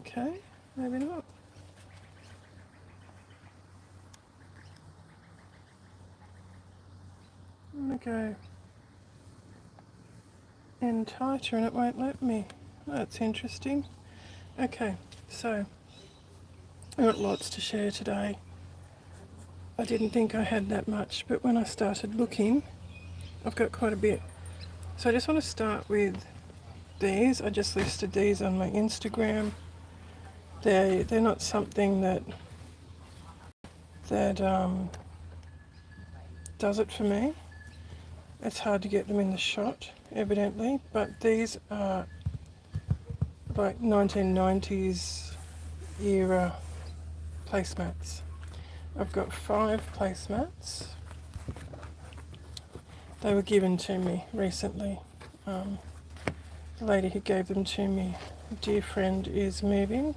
Okay, maybe not. I'm going to go in tighter and it won't let me. That's interesting. Okay, so I've got lots to share today. I didn't think I had that much, but when I started looking, I've got quite a bit. So I just want to start with these. I just listed these on my Instagram. They're not something that does it for me. It's hard to get them in the shot, evidently, but these are like 1990s era placemats. I've got 5 placemats. They were given to me recently. The lady who gave them to me, a dear friend, is moving,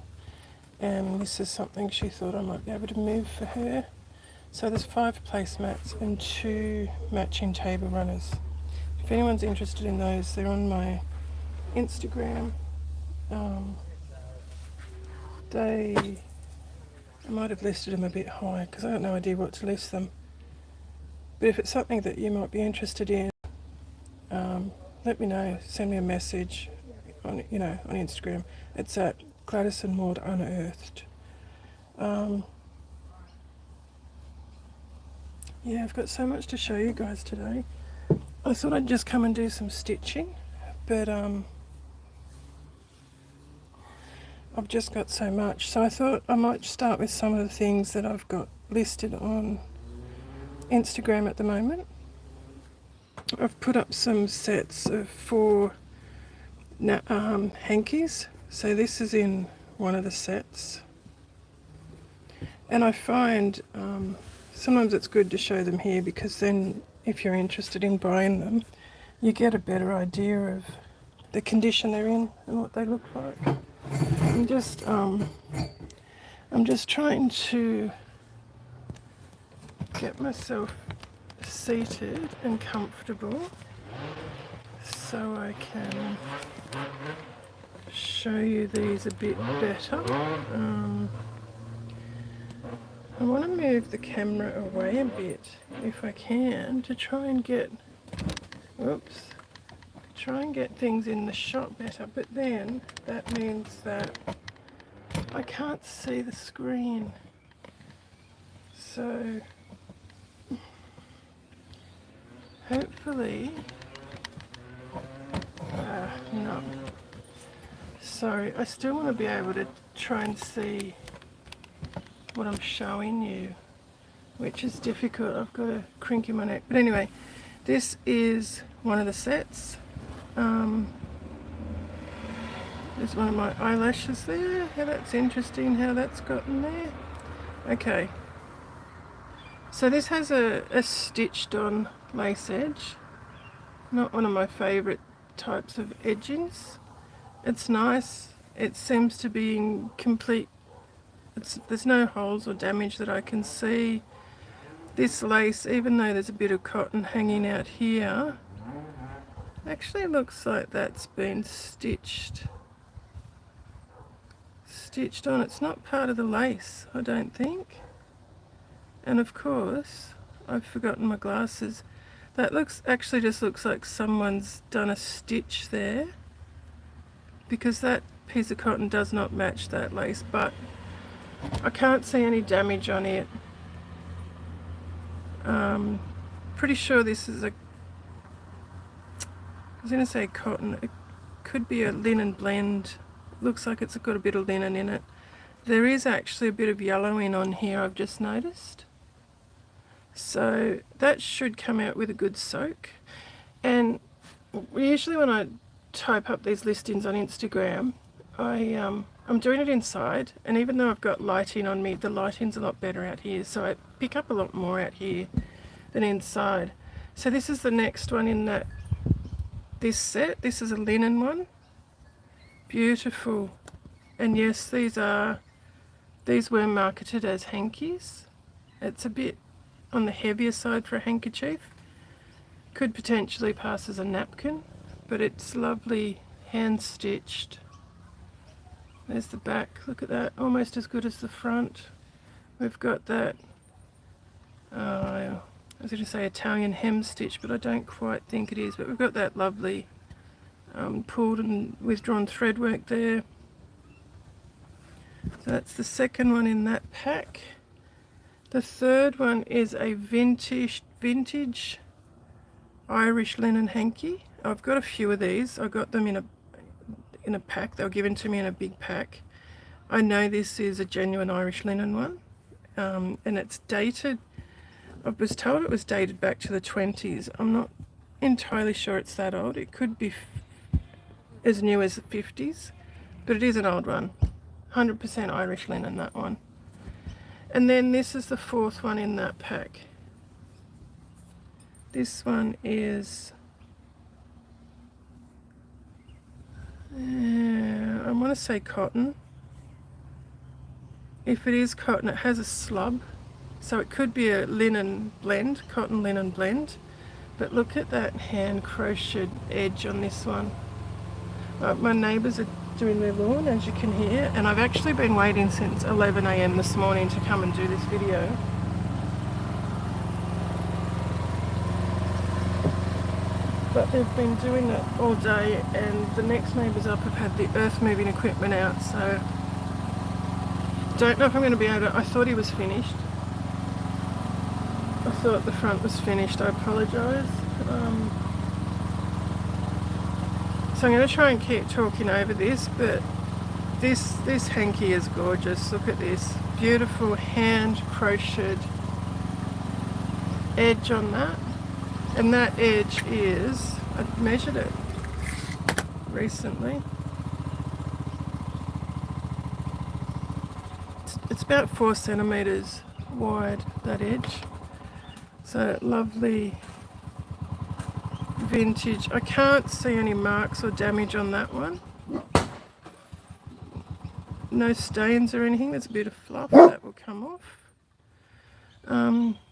and this is something she thought I might be able to move for her. So there's 5 placemats and 2 matching table runners. If anyone's interested in those, they're on my Instagram. I might have listed them a bit high because I got no idea what to list them. But if it's something that you might be interested in, let me know. Send me a message on on Instagram. It's at Gladys and Maud Unearthed. Yeah, I've got so much to show you guys today. I thought I'd just come and do some stitching, but I've just got so much. So I thought I might start with some of the things that I've got listed on Instagram at the moment. I've put up some sets of 4 hankies. So this is in one of the sets. And I find sometimes it's good to show them here because then if you're interested in buying them, you get a better idea of the condition they're in and what they look like. I'm just trying to get myself seated and comfortable so I can show you these a bit better. I want to move the camera away a bit if I can to try and get things in the shot better, but then that means that I can't see the screen. So hopefully, no. Sorry, I still want to be able to try and see what I'm showing you, which is difficult. I've got a crink in my neck. But anyway, this is one of the sets. There's one of my eyelashes there. Yeah, that's interesting how that's gotten there. Okay. So this has a stitched on lace edge. Not one of my favourite types of edgings. It's nice. It seems to be in complete, there's no holes or damage that I can see. This lace, even though there's a bit of cotton hanging out here, actually looks like that's been stitched on. It's not part of the lace, I don't think. And of course, I've forgotten my glasses. That actually just looks like someone's done a stitch there, because that piece of cotton does not match that lace, but I can't see any damage on it. Pretty sure this is I was going to say cotton. It could be a linen blend. Looks like it's got a bit of linen in it. There is actually a bit of yellowing on here, I've just noticed. So that should come out with a good soak. And usually when I type up these listings on Instagram, I'm doing it inside, and even though I've got lighting on me, the lighting's a lot better out here, so I pick up a lot more out here than inside. So this is the next one in this set. This is a linen one. Beautiful. And yes, these were marketed as hankies. It's a bit on the heavier side for a handkerchief. Could potentially pass as a napkin, but it's lovely hand stitched. There's the back, look at that, almost as good as the front. We've got that, I was going to say Italian hem stitch, but I don't quite think it is, but we've got that lovely pulled and withdrawn thread work there. So that's the second one in that pack. The third one is a vintage Irish linen hanky. I've got a few of these. I got them in a pack. They were given to me in a big pack. I know this is a genuine Irish linen one, and it's dated. I was told it was dated back to the 20s. I'm not entirely sure it's that old. It could be as new as the 50s, but it is an old one. 100% Irish linen, that one. And then this is the fourth one in that pack. This one is, I want to say cotton. If it is cotton, it has a slub, so it could be a linen blend, cotton linen blend. But look at that hand crocheted edge on this one. My neighbours are doing their lawn, as you can hear, and I've actually been waiting since 11 AM this morning to come and do this video. But they've been doing it all day, and the next neighbours up have had the earth moving equipment out, so don't know if I'm going to be able to. I thought he was finished. I thought the front was finished. I apologise. So I'm going to try and keep talking over this, but this hanky is gorgeous. Look at this beautiful hand crocheted edge on that, and that edge is, I measured it recently, it's about 4 centimeters wide, that edge. So lovely vintage. I can't see any marks or damage on that one. No stains or anything. There's a bit of fluff that will come off.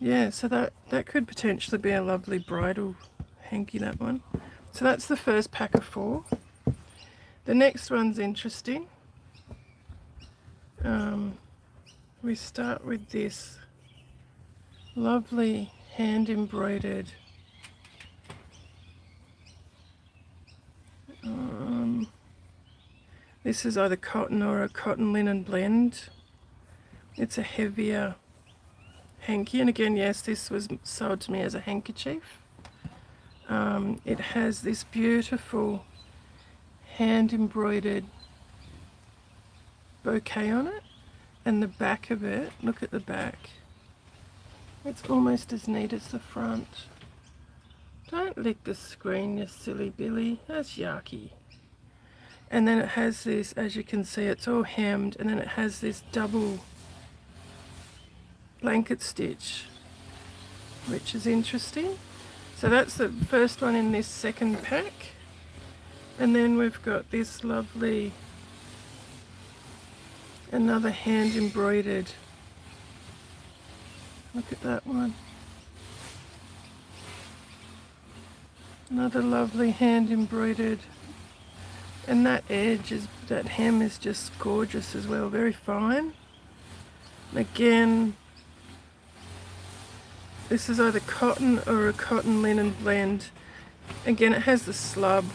Yeah, so that could potentially be a lovely bridal hanky, that one. So that's the first pack of 4. The next one's interesting. We start with this lovely hand embroidered this is either cotton or a cotton linen blend. It's a heavier hanky, and again, yes, this was sold to me as a handkerchief. It has this beautiful hand embroidered bouquet on it, and the back of it, look at the back, it's almost as neat as the front. Don't lick the screen, you silly Billy, that's yucky. And then it has this, as you can see, it's all hemmed, and then it has this double blanket stitch, which is interesting. So that's the first one in this second pack. And then we've got this lovely, another hand embroidered, look at that one. Another lovely hand embroidered, and that edge is, that hem is just gorgeous as well, very fine. Again, this is either cotton or a cotton linen blend. Again, it has the slub.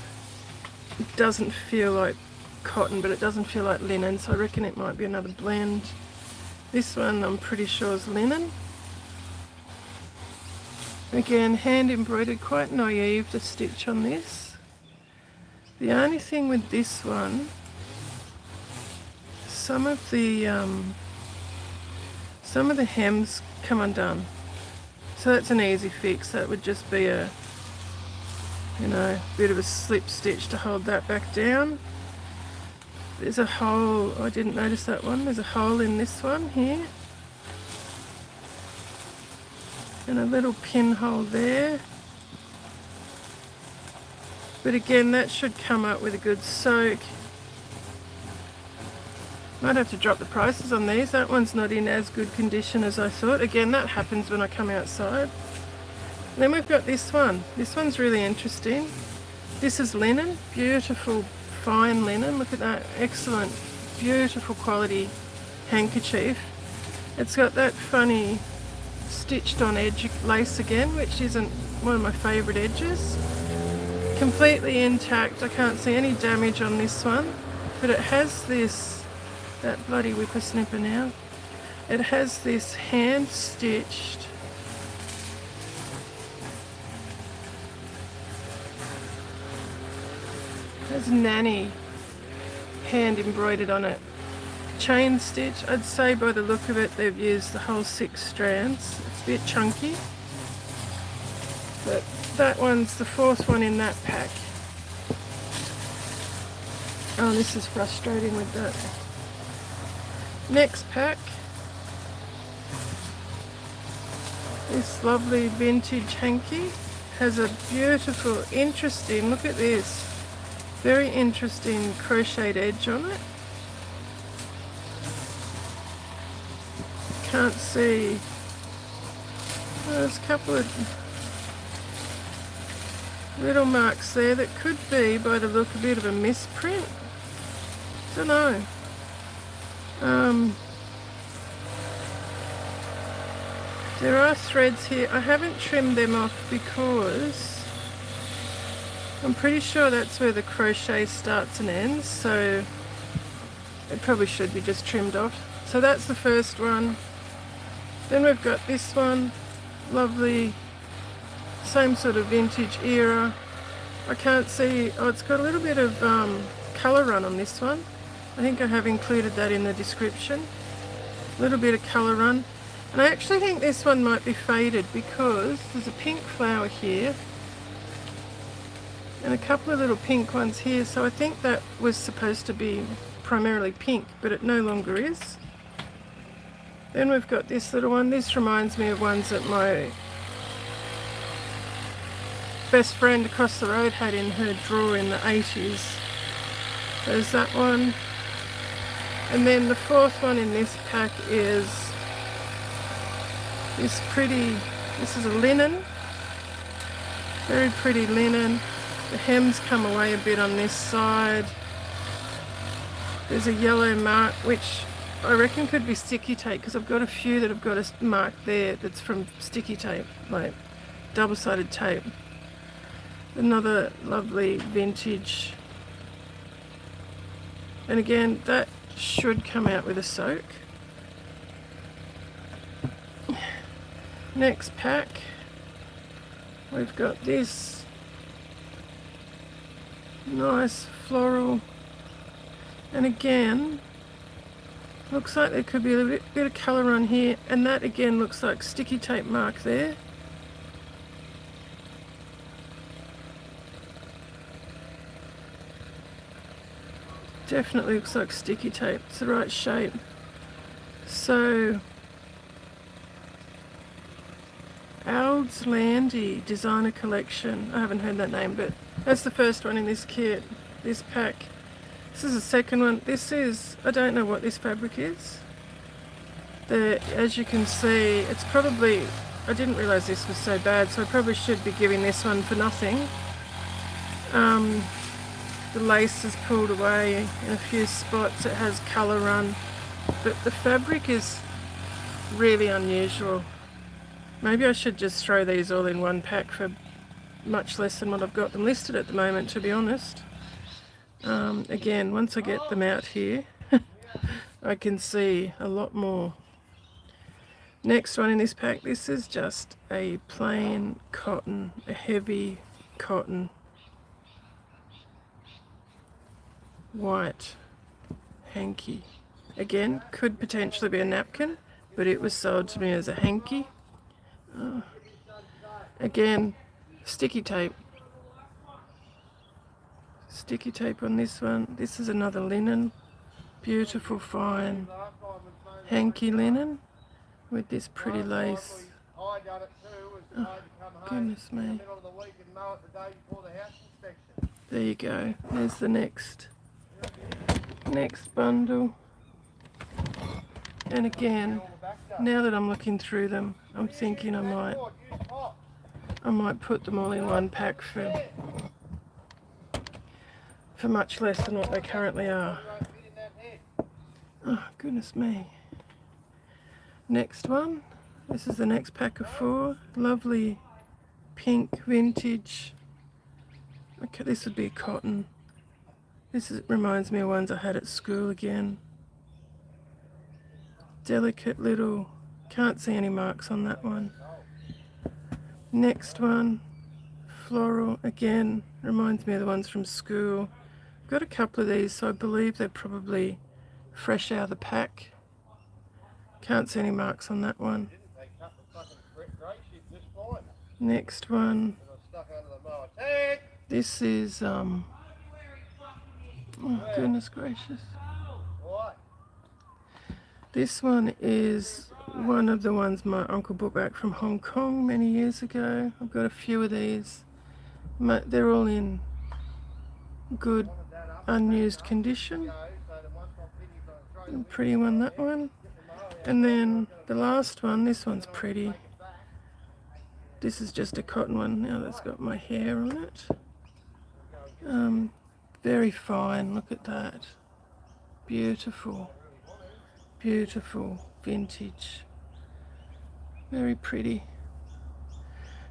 It doesn't feel like cotton, but it doesn't feel like linen, so I reckon it might be another blend. This one I'm pretty sure is linen. Again, hand embroidered, quite naive the stitch on this. The only thing with this one, some of the hems come undone. So that's an easy fix. That would just be a, you know, bit of a slip stitch to hold that back down. There's a hole, I didn't notice that one, there's a hole in this one here. And a little pinhole there. But again, that should come up with a good soak. Might have to drop the prices on these. That one's not in as good condition as I thought. Again, that happens when I come outside. And then we've got this one. This one's really interesting. This is linen, beautiful fine linen. Look at that, excellent beautiful quality handkerchief. It's got that funny stitched on edge lace again, which isn't one of my favourite edges. Completely intact, I can't see any damage on this one, but it has this, that bloody whippersnipper now, it has this hand stitched there's nanny hand embroidered on it. Chain stitch, I'd say by the look of it they've used the whole 6 strands. It's a bit chunky, but that one's the 4th one in that pack. Oh, this is frustrating with that. Next pack, this lovely vintage hanky has a beautiful, interesting, look at this, very interesting crocheted edge on it. Can't see, there's a couple of little marks there that could be, by the look, a bit of a misprint. Don't know. There are threads here. I haven't trimmed them off because I'm pretty sure that's where the crochet starts and ends, so it probably should be just trimmed off. So that's the first one. Then we've got this one, lovely, same sort of vintage era. I can't see, oh, it's got a little bit of colour run on this one. I think I have included that in the description. A little bit of colour run. And I actually think this one might be faded because there's a pink flower here and a couple of little pink ones here, so I think that was supposed to be primarily pink, but it no longer is. Then we've got this little one. This reminds me of ones that my best friend across the road had in her drawer in the 80s. There's that one. And then the 4th one in this pack is this pretty, this is a linen, very pretty linen. The hems come away a bit on this side. There's a yellow mark, which I reckon could be sticky tape, because I've got a few that have got a mark there that's from sticky tape, like double-sided tape. Another lovely vintage, and again that should come out with a soak. Next pack, we've got this nice floral, and again looks like there could be a bit of colour on here, and that again looks like sticky tape mark there. Definitely looks like sticky tape, it's the right shape. So Ald's Landy Designer Collection, I haven't heard that name, but that's the first one in this kit, this pack. This is the second one. This is, I don't know what this fabric is. As you can see, it's probably, I didn't realise this was so bad, so I probably should be giving this one for nothing. The lace is pulled away in a few spots, it has colour run, but the fabric is really unusual. Maybe I should just throw these all in one pack for much less than what I've got them listed at the moment, to be honest. Again, once I get them out here, I can see a lot more. Next one in this pack, this is just a plain cotton, a heavy cotton, white hanky. Again, could potentially be a napkin, but it was sold to me as a hanky. Again, sticky tape. Sticky tape on this one. This is another linen, beautiful fine hanky linen with this pretty lace. Oh, goodness me. There you go. There's the next bundle. And again, now that I'm looking through them, I'm thinking I might put them all in one pack for much less than what they currently are. Oh, goodness me. Next one. This is the next pack of 4. Lovely pink vintage. Okay, this would be cotton. Reminds me of ones I had at school again. Delicate little, can't see any marks on that one. Next one, floral, again, reminds me of the ones from school. I've got a couple of these, so I believe they're probably fresh out of the pack. Can't see any marks on that one. Next one, this is, oh goodness gracious. This one is one of the ones my uncle brought back from Hong Kong many years ago. I've got a few of these. They're all in good, unused condition. Pretty one, that one. And then the last one, this one's pretty. This is just a cotton one now that's got my hair on it. Very fine, look at that. Beautiful. Beautiful vintage, very pretty.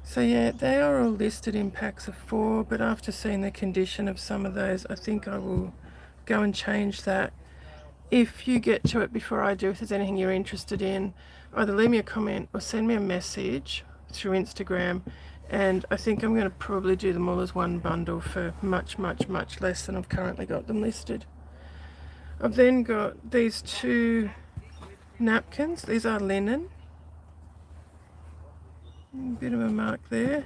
So yeah, they are all listed in packs of 4, but after seeing the condition of some of those, I think I will go and change that. If you get to it before I do, if there's anything you're interested in, either leave me a comment or send me a message through Instagram, and I think I'm going to probably do them all as one bundle for much less than I've currently got them listed. I've then got these 2 napkins. These are linen. A bit of a mark there.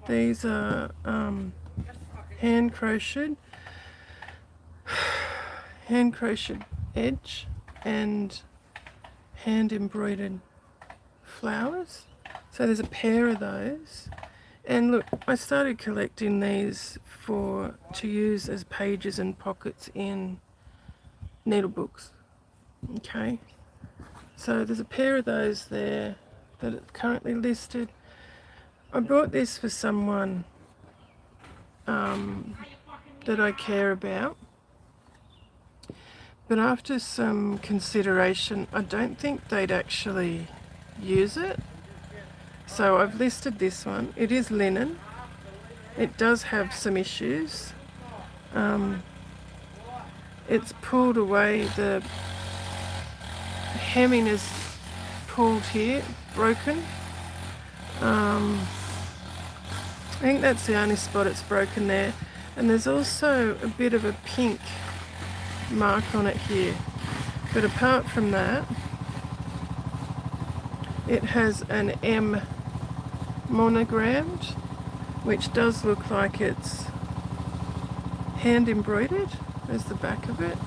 These are hand crocheted edge and hand embroidered flowers. So there's a pair of those. And look, I started collecting these to use as pages and pockets in needlebooks. Okay, so there's a pair of those there that are currently listed. I bought this for someone that I care about, but after some consideration, I don't think they'd actually use it. So I've listed this one. It is linen. It does have some issues. It's pulled away, the hemming is pulled here, broken. I think that's the only spot it's broken there. And there's also a bit of a pink mark on it here. But apart from that, it has an M monogrammed, which does look like it's hand embroidered. There's the back of it.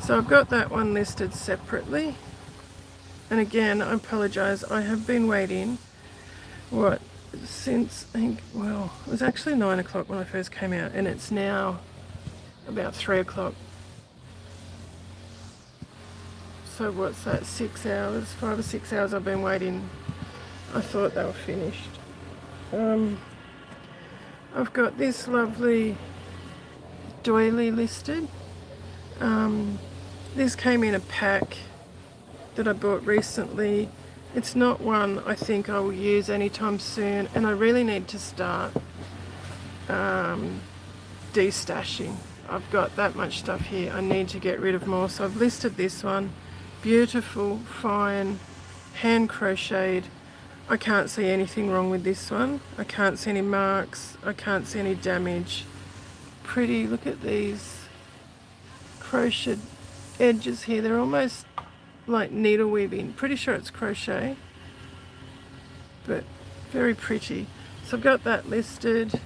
So I've got that one listed separately. And again, I apologise, I have been waiting, since, I think, well, it was actually 9 o'clock when I first came out, and it's now about 3 o'clock. So what's that, 6 hours, 5 or 6 hours I've been waiting. I thought they were finished. I've got this lovely doily listed. This came in a pack that I bought recently. It's not one I think I will use anytime soon, and I really need to start destashing. I've got that much stuff here. I need to get rid of more, so I've listed this one. Beautiful, fine, hand crocheted. I can't see anything wrong with this one. I can't see any marks. I can't see any damage. Pretty, look at these crocheted edges here. They're almost like needle weaving. Pretty sure it's crochet, but very pretty. So I've got that listed.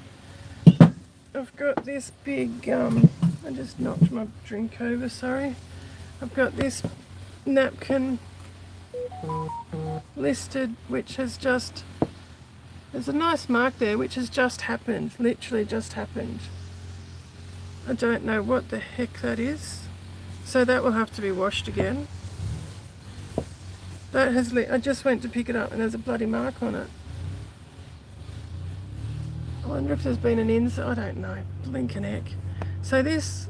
I've got this big, I just knocked my drink over, sorry. I've got this napkin listed, which has just, there's a nice mark there, which has just happened, literally just happened. I don't know what the heck that is, so that will have to be washed again. That has, I just went to pick it up and there's a bloody mark on it. I wonder if there's been an inside, I don't know, blinking heck. So this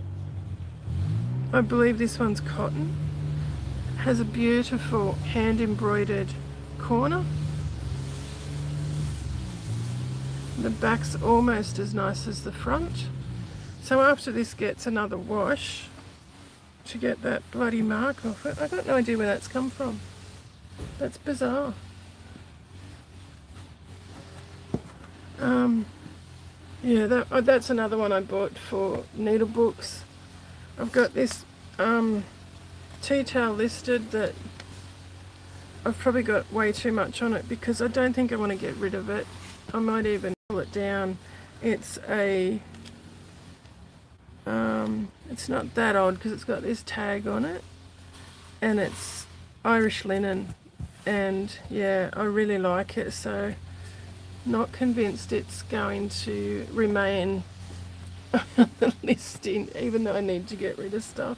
I believe this one's cotton. Has a beautiful hand embroidered corner. The back's almost as nice as the front. So after this gets another wash to get that bloody mark off it. I've got no idea where that's come from. That's bizarre. Yeah, that's another one I bought for Needlebooks. I've got this tea towel listed that I've probably got way too much on it because I don't think I want to get rid of it. I might even pull it down. It's a it's not that old because it's got this tag on it and it's Irish linen, and yeah, I really like it, so not convinced it's going to remain on the listing even though I need to get rid of stuff.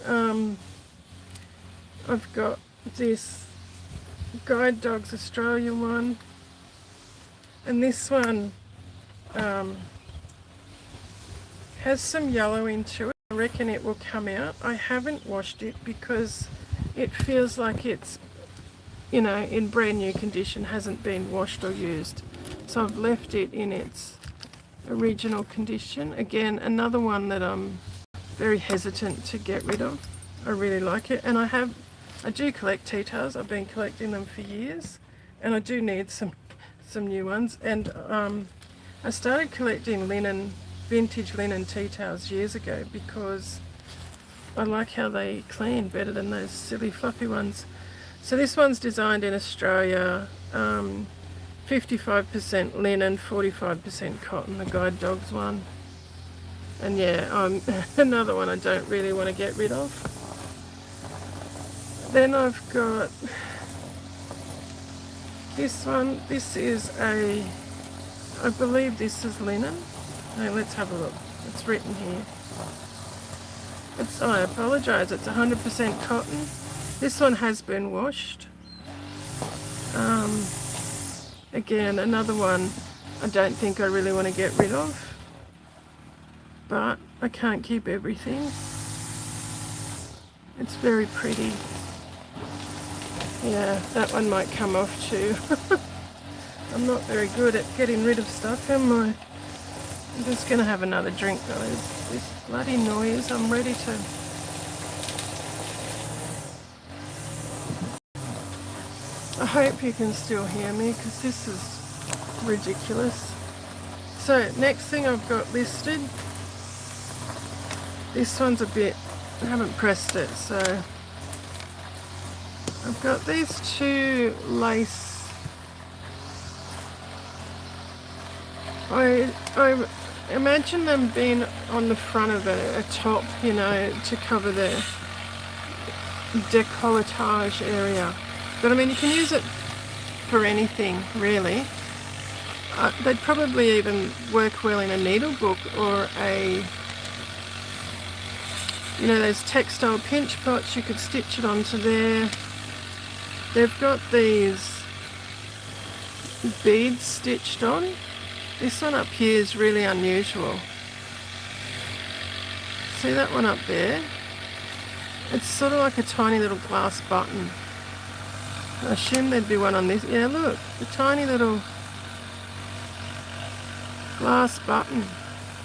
I've got this Guide Dogs Australia one, and this one has some yellow into it. I reckon it will come out. I haven't washed it because it feels like it's, you know, in brand new condition, hasn't been washed or used. So I've left it in its original condition. Again, another one that I'm very hesitant to get rid of. I really like it, and I do collect tea towels. I've been collecting them for years, and I do need some new ones. And I started collecting vintage linen tea towels years ago because I like how they clean better than those silly fluffy ones. So this one's designed in Australia, 55% linen, 45% cotton, the Guide Dogs one. And yeah, another one I don't really want to get rid of. Then I've got this one. This is I believe this is linen. Now let's have a look. It's written here. I apologise, it's 100% cotton. This one has been washed. Again, another one I don't think I really want to get rid of, but I can't keep everything. It's very pretty. Yeah, that one might come off too. I'm not very good at getting rid of stuff, am I? I'm just going to have another drink though. This bloody noise, I'm ready to... I hope you can still hear me because this is ridiculous. So next thing I've got listed, this one's a bit, I haven't pressed it, so I've got these two lace, I imagine them being on the front of a top, you know, to cover the décolletage area. But I mean, you can use it for anything, really. They'd probably even work well in a needlebook or a, you know, those textile pinch pots, you could stitch it onto there. They've got these beads stitched on. This one up here is really unusual. See that one up there? It's sort of like a tiny little glass button. I assume there'd be one on this. Yeah, look, the tiny little glass button,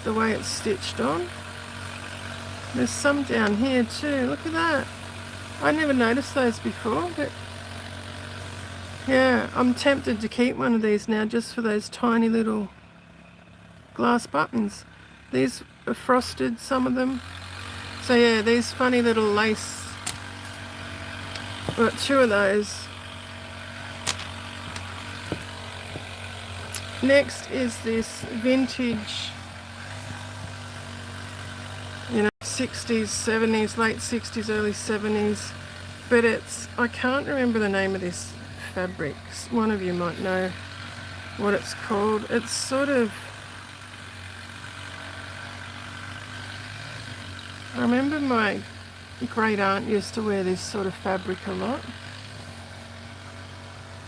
the way it's stitched on. There's some down here too, look at that. I never noticed those before, but yeah, I'm tempted to keep one of these now just for those tiny little glass buttons. These are frosted, some of them. So yeah, these funny little lace, I've got two of those. Next is this vintage, you know, 60s, 70s, late 60s, early 70s, but I can't remember the name of this fabric. One of you might know what it's called. It's sort of, I remember my great aunt used to wear this sort of fabric a lot.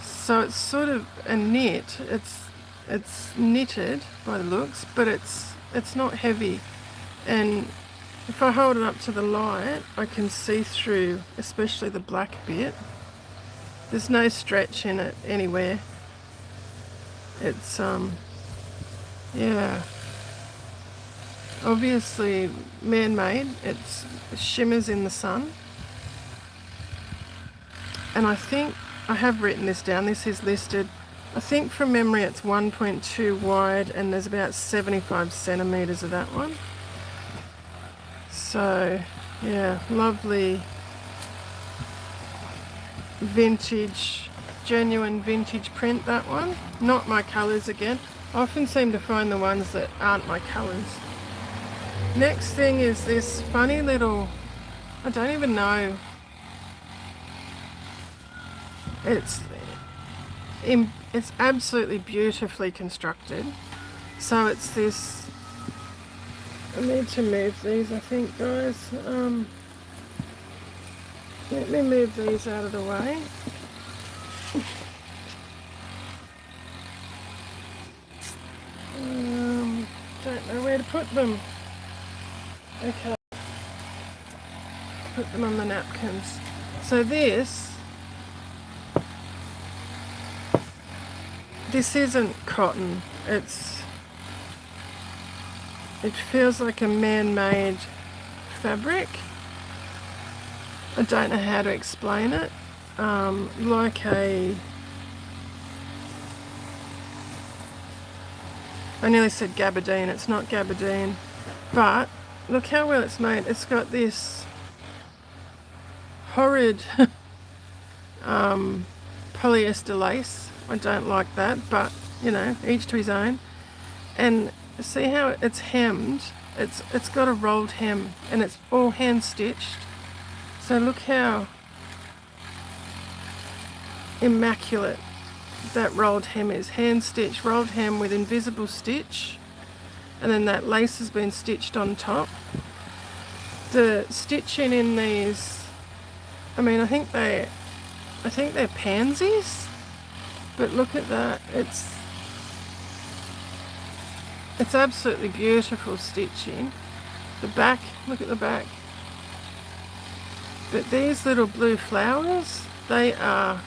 So it's sort of a knit. It's knitted by the looks, but it's not heavy, and if I hold it up to the light, I can see through, especially the black bit. There's no stretch in it anywhere. It's, yeah, obviously man-made. It shimmers in the sun. And I think, I have written this down, this is listed, I think from memory it's 1.2 wide and there's about 75 centimetres of that one. So, yeah, lovely vintage, genuine vintage print, that one. Not my colours again. I often seem to find the ones that aren't my colours. Next thing is this funny little, I don't even know, it's absolutely beautifully constructed. So it's this, I need to move these, I think, guys. Let me move these out of the way. Don't know where to put them. Okay, put them on the napkins. So this isn't cotton. It feels like a man-made fabric. I don't know how to explain it. Like a, I nearly said gabardine. It's not gabardine, but look how well it's made. It's got this horrid polyester lace. I don't like that, but you know, each to his own. And see how it's hemmed? It's got a rolled hem and it's all hand stitched. So look how immaculate that rolled hem is. Hand stitched, rolled hem with invisible stitch, and then that lace has been stitched on top. The stitching in these, I mean, I think they're pansies. But look at that, it's absolutely beautiful stitching. The back, look at the back. But these little blue flowers, they are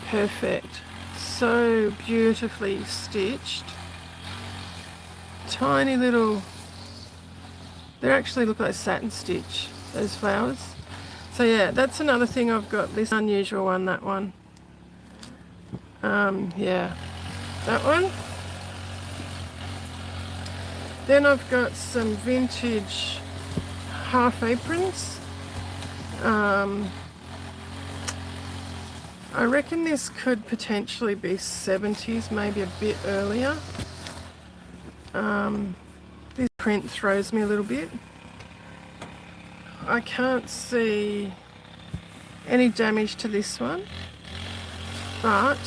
perfect. So beautifully stitched. Tiny little, they actually look like satin stitch, those flowers. So yeah, that's another thing I've got, this unusual one, that one. Yeah, that one. Then I've got some vintage half aprons. I reckon this could potentially be 70s, maybe a bit earlier. This print throws me a little bit. I can't see any damage to this one, but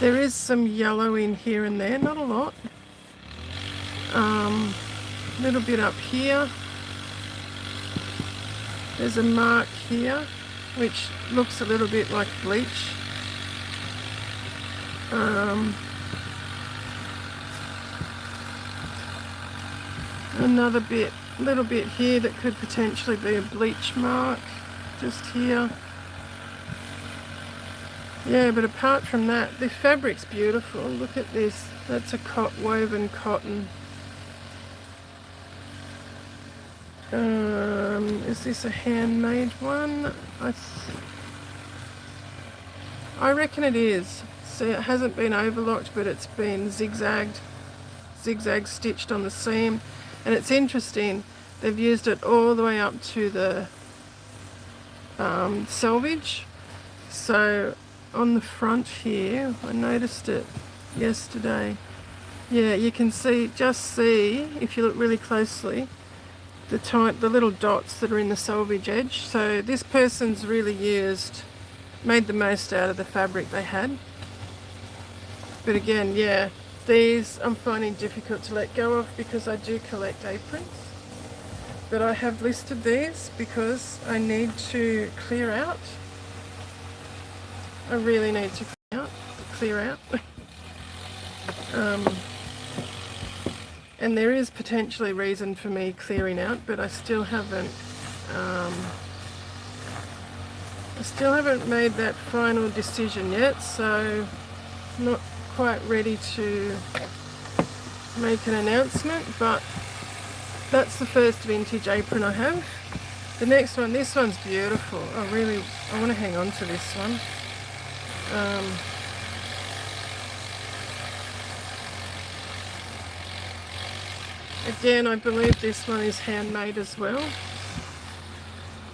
there is some yellow in here and there, not a lot. A little bit up here. There's a mark here which looks a little bit like bleach. Another bit, little bit here that could potentially be a bleach mark, just here. Yeah, but apart from that, the fabric's beautiful. Look at this. That's a woven cotton. Is this a handmade one? I reckon it is. See, it hasn't been overlocked, but it's been zigzag stitched on the seam. And it's interesting, they've used it all the way up to the selvage. So on the front here, I noticed it yesterday. Yeah, you can see, if you look really closely, the little dots that are in the selvage edge. So this person's really made the most out of the fabric they had. But again, yeah, these I'm finding difficult to let go of because I do collect aprons. But I have listed these because I need to clear out. I really need to clear out. and there is potentially reason for me clearing out, but I still haven't made that final decision yet, so not quite ready to make an announcement, but that's the first vintage apron I have. The next one, this one's beautiful. I want to hang on to this one. Again, I believe this one is handmade as well.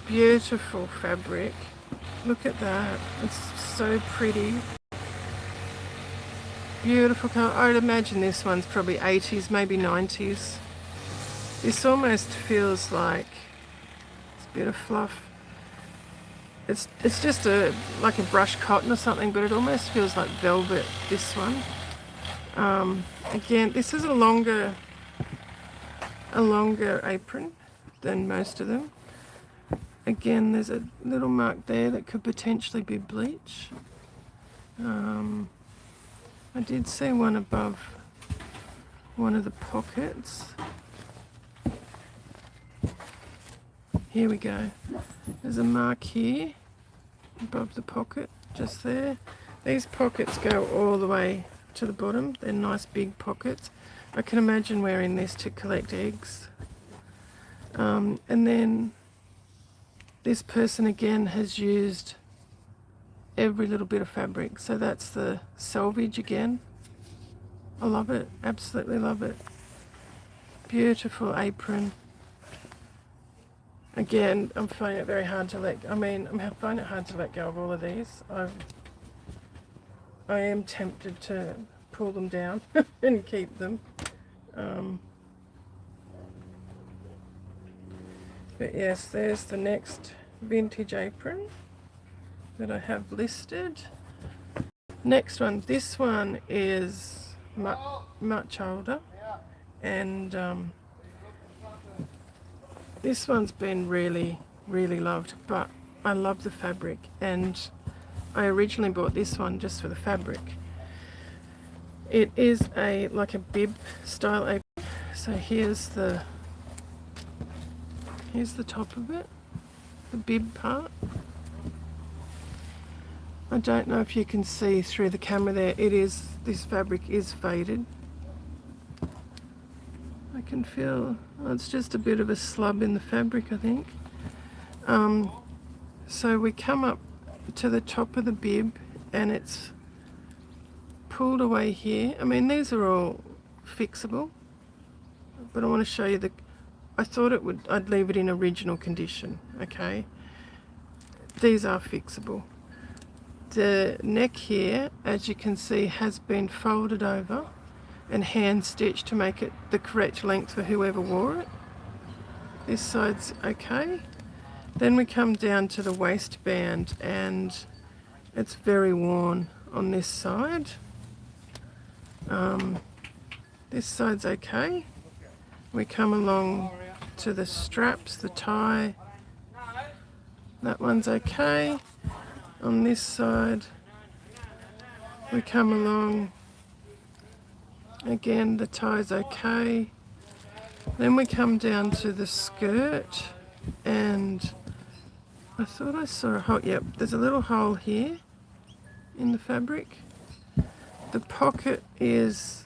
Beautiful fabric. Look at that. It's so pretty. Beautiful colour. I'd imagine this one's probably 80s, maybe 90s. This almost feels like it's a bit of fluff. It's just like a brush cotton or something, but it almost feels like velvet, this one. Again, this is a longer apron than most of them. Again, there's a little mark there that could potentially be bleach. I did see one above one of the pockets. Here we go. There's a mark here above the pocket, just there. These pockets go all the way to the bottom. They're nice big pockets. I can imagine wearing this to collect eggs. And then this person again has used every little bit of fabric. So that's the selvage again. I love it, absolutely love it. Beautiful apron. Again, I'm finding it very hard to I'm finding it hard to let go of all of these. I am tempted to pull them down and keep them. But yes, there's the next vintage apron that I have listed. Next one, this one is much older, and this one's been really loved, but I love the fabric, and I originally bought this one just for the fabric. It is like a bib style apron. So here's the top of it, the bib part. I don't know if you can see through the camera there. This fabric is faded. I can feel it's just a bit of a slub in the fabric, I think. So we come up to the top of the bib and it's pulled away here. I mean, these are all fixable, but I want to show you I thought I'd leave it in original condition, okay? These are fixable. The neck here, as you can see, has been folded over and hand stitched to make it the correct length for whoever wore it. This side's okay. Then we come down to the waistband and it's very worn on this side. This side's okay. We come along to the straps, the tie. That one's okay. On this side, we come along. Again, the tie's okay. Then we come down to the skirt, and I thought I saw a hole. Yep, there's a little hole here in the fabric. The pocket is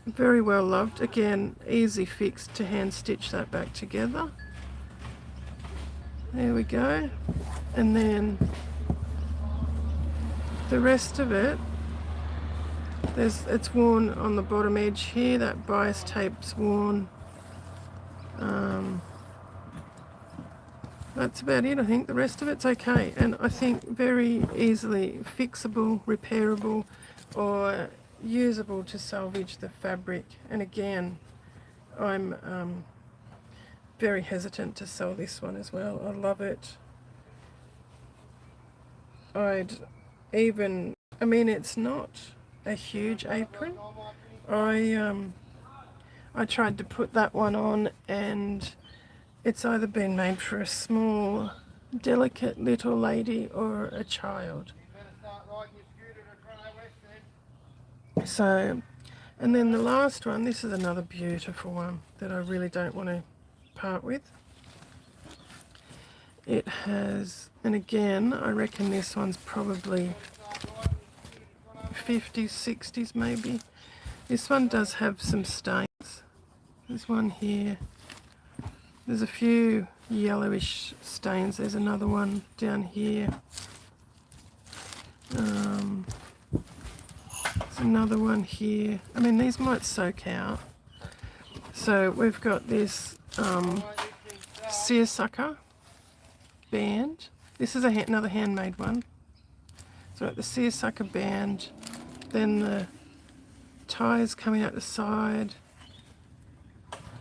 very well loved. Again, easy fix to hand stitch that back together. There we go. And then the rest of it, it's worn on the bottom edge here. That bias tape's worn. That's about it. I think the rest of it's okay, and I think very easily fixable, repairable, or usable to salvage the fabric. And again, I'm very hesitant to sell this one as well. I love it. I mean, it's not a huge apron. I tried to put that one on and it's either been made for a small, delicate little lady or a child. So And then the last one, this is another beautiful one that I really don't want to part with. It has, and again, I reckon this one's probably 50s, 60s maybe. This one does have some stains. There's one here. There's a few yellowish stains. There's another one down here. There's another one here. I mean, these might soak out. So we've got this seersucker band. This is another handmade one. So the seersucker band, then the ties coming out the side.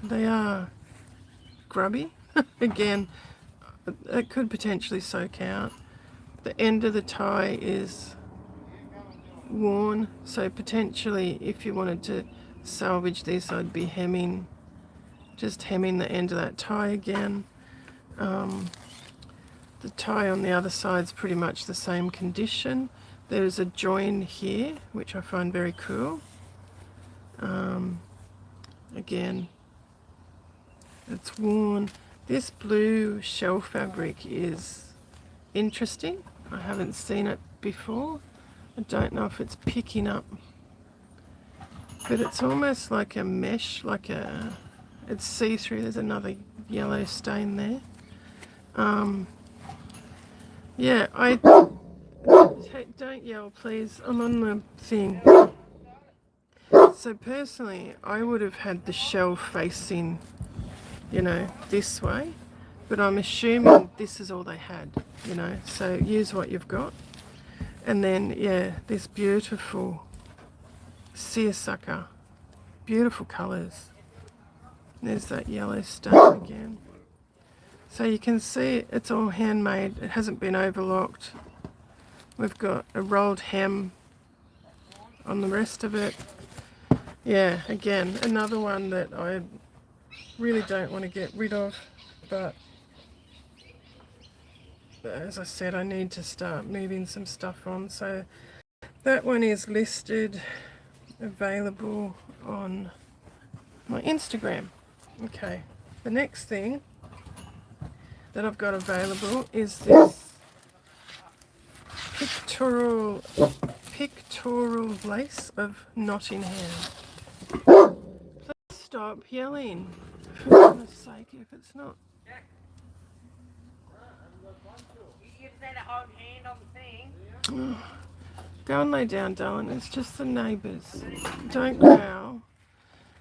They are grubby. Again, it could potentially soak out. The end of the tie is worn, so potentially if you wanted to salvage this, I'd be just hemming the end of that tie again. The tie on the other side's pretty much the same condition. There's a join here, which I find very cool. Again, it's worn. This blue shell fabric is interesting. I haven't seen it before. I don't know if it's picking up, but it's almost like a mesh, it's see-through. There's another yellow stain there. Yeah, don't yell please, I'm on the thing. So personally, I would have had the shell facing, this way, but I'm assuming this is all they had, so use what you've got. And then, yeah, this beautiful seersucker, beautiful colours. There's that yellow stain again. So you can see it's all handmade, it hasn't been overlocked. We've got a rolled hem on the rest of it. Yeah, again, another one that I really don't want to get rid of, but as I said, I need to start moving some stuff on. So that one is listed, available on my Instagram. Okay, the next thing that I've got available is this pictorial lace of Nottingham. Please stop yelling, for goodness sake, if it's not. Oh, go and lay down, darling. It's just the neighbours. Don't growl.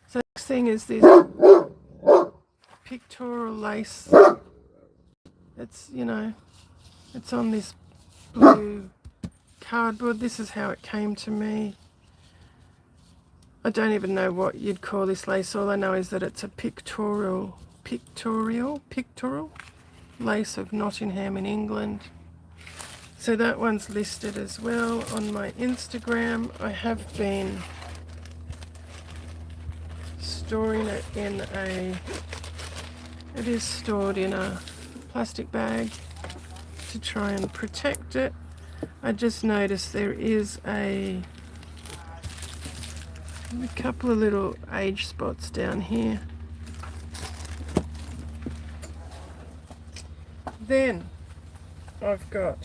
So the next thing is this pictorial lace. It's, it's on this blue cardboard. This is how it came to me. I don't even know what you'd call this lace. All I know is that it's a pictorial lace of Nottingham in England. So that one's listed as well on my Instagram. I have been storing it in it is stored in a plastic bag to try and protect it. I just noticed there is a couple of little age spots down here. Then I've got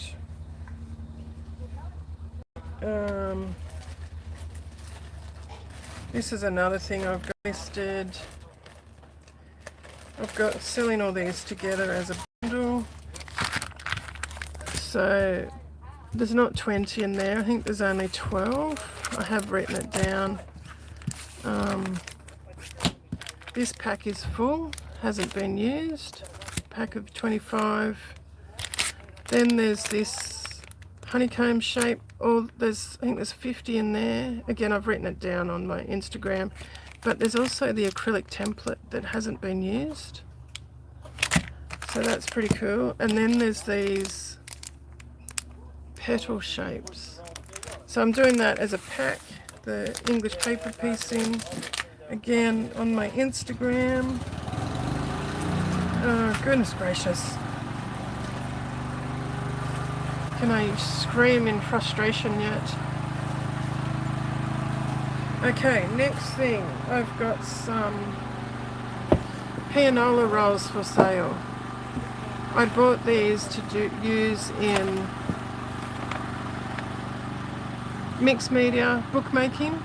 this is another thing I've got listed. I've got selling all these together as a bundle. So there's not 20 in there. I think there's only 12. I have written it down. This pack is full, hasn't been used. Pack of 25. Then there's this honeycomb shape. I think there's 50 in there. Again, I've written it down on my Instagram. But there's also the acrylic template that hasn't been used. So that's pretty cool. And then there's these petal shapes. So I'm doing that as a pack. The English paper piecing. Again, on my Instagram. Oh, goodness gracious. Can I scream in frustration yet? Okay, next thing, I've got some pianola rolls for sale. I bought these to use in mixed media bookmaking,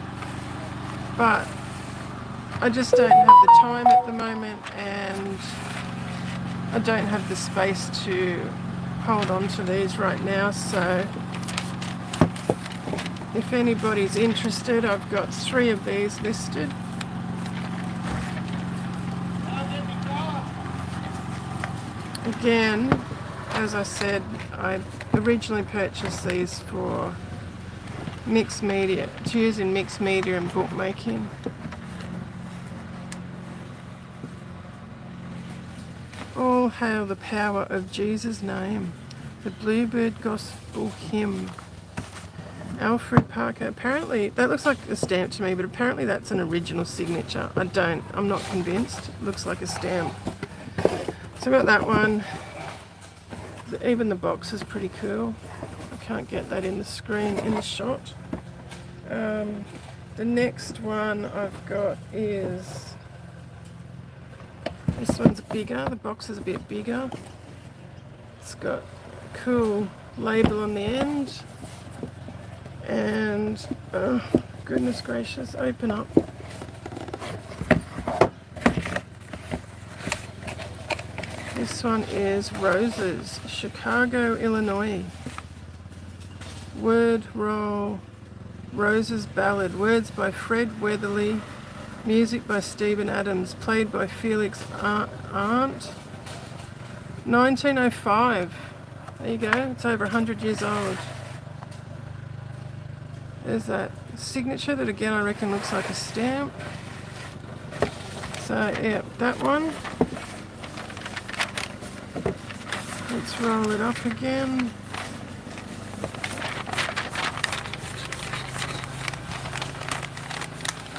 but I just don't have the time at the moment, and I don't have the space to hold on to these right now. So if anybody's interested, I've got 3 of these listed. Again, as I said, I originally purchased these for mixed media, to use in mixed media and bookmaking. All hail the power of Jesus' name. The Bluebird Gospel Hymn. Alfred Parker. Apparently, that looks like a stamp to me, but apparently that's an original signature. I'm not convinced. It looks like a stamp. So I got that one. Even the box is pretty cool. I can't get that in the screen, in the shot. The next one I've got is, this one's bigger. The box is a bit bigger. It's got a cool label on the end. And, oh, goodness gracious, open up. This one is Roses, Chicago, Illinois. Word roll, Roses Ballad. Words by Fred Weatherly. Music by Stephen Adams. Played by Felix Arndt. 1905. There you go. It's over 100 years old. There's that signature that again I reckon looks like a stamp. So yeah, that one. Let's roll it up again.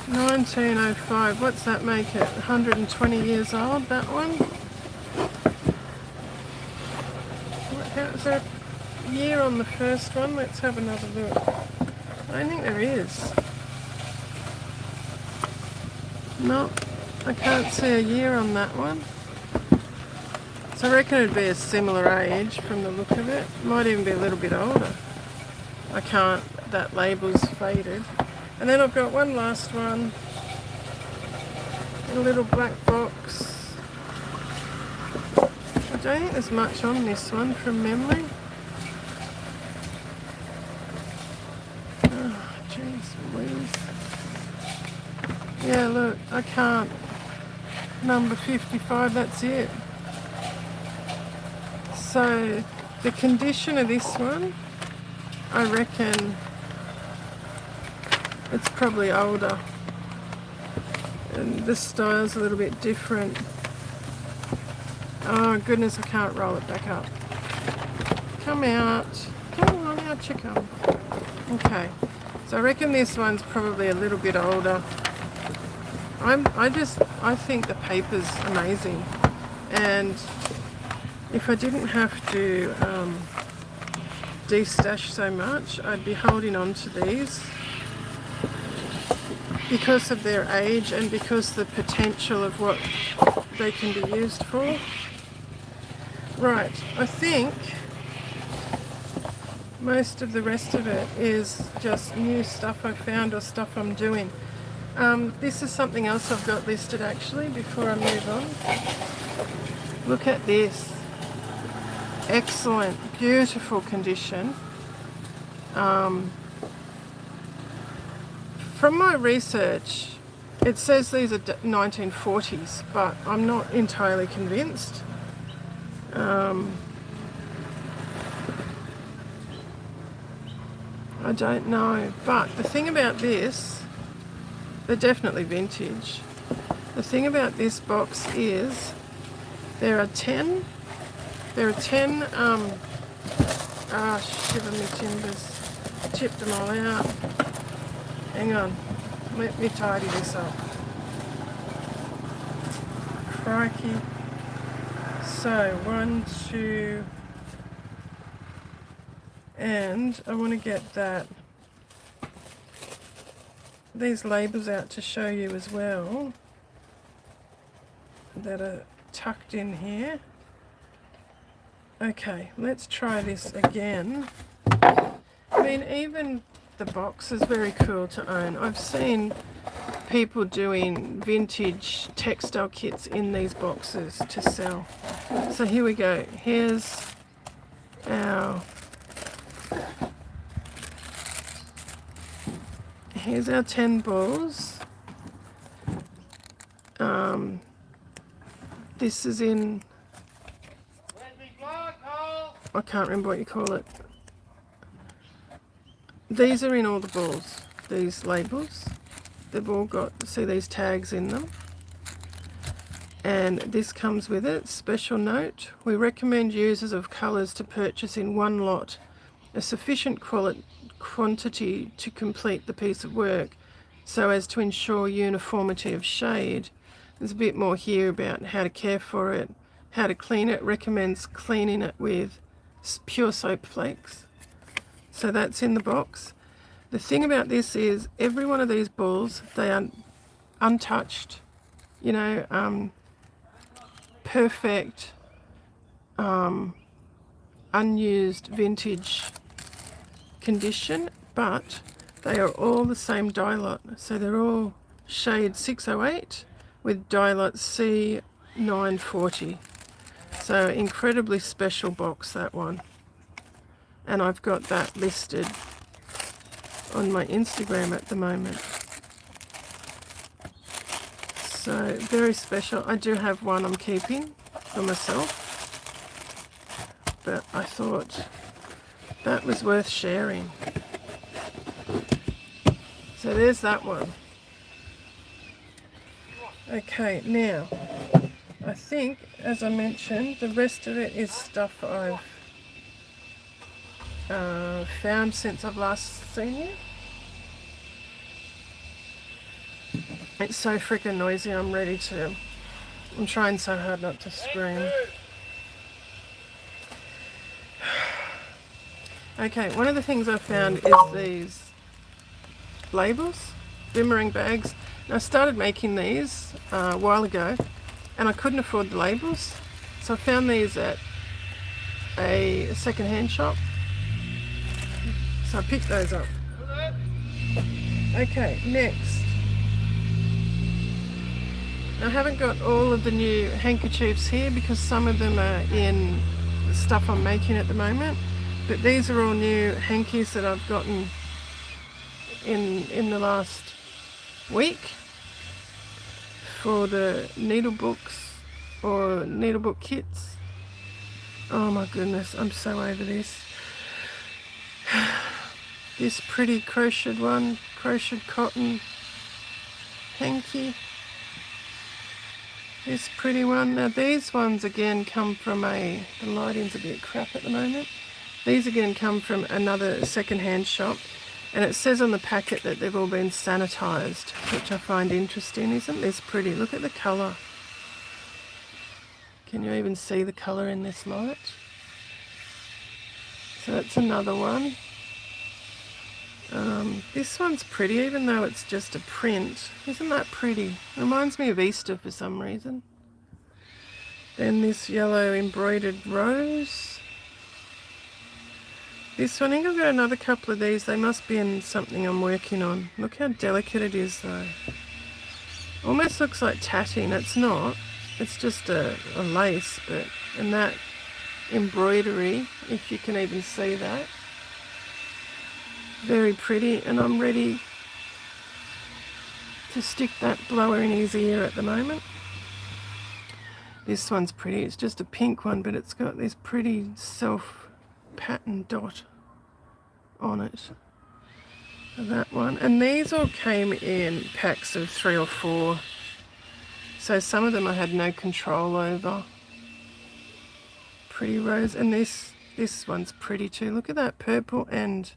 $19.05. What's that make it? 120 years old, that one? Is there a year on the first one? Let's have another look. I don't think there is. No, I can't see a year on that one. So I reckon it'd be a similar age from the look of it. Might even be a little bit older. I can't, that label's faded. And then I've got one last one in a little black box. I don't think there's much on this one from memory. Oh, jeez, please. Yeah, look, I can't. Number 55, that's it. So the condition of this one, I reckon it's probably older. And the style's a little bit different. Oh goodness, I can't roll it back up. Come out. Come on, out you come. Okay. So I reckon this one's probably a little bit older. I think the paper's amazing. And if I didn't have to de-stash so much, I'd be holding on to these because of their age and because the potential of what they can be used for. Right, I think most of the rest of it is just new stuff I found or stuff I'm doing. This is something else I've got listed actually before I move on. Look at this. Excellent, beautiful condition. From my research, it says these are 1940s, but I'm not entirely convinced. I don't know, but the thing about this, they're definitely vintage. The thing about this box is there are 10, shiver me timbers, chipped them all out. Hang on, let me tidy this up. Crikey. So 1, 2, and I want to get that these labels out to show you as well that are tucked in here. Okay, let's try this again. I mean, even the box is very cool to own. I've seen people doing vintage textile kits in these boxes to sell. So here we go. Here's our 10 balls. This is in, I can't remember what you call it. These are in all the balls, these labels. They've all got, see these tags in them. And this comes with it. Special note, we recommend users of colours to purchase in one lot a sufficient quantity to complete the piece of work so as to ensure uniformity of shade. There's a bit more here about how to care for it, how to clean it. Recommends cleaning it with pure soap flakes. So that's in the box. The thing about this is every one of these balls, they are untouched, you know, perfect, unused vintage condition, but they are all the same dye lot. So they're all shade 608 with dye lot C940. So incredibly special box, that one. And I've got that listed on my Instagram at the moment. So very special. I do have one I'm keeping for myself, but I thought that was worth sharing. So there's that one. Okay, now I think, as I mentioned, the rest of it is stuff I've found since I've last seen you. It's so freaking noisy, I'm trying so hard not to scream. Okay, one of the things I found is these labels, boomerang bags. I started making these a while ago and I couldn't afford the labels, so I found these at a second-hand shop, so I picked those up. Okay, next, I haven't got all of the new handkerchiefs here because some of them are in the stuff I'm making at the moment, but these are all new hankies that I've gotten in the last week for the Needlebooks or Needlebook kits. Oh my goodness, I'm so over this. This pretty crocheted one, crocheted cotton hanky. This pretty one. Now these ones again come from the lighting's a bit crap at the moment. These again come from another second-hand shop. And it says on the packet that they've all been sanitised, which I find interesting. Isn't this pretty? Look at the colour. Can you even see the colour in this light? So that's another one. This one's pretty, even though it's just a print. Isn't that pretty? Reminds me of Easter for some reason. Then this yellow embroidered rose. This one, I think I've got another couple of these. They must be in something I'm working on. Look how delicate it is though. Almost looks like tatting. It's not. It's just a lace, but, and that embroidery, if you can even see that. Very pretty, and I'm ready to stick that blower in his ear at the moment. This one's pretty. It's just a pink one, but it's got this pretty self-patterned dot on it. That one. And these all came in packs of 3 or 4. So some of them I had no control over. Pretty rose. And this one's pretty too. Look at that purple and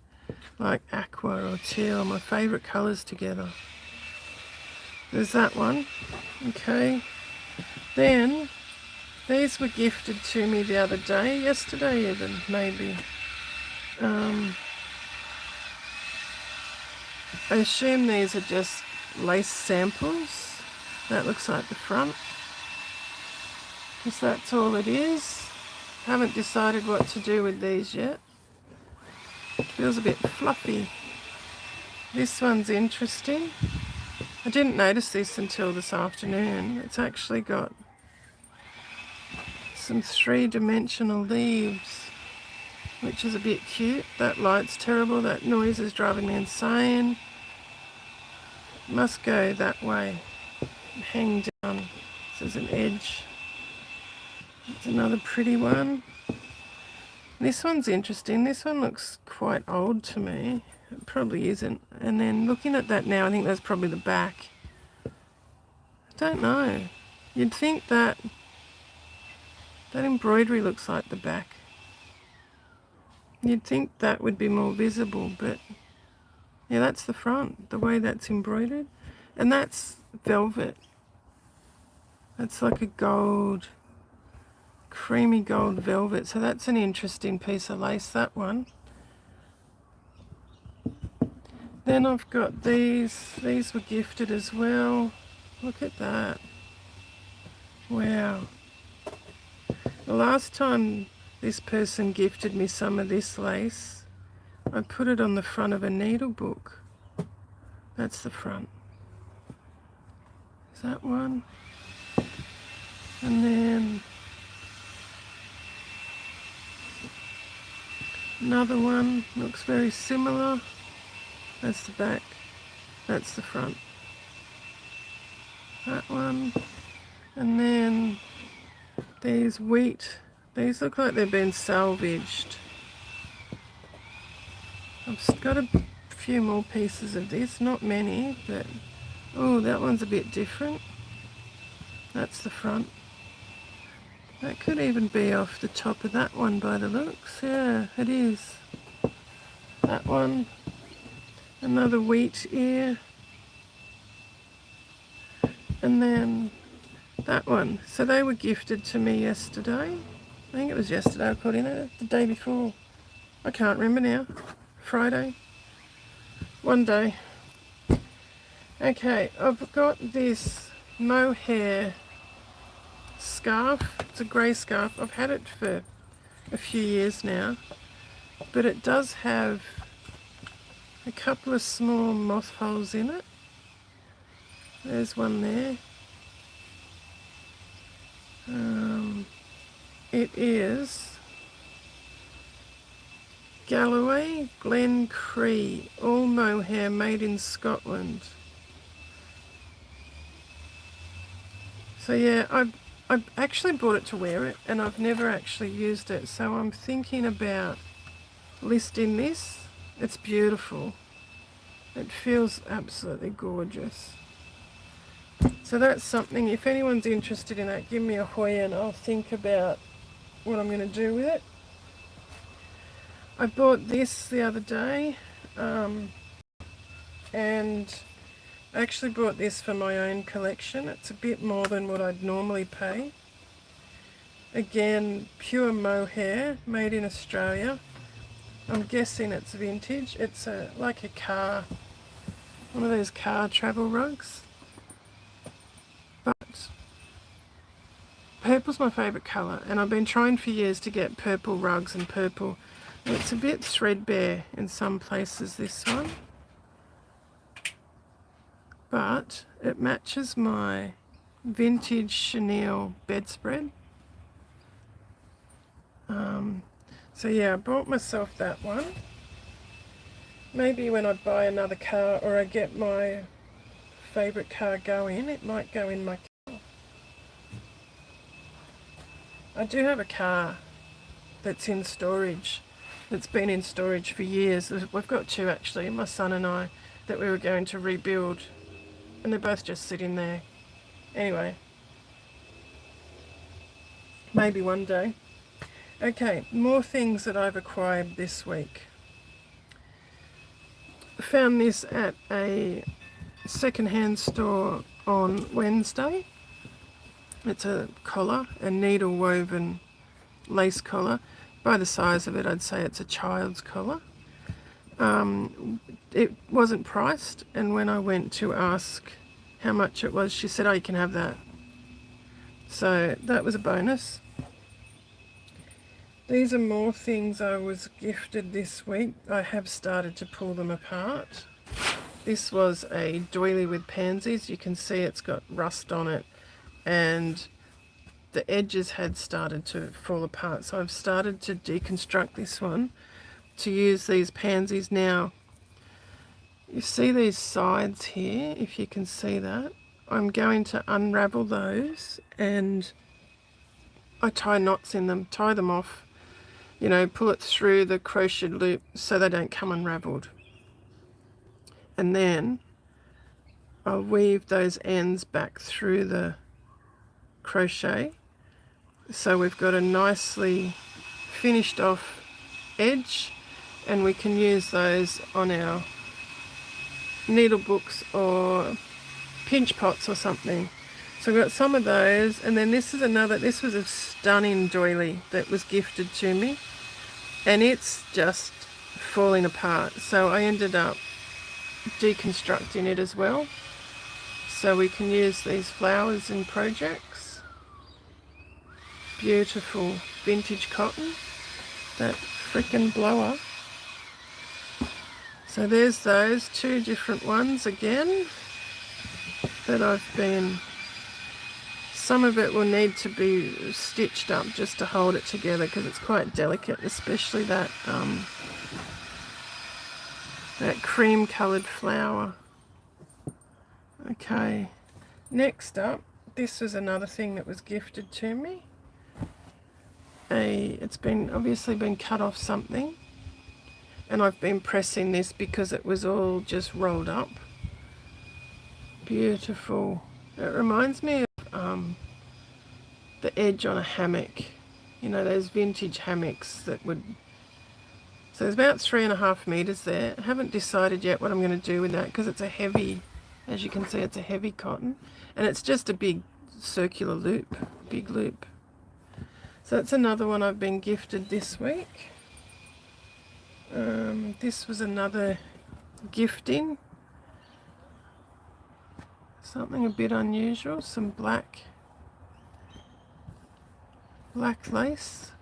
like aqua or teal, my favourite colours together. There's that one. Okay. Then these were gifted to me the other day, yesterday even, maybe. I assume these are just lace samples. That looks like the front, because that's all it is. Haven't decided what to do with these yet. Feels a bit fluffy. This one's interesting. I didn't notice this until this afternoon. It's actually got some three-dimensional leaves, which is a bit cute. That light's terrible. That noise is driving me insane. Must go that way. Hang down. This is an edge. It's another pretty one. This one's interesting. This one looks quite old to me. It probably isn't. And then looking at that now, I think that's probably the back. I don't know. You'd think that embroidery looks like the back. You'd think that would be more visible, but yeah, that's the front, the way that's embroidered. And that's velvet. That's like a gold, creamy gold velvet. So that's an interesting piece of lace, that one. Then I've got these. These were gifted as well. Look at that. Wow. The last time this person gifted me some of this lace, I put it on the front of a Needlebook. That's the front. Is that one? And then another one looks very similar. That's the back. That's the front. That one. And then these wheat. These look like they've been salvaged. I've got a few more pieces of this. Not many, but oh, that one's a bit different. That's the front. That could even be off the top of that one by the looks. Yeah, it is. That one. Another wheat ear. And then that one. So they were gifted to me yesterday. I think it was yesterday, according to the day before. I can't remember now. Friday. One day. Okay, I've got this mohair scarf. It's a grey scarf. I've had it for a few years now, but it does have a couple of small moth holes in it. There's one there. It is Galloway Glen Cree, all mohair, made in Scotland. So yeah, I've actually bought it to wear it, and I've never actually used it, so I'm thinking about listing this. It's beautiful. It feels absolutely gorgeous. So that's something, if anyone's interested in that, give me a hoy and I'll think about what I'm going to do with it. I bought this the other day, and I actually bought this for my own collection. It's a bit more than what I'd normally pay. Again, pure mohair, made in Australia. I'm guessing it's vintage. It's like a car, one of those car travel rugs. But purple's my favourite colour, and I've been trying for years to get purple rugs and purple. And it's a bit threadbare in some places, this one. But it matches my vintage chenille bedspread. So yeah, I bought myself that one. Maybe when I buy another car or I get my favourite car going, it might go in my car. I do have a car that's in storage, that's been in storage for years. We've got two actually, my son and I, that we were going to rebuild, and they're both just sitting there. Anyway, maybe one day. Okay, more things that I've acquired this week. Found this at a second-hand store on Wednesday. It's a collar, a needle woven lace collar. By the size of it, I'd say it's a child's collar. It wasn't priced, and when I went to ask how much it was, she said, oh, you can have that. So that was a bonus. These are more things I was gifted this week. I have started to pull them apart. This was a doily with pansies. You can see it's got rust on it, and the edges had started to fall apart. So I've started to deconstruct this one to use these pansies now. You see these sides here, if you can see that. I'm going to unravel those, and I tie knots in them, tie them off, you know, pull it through the crochet loop so they don't come unraveled. And then I'll weave those ends back through the crochet. So we've got a nicely finished off edge, and we can use those on our needle books or pinch pots or something. So I've got some of those, and then this is another, this was a stunning doily that was gifted to me, and it's just falling apart. So I ended up deconstructing it as well, so we can use these flowers in projects. Beautiful vintage cotton, that frickin' blower. So there's those two different ones again that I've been, some of it will need to be stitched up just to hold it together because it's quite delicate, especially that that cream coloured flower. Okay, next up, this was another thing that was gifted to me. It's been obviously been cut off something, and I've been pressing this because it was all just rolled up. Beautiful. It reminds me of the edge on a hammock, you know, those vintage hammocks that would. So there's about 3.5 meters there. I haven't decided yet what I'm going to do with that because it's a heavy, as you can see, it's a heavy cotton, and it's just a big circular loop, big loop. So that's another one I've been gifted this week. This was another gifting. Something a bit unusual, some black lace.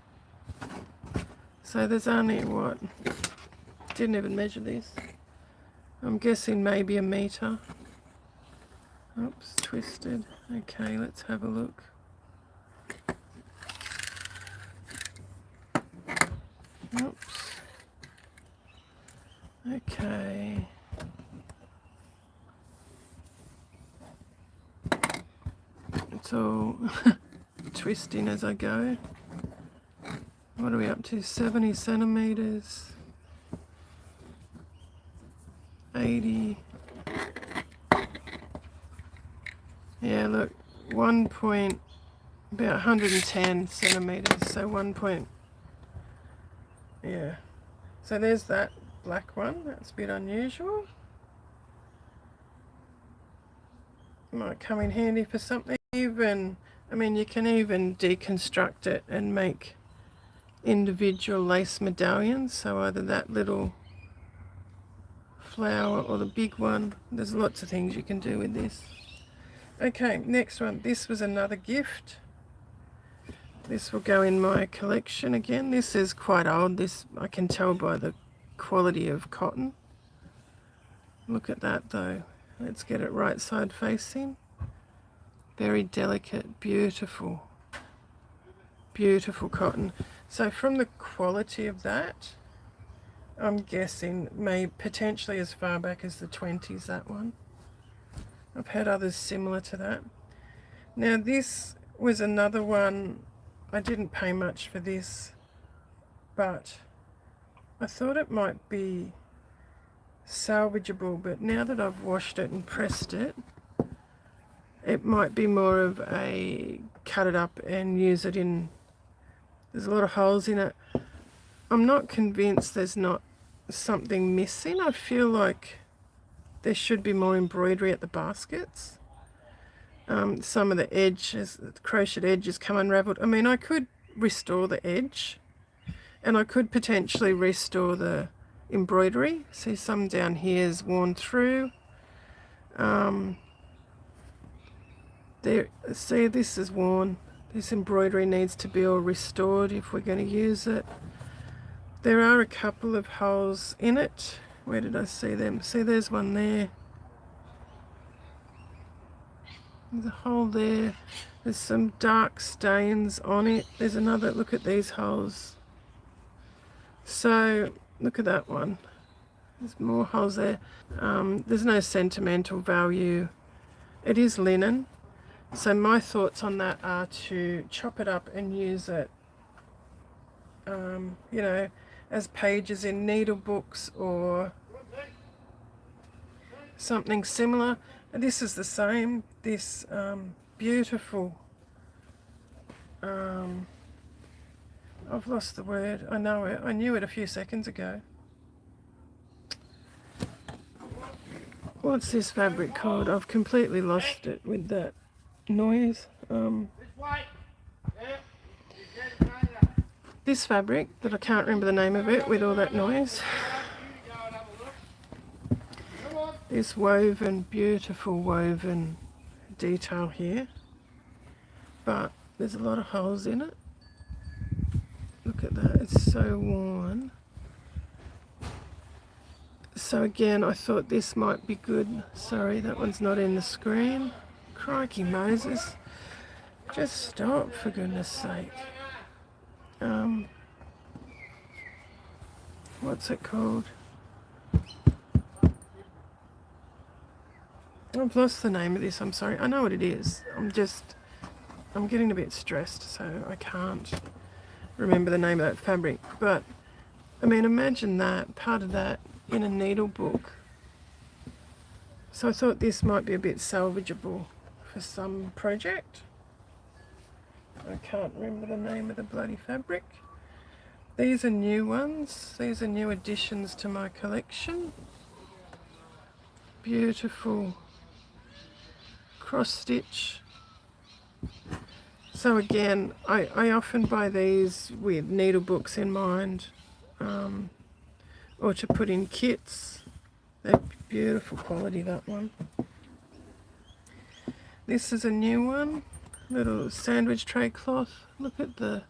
So there's only what? Didn't even measure this. I'm guessing maybe a meter. Oops, twisted. Okay, let's have a look. Oops. Okay. It's all twisting as I go. What are we up to? 70 centimeters. 80. Yeah, look, about 110 centimeters. So 1 point. Yeah. So there's that black one. That's a bit unusual. Might come in handy for something. Even, I mean, you can even deconstruct it and make individual lace medallions. So either that little flower or the big one. There's lots of things you can do with this. Okay, next one. This was another gift. This will go in my collection again. This is quite old. This I can tell by the quality of cotton. Look at that though. Let's get it right side facing. Very delicate, beautiful, beautiful cotton. So from the quality of that, I'm guessing potentially as far back as the 20s, that one. I've had others similar to that. Now this was another one. I didn't pay much for this, but I thought it might be salvageable, but now that I've washed it and pressed it, it might be more of a cut it up and use it in. There's a lot of holes in it. I'm not convinced there's not something missing. I feel like there should be more embroidery at the baskets. Some of the edges, the crocheted edges come unraveled. I mean, I could restore the edge, and I could potentially restore the embroidery. See, some down here is worn through. There, see, this is worn. This embroidery needs to be all restored if we're going to use it. There are a couple of holes in it. Where did I see them? See, there's one there. There's a hole there. There's some dark stains on it. There's another, look at these holes. So, look at that one. There's more holes there. There's no sentimental value. It is linen. So my thoughts on that are to chop it up and use it, you know, as pages in Needlebooks or something similar. And this is the same. This beautiful, I've lost the word. I know it. I knew it a few seconds ago. What's this fabric called? I've completely lost it with that noise. This fabric that I can't remember the name of it with all that noise. This woven, beautiful woven detail here, but there's a lot of holes in it. Look at that, it's so worn. So again, I thought this might be good. Sorry, that one's not in the screen. Crikey Moses, just stop for goodness sake. What's it called? I've lost the name of this, I'm sorry. I know what it is. I'm getting a bit stressed, so I can't remember the name of that fabric. But, I mean, imagine that, part of that in a needle book. So I thought this might be a bit salvageable for some project. I can't remember the name of the bloody fabric. These are new ones. These are new additions to my collection. Beautiful cross stitch. So again, I often buy these with needle books in mind, or to put in kits. They're beautiful quality, that one. This is a new one, little sandwich tray cloth. Look at the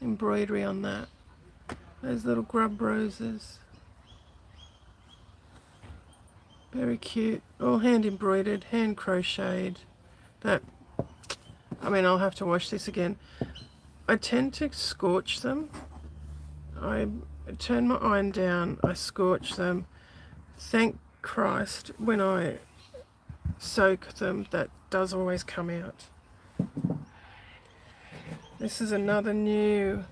embroidery on that. Those little grub roses. Very cute, all hand embroidered, hand crocheted. That, I mean, I'll have to wash this again. I tend to scorch them. I turn my iron down, I scorch them. Thank Christ, when I soak them, that does always come out. This is another new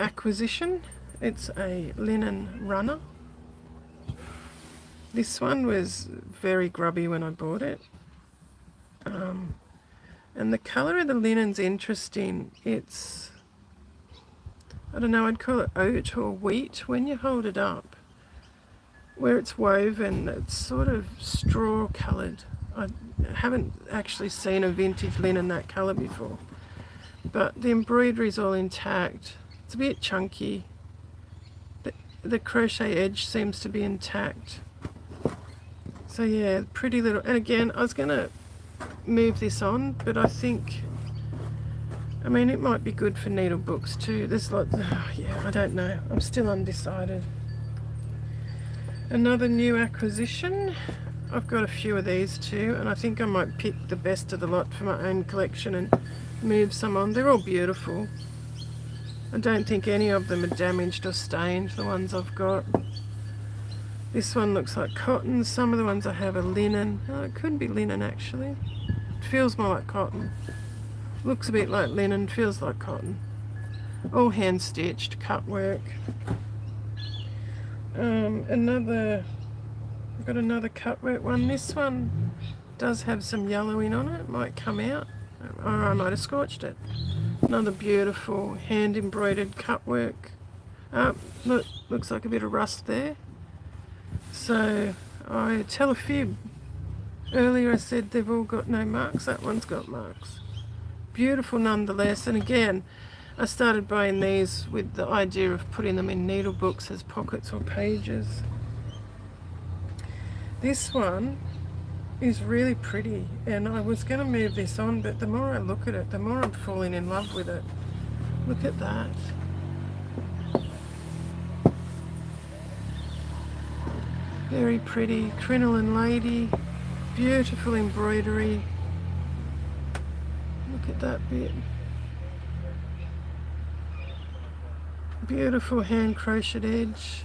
acquisition. It's a linen runner. This one was very grubby when I bought it. And the colour of the linen's interesting. It's, I don't know, I'd call it oat or wheat when you hold it up. Where it's woven, it's sort of straw coloured. I haven't actually seen a vintage linen that colour before. But the embroidery's all intact. It's a bit chunky. The crochet edge seems to be intact. So yeah, pretty little, and again, I was going to move this on, but I think, I mean, it might be good for needle books too. There's lots, yeah, I don't know. I'm still undecided. Another new acquisition. I've got a few of these too, and I think I might pick the best of the lot for my own collection and move some on. They're all beautiful. I don't think any of them are damaged or stained, the ones I've got. This one looks like cotton. Some of the ones I have are linen. Oh, it could be linen actually. It feels more like cotton. Looks a bit like linen, feels like cotton. All hand stitched, cut work. I've got another cut work one. This one does have some yellowing on it. It might come out, or I might have scorched it. Another beautiful hand embroidered cut work. Look, looks like a bit of rust there. So I tell a fib. Earlier I said they've all got no marks. That one's got marks. Beautiful nonetheless. And again, I started buying these with the idea of putting them in needle books as pockets or pages. This one is really pretty, and I was going to move this on, but the more I look at it, the more I'm falling in love with it. Look at that. Very pretty. Crinoline lady. Beautiful embroidery. Look at that bit. Beautiful hand crocheted edge.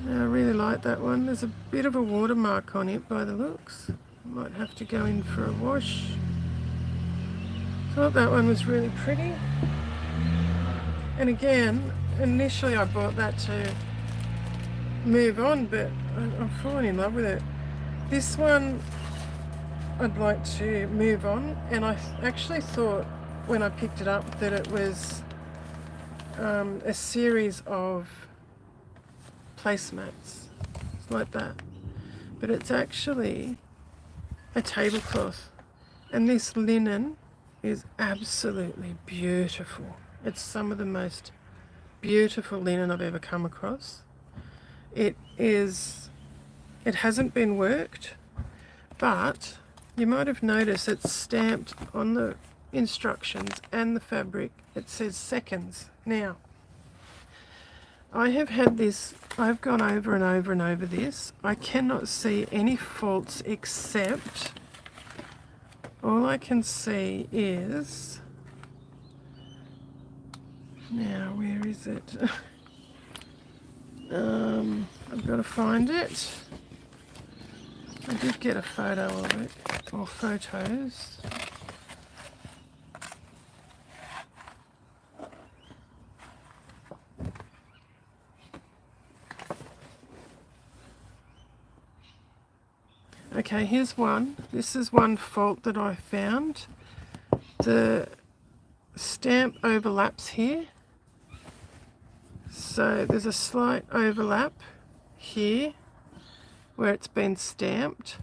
I really like that one. There's a bit of a watermark on it by the looks. Might have to go in for a wash. Thought that one was really pretty. And again, initially I bought that to move on, but I'm falling in love with it. This one I'd like to move on, and I actually thought when I picked it up that it was a series of placemats like that, but it's actually a tablecloth, and this linen is absolutely beautiful. It's some of the most beautiful linen I've ever come across. It hasn't been worked, but you might have noticed it's stamped on the instructions and the fabric. It says seconds. Now, I have had this, I've gone over and over and over this. I cannot see any faults, except all I can see is, now where is it? I've got to find it. I did get a photo of it, or photos. Okay, here's one. This is one fault that I found. The stamp overlaps here. So there's a slight overlap here where it's been stamped.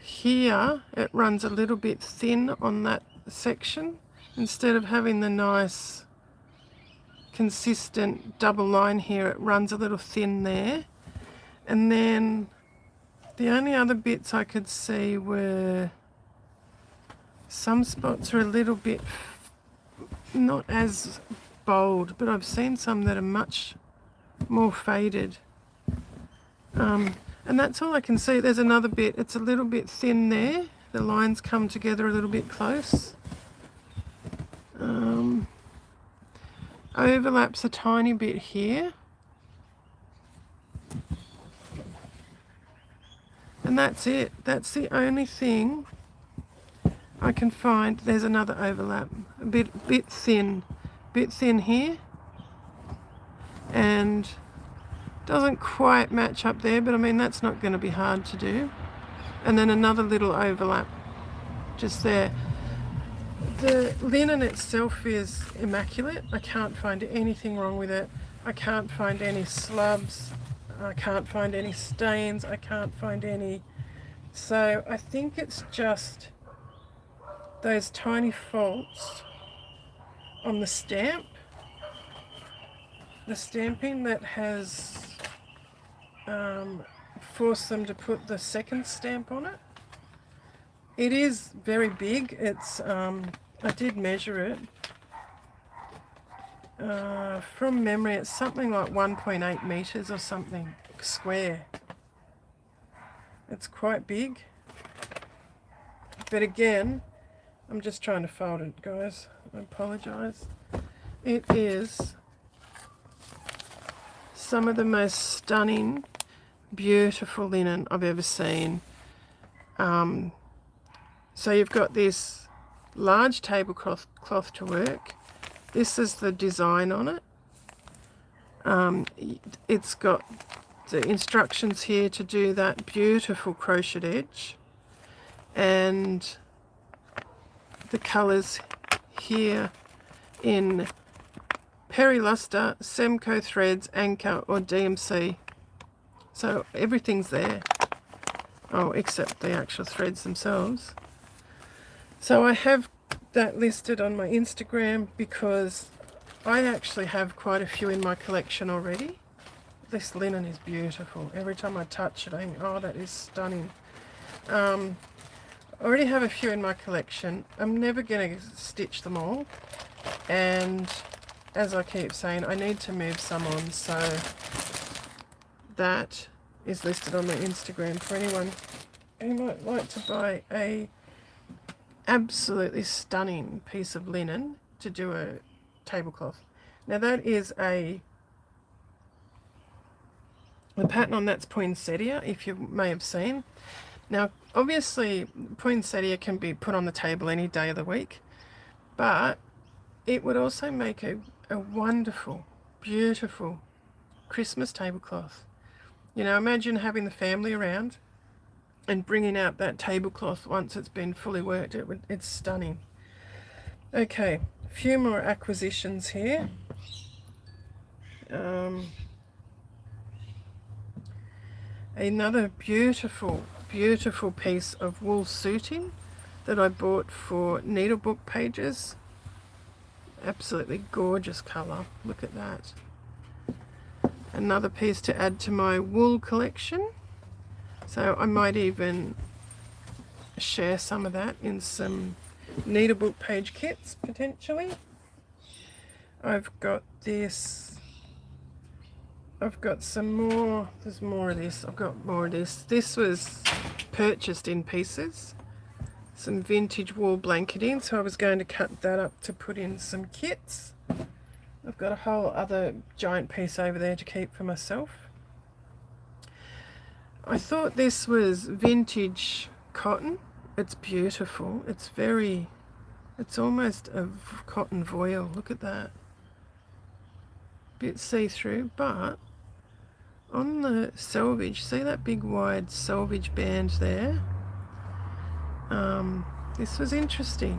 Here it runs a little bit thin on that section. Instead of having the nice consistent double line here, it runs a little thin there. And then the only other bits I could see were some spots are a little bit not as bold, but I've seen some that are much more faded. And that's all I can see. There's another bit, it's a little bit thin there. The lines come together a little bit close. Overlaps a tiny bit here. And that's it. That's the only thing I can find. There's another overlap, a bit thin here, and doesn't quite match up there, but I mean that's not going to be hard to do. And then another little overlap just there. The linen itself is immaculate. I can't find anything wrong with it. I can't find any slubs. I can't find any stains. I can't find any. So I think it's just those tiny faults on the stamp, the stamping, that has forced them to put the second stamp on it. It is very big. It's I did measure it. From memory, it's something like 1.8 meters or something square. It's quite big. But again, I'm just trying to fold it, guys. I apologize. It is some of the most stunning, beautiful linen I've ever seen. So you've got this large tablecloth to work. This is the design on it. It's got the instructions here to do that beautiful crocheted edge, and the colours here in Periluster, Semco threads, Anchor or DMC. So everything's there. Oh, except the actual threads themselves. So I have that listed on my Instagram because I actually have quite a few in my collection already. This linen is beautiful. Every time I touch it, I think, oh, that is stunning. I already have a few in my collection. I'm never going to stitch them all. And as I keep saying, I need to move some on. So that is listed on my Instagram for anyone who might like to buy a absolutely stunning piece of linen to do a tablecloth. Now that is the pattern on that's poinsettia, if you may have seen. Now obviously poinsettia can be put on the table any day of the week, but it would also make a wonderful, beautiful Christmas tablecloth. You know, imagine having the family around and bringing out that tablecloth once it's been fully worked. It's stunning. Okay, a few more acquisitions here. Another beautiful, beautiful piece of wool suiting that I bought for Needlebook pages. Absolutely gorgeous colour. Look at that. Another piece to add to my wool collection. So I might even share some of that in some Needlebook page kits potentially. I've got this. I've got some more. There's more of this. I've got more of this. This was purchased in pieces. Some vintage wool blanketing. So I was going to cut that up to put in some kits. I've got a whole other giant piece over there to keep for myself. I thought this was vintage cotton. It's beautiful. It's almost a cotton voile. Look at that. Bit see-through, but on the selvage, see that big wide selvage band there? This was interesting.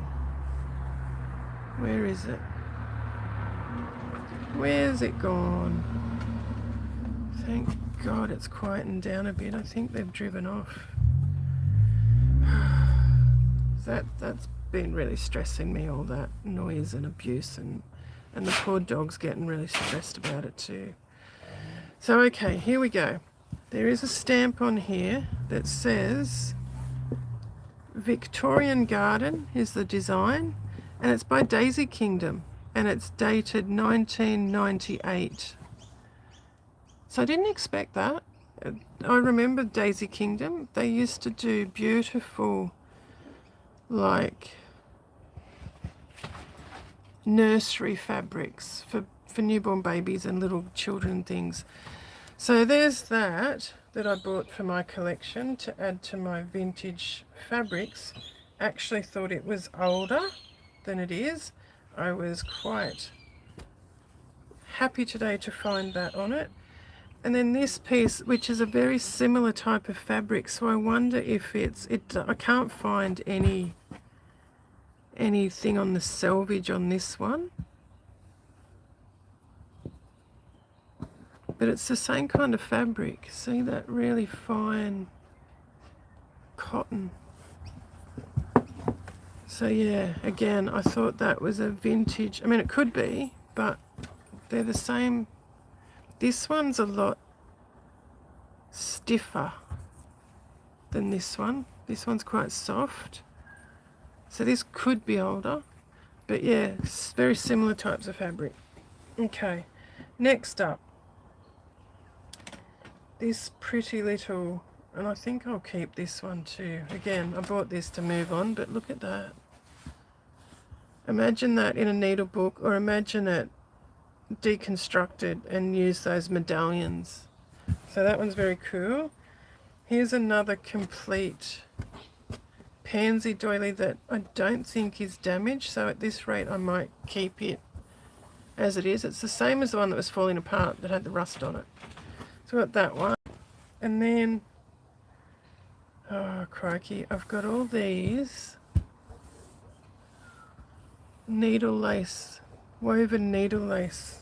Where is it? Where's it gone? Thank God it's quietened down a bit. I think they've driven off. That's been really stressing me, all that noise and abuse, and the poor dog's getting really stressed about it too. So okay, here we go. There is a stamp on here that says Victorian Garden is the design, and it's by Daisy Kingdom, and it's dated 1998. So I didn't expect that. I remember Daisy Kingdom. They used to do beautiful, like, nursery fabrics for newborn babies and little children things. So there's that I bought for my collection to add to my vintage fabrics. Actually thought it was older than it is. I was quite happy today to find that on it. And then this piece, which is a very similar type of fabric, so I wonder if I can't find anything on the selvage on this one. But it's the same kind of fabric. See that really fine cotton. So yeah, again, I thought that was a vintage. I mean, it could be, but they're the same. This one's a lot stiffer than this one. This one's quite soft. So this could be older. But yeah, it's very similar types of fabric. Okay, next up. This pretty little, and I think I'll keep this one too. Again, I bought this to move on, but look at that. Imagine that in a needlebook, or imagine it deconstructed and use those medallions. So that one's very cool. Here's another complete pansy doily that I don't think is damaged, so at this rate I might keep it as it is. It's the same as the one that was falling apart that had the rust on it. So I've got that one. And then, oh crikey, I've got all these needle lace, woven needle lace.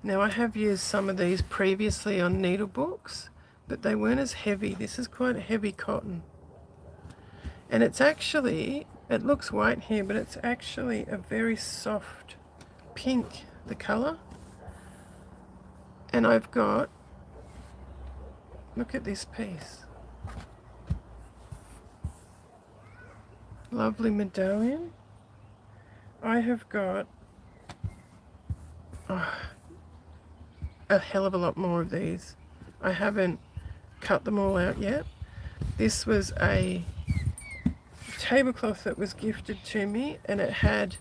Now I have used some of these previously on Needlebooks, but they weren't as heavy. This is quite a heavy cotton. And it's actually It looks white here, but it's actually a very soft pink, the colour. And I've got, look at this piece. Lovely medallion. I have got a hell of a lot more of these. I haven't cut them all out yet. This was a tablecloth that was gifted to me, and it had,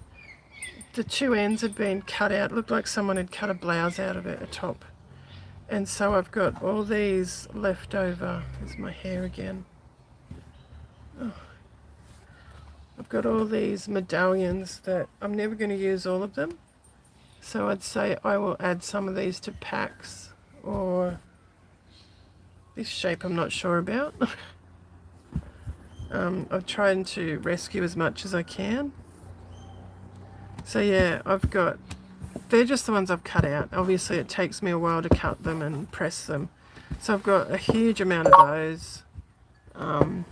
the two ends had been cut out. It looked like someone had cut a blouse out of it, a top. And so I've got all these left over. There's my hair again. Oh. I've got all these medallions that I'm never going to use all of them. So I'd say I will add some of these to packs, or this shape I'm not sure about. I'm trying to rescue as much as I can. So yeah, I've got, they're just the ones I've cut out. Obviously it takes me a while to cut them and press them. So I've got a huge amount of those.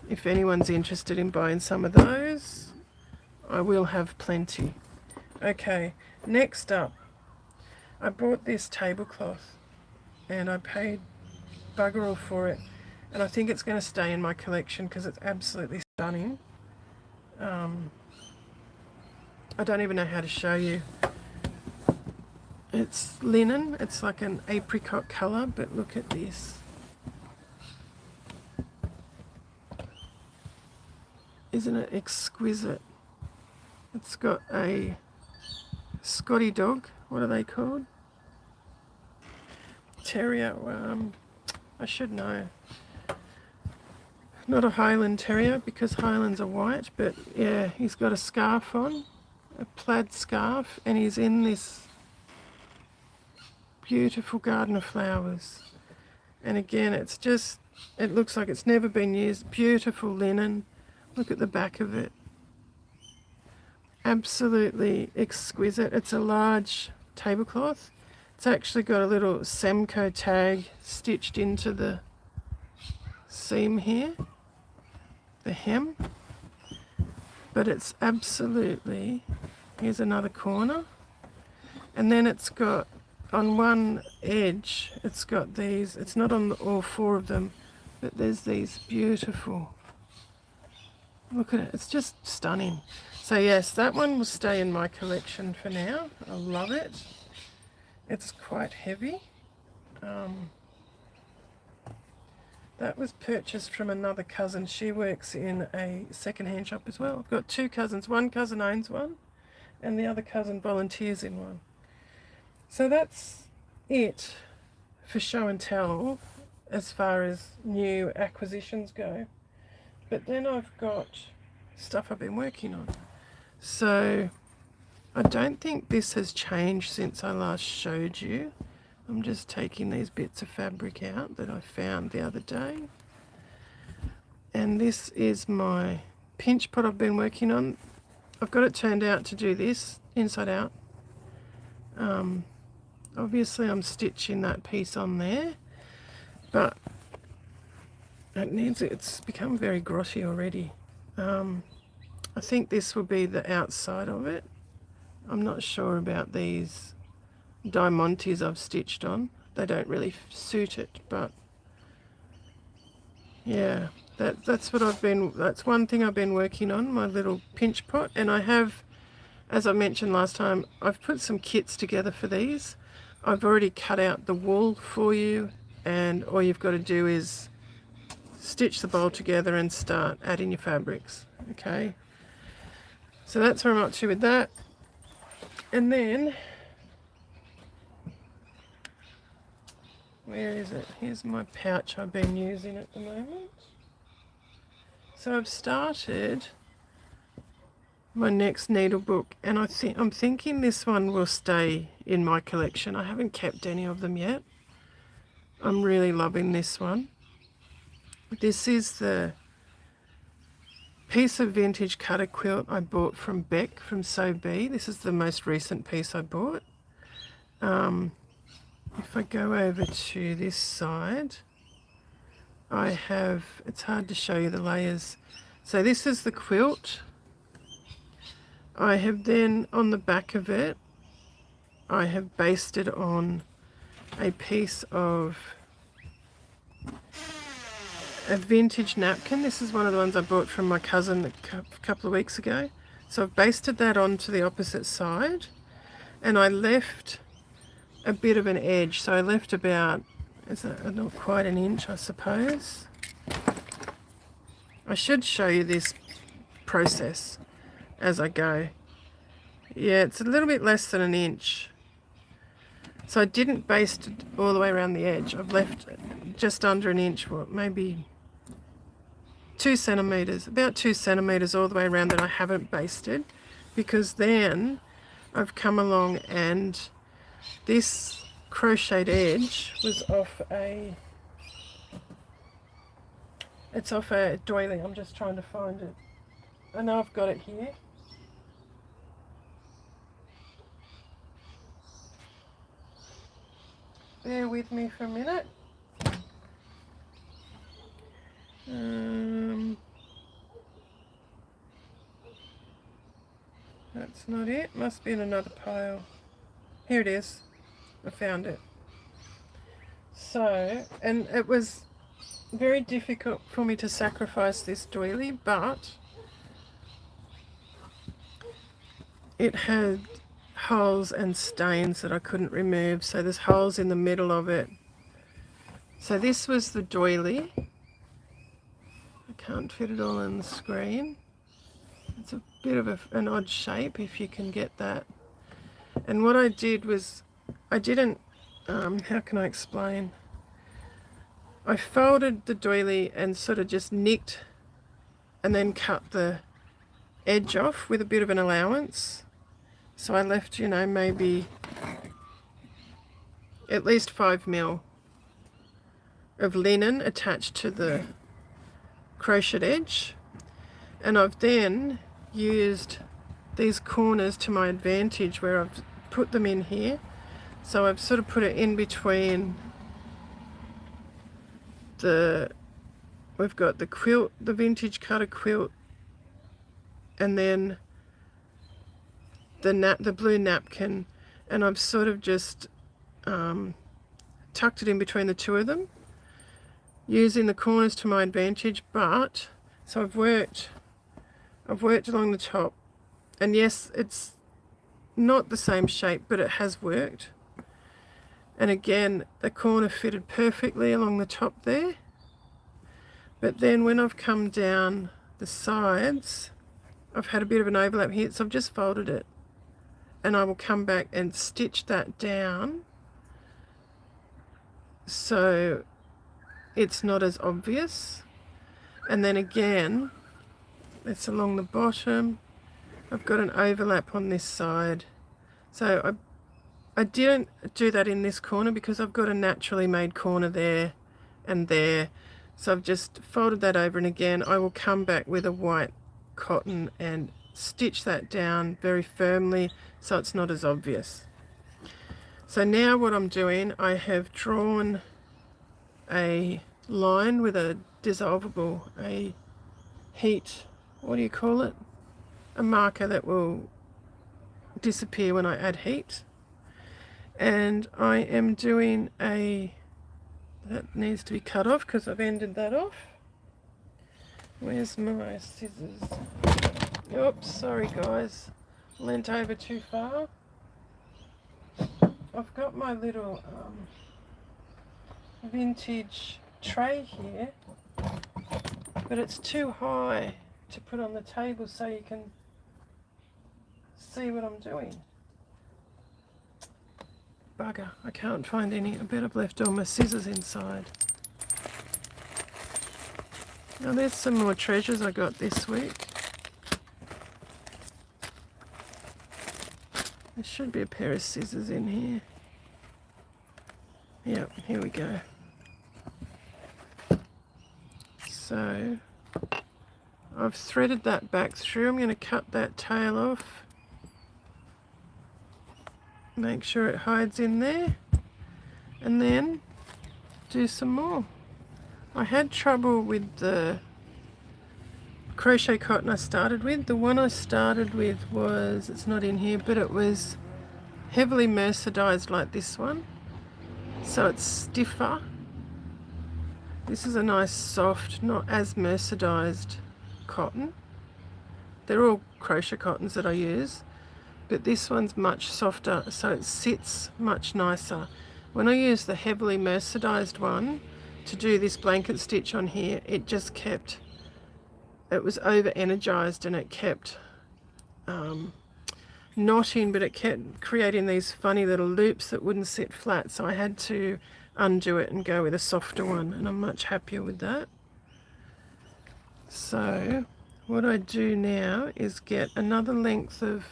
If anyone's interested in buying some of those, I will have plenty. Okay, next up, I bought this tablecloth and I paid bugger all for it, and I think it's going to stay in my collection because it's absolutely stunning. I don't even know how to show you. It's linen, it's like an apricot colour, but look at this. Isn't it exquisite? It's got a Scotty dog, what are they called? Terrier, I should know. Not a Highland Terrier because Highlands are white, but yeah, he's got a scarf on, a plaid scarf, and he's in this beautiful garden of flowers. And again, it's just, it looks like it's never been used. Beautiful linen. Look at the back of it. Absolutely exquisite. It's a large tablecloth. It's actually got a little Semco tag stitched into the seam here, the hem. But it's absolutely, here's another corner. And then it's got, on one edge, it's got these, it's not on all four of them, but there's these beautiful, look at it, it's just stunning. So yes, that one will stay in my collection for now. I love it. It's quite heavy. That was purchased from another cousin. She works in a second-hand shop as well. I've got two cousins. One cousin owns one and the other cousin volunteers in one. So that's it for show and tell as far as new acquisitions go. But then I've got stuff I've been working on. So I don't think this has changed since I last showed you. I'm just taking these bits of fabric out that I found the other day. And this is my pinch pot I've been working on. I've got it turned out to do this inside out. Obviously I'm stitching that piece on there, but it needs, it's become very grotty already. I think this will be the outside of it. I'm not sure about these diamantes I've stitched on. They don't really suit it, but yeah, that's what I've been, that's one thing I've been working on, my little pinch pot. And I have, as I mentioned last time, I've put some kits together for these. I've already cut out the wool for you, and all you've got to do is stitch the bowl together and start adding your fabrics. Okay, so that's where I'm up to with that. And then, where is it? Here's my pouch I've been using at the moment. So I've started my next needlebook, and I'm thinking this one will stay in my collection. I haven't kept any of them yet. I'm really loving this one. This is the piece of vintage cutter quilt I bought from Beck from So Be. This is the most recent piece I bought. If I go over to this side, I have, it's hard to show you the layers. So this is the quilt. I have then, on the back of it, I have basted on a piece of a vintage napkin. This is one of the ones I bought from my cousin a couple of weeks ago. So I've basted that onto the opposite side, and I left a bit of an edge. So I left about, not quite an inch, I suppose. I should show you this process as I go. Yeah, it's a little bit less than an inch. So I didn't baste it all the way around the edge. I've left just under an inch, what, maybe 2 centimeters, about 2 centimeters all the way around that I haven't basted, because then I've come along and this crocheted edge was off a, it's off a doily. I'm just trying to find it. I know I've got it here. Bear with me for a minute. That's not it. Must be in another pile. Here it is. I found it. So, and it was very difficult for me to sacrifice this doily, but it had holes and stains that I couldn't remove, so there's holes in the middle of it. So this was the doily. I can't fit it all on the screen. It's a bit of an odd shape, if you can get that. And what I did was, I didn't, how can I explain? I folded the doily and sort of just nicked and then cut the edge off with a bit of an allowance. So I left, you know, maybe at least 5 mil of linen attached to the crocheted edge. And I've then used these corners to my advantage, where I've put them in here. So I've sort of put it in between we've got the quilt, the vintage cutter quilt, and then the blue napkin, and I've sort of just tucked it in between the two of them, using the corners to my advantage. But so I've worked along the top, and yes, it's not the same shape, but it has worked. And again, the corner fitted perfectly along the top there. But then when I've come down the sides, I've had a bit of an overlap here, so I've just folded it. And I will come back and stitch that down so it's not as obvious. And then again, it's along the bottom. I've got an overlap on this side. So I didn't do that in this corner because I've got a naturally made corner there and there. So I've just folded that over, and again I will come back with a white cotton and stitch that down very firmly so it's not as obvious. So now what I'm doing, I have drawn a line with a dissolvable, a heat, what do you call it? A marker that will disappear when I add heat. And I am doing that needs to be cut off because I've ended that off. Where's my scissors? Oops, sorry guys, leant over too far. I've got my little vintage tray here, but it's too high to put on the table so you can see what I'm doing. Bugger, I can't find any. I bet I've left all my scissors inside. Now there's some more treasures I got this week. There should be a pair of scissors in here. Yep, here we go. So I've threaded that back through. I'm going to cut that tail off. Make sure it hides in there, and then do some more. I had trouble with the crochet cotton I started with. The one I started with was, it's not in here, but it was heavily mercerized like this one. So it's stiffer. This is a nice soft, not as mercerized cotton. They're all crochet cottons that I use, but this one's much softer, so it sits much nicer. When I used the heavily mercerized one to do this blanket stitch on here, it just kept, it was over energized and it kept knotting, but it kept creating these funny little loops that wouldn't sit flat, so I had to undo it and go with a softer one, and I'm much happier with that. So what I do now is get another length of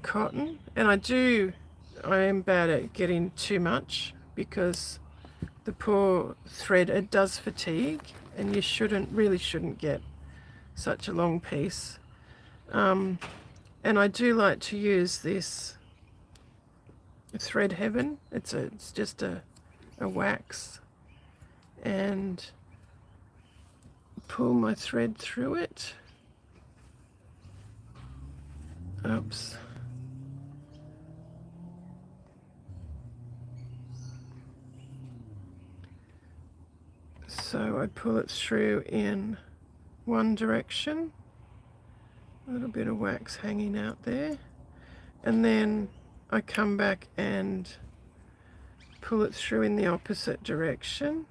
cotton, and I am bad at getting too much because the poor thread, it does fatigue, and you really shouldn't get such a long piece. And I do like to use this Thread Heaven. It's just a wax, and pull my thread through it. Oops. So I pull it through in one direction. A little bit of wax hanging out there, and then I come back and pull it through in the opposite direction.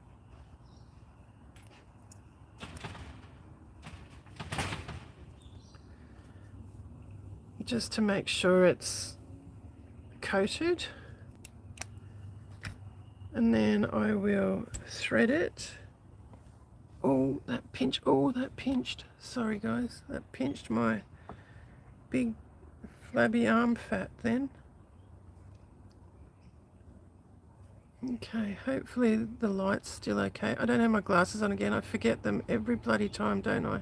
Just to make sure it's coated, and then I will thread it. Oh, that pinched. Sorry guys, that pinched my big flabby arm fat then. Okay, hopefully the light's still okay. I don't have my glasses on again. I forget them every bloody time, don't I?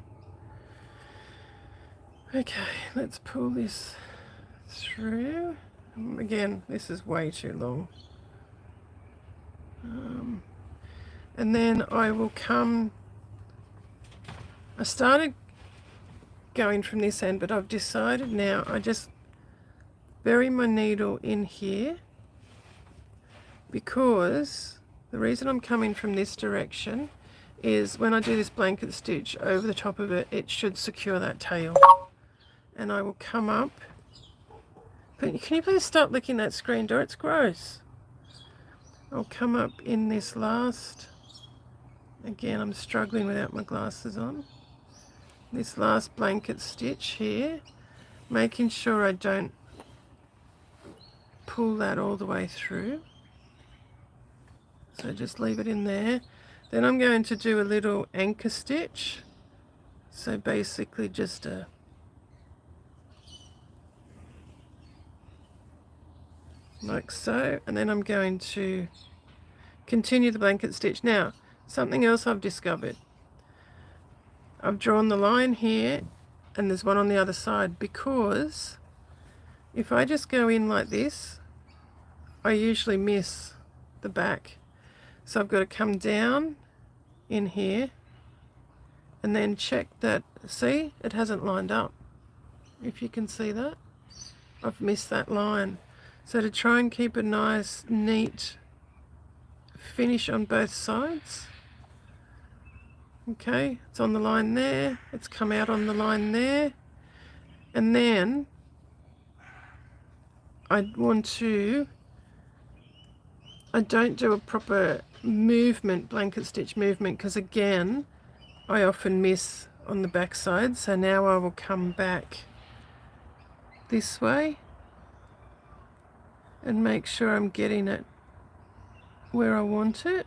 Okay, let's pull this through. Again, this is way too long. And then I will come, I started going from this end, but I've decided now I just bury my needle in here, because the reason I'm coming from this direction is when I do this blanket stitch over the top of it, it should secure that tail. And I will come up. Can you please stop licking that screen door? It's gross. I'll come up in this last, again I'm struggling without my glasses on, this last blanket stitch here, making sure I don't pull that all the way through. So just leave it in there. Then I'm going to do a little anchor stitch. So basically just a like so, and then I'm going to continue the blanket stitch. Now, something else I've discovered. I've drawn the line here, and there's one on the other side, because if I just go in like this, I usually miss the back. So I've got to come down in here and then check that. See, it hasn't lined up. If you can see that, I've missed that line. So to try and keep a nice, neat finish on both sides. Okay, it's on the line there, it's come out on the line there, and then I don't do a proper movement, blanket stitch movement, because again, I often miss on the back side. So now I will come back this way and make sure I'm getting it where I want it.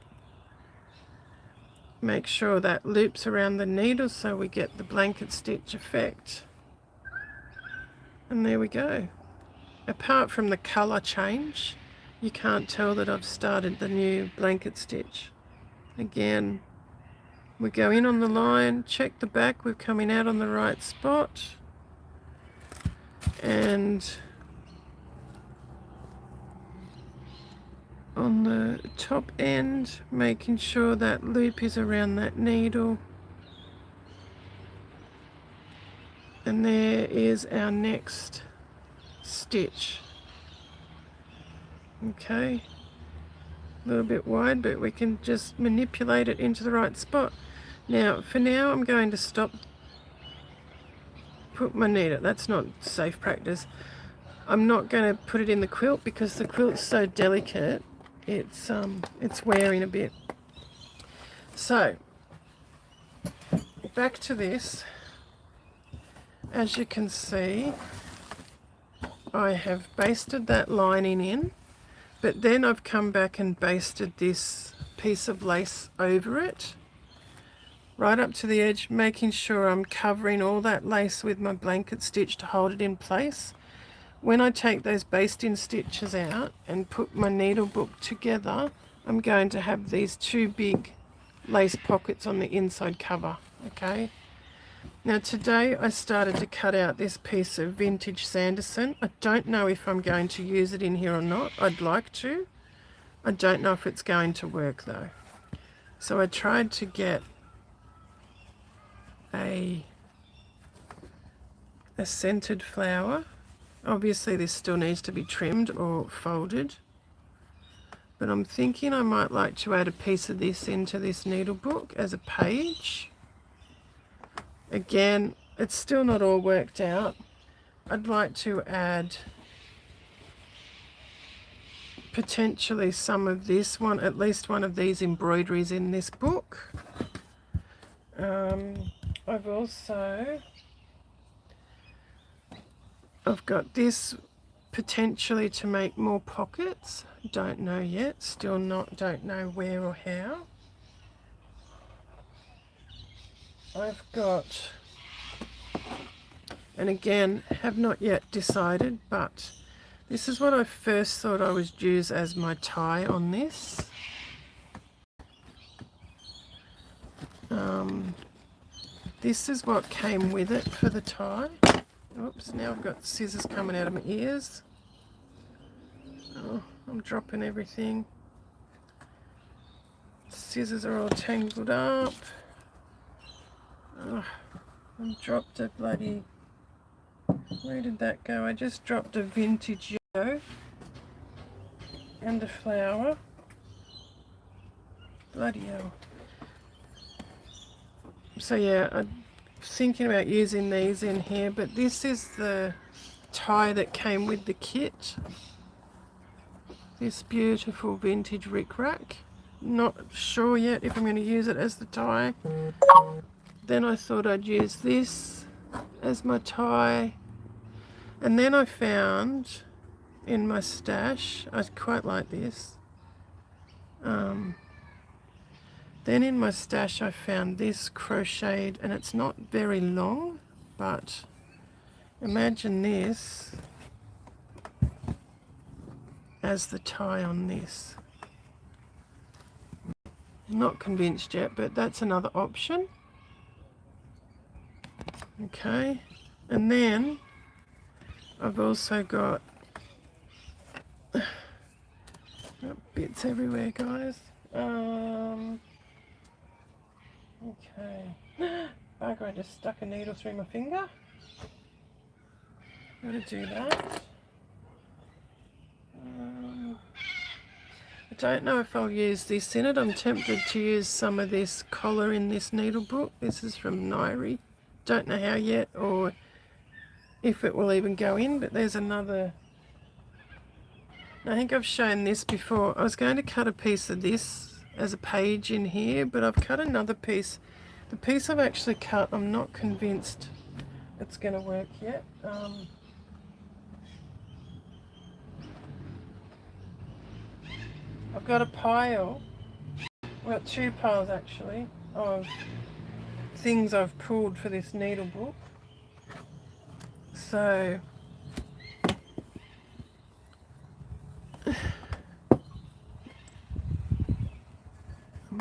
Make sure that loops around the needle so we get the blanket stitch effect. And there we go. Apart from the colour change, you can't tell that I've started the new blanket stitch. Again, we go in on the line, check the back, we're coming out on the right spot, and on the top end, making sure that loop is around that needle. And there is our next stitch. Okay, a little bit wide, but we can just manipulate it into the right spot. Now, for now, I'm going to stop, put my needle. That's not safe practice. I'm not going to put it in the quilt because the quilt's so delicate. It's wearing a bit. So, back to this. As you can see, I have basted that lining in, but then I've come back and basted this piece of lace over it, right up to the edge, making sure I'm covering all that lace with my blanket stitch to hold it in place. When I take those basting stitches out and put my needle book together, I'm going to have these two big lace pockets on the inside cover, okay? Now today I started to cut out this piece of vintage Sanderson. I don't know if I'm going to use it in here or not. I'd like to. I don't know if it's going to work though. So I tried to get a centered flower. Obviously this still needs to be trimmed or folded, but I'm thinking I might like to add a piece of this into this needle book as a page. Again, it's still not all worked out. I'd like to add potentially some of this one, at least one of these embroideries in this book. I've got this potentially to make more pockets. Don't know yet. Don't know where or how. I've got, and again, have not yet decided, but this is what I first thought I would use as my tie on this. This is what came with it for the tie. Oops, now I've got scissors coming out of my ears. Oh, I'm dropping everything. Scissors are all tangled up. Oh, I dropped a bloody... Where did that go? I just dropped a vintage yellow and a flower. Bloody hell. So yeah, I'm thinking about using these in here, but this is the tie that came with the kit. This beautiful vintage rickrack. Not sure yet if I'm going to use it as the tie. Then I thought I'd use this as my tie. And then I found in my stash, I quite like this. Then in my stash I found this crocheted, and it's not very long, but imagine this as the tie on this. Not convinced yet, but that's another option. Okay, and then I've also got bits everywhere, guys. Okay. Bugger, I just stuck a needle through my finger. Gotta do that. I don't know if I'll use this in it. I'm tempted to use some of this collar in this needle book. This is from NEIGHBOURS. Don't know how yet or if it will even go in, but there's another. I think I've shown this before. I was going to cut a piece of this as a page in here, but I've cut another piece. The piece I've actually cut, I'm not convinced it's going to work yet. I've got a pile, well, two piles actually, of things I've pulled for this needle book. So I'll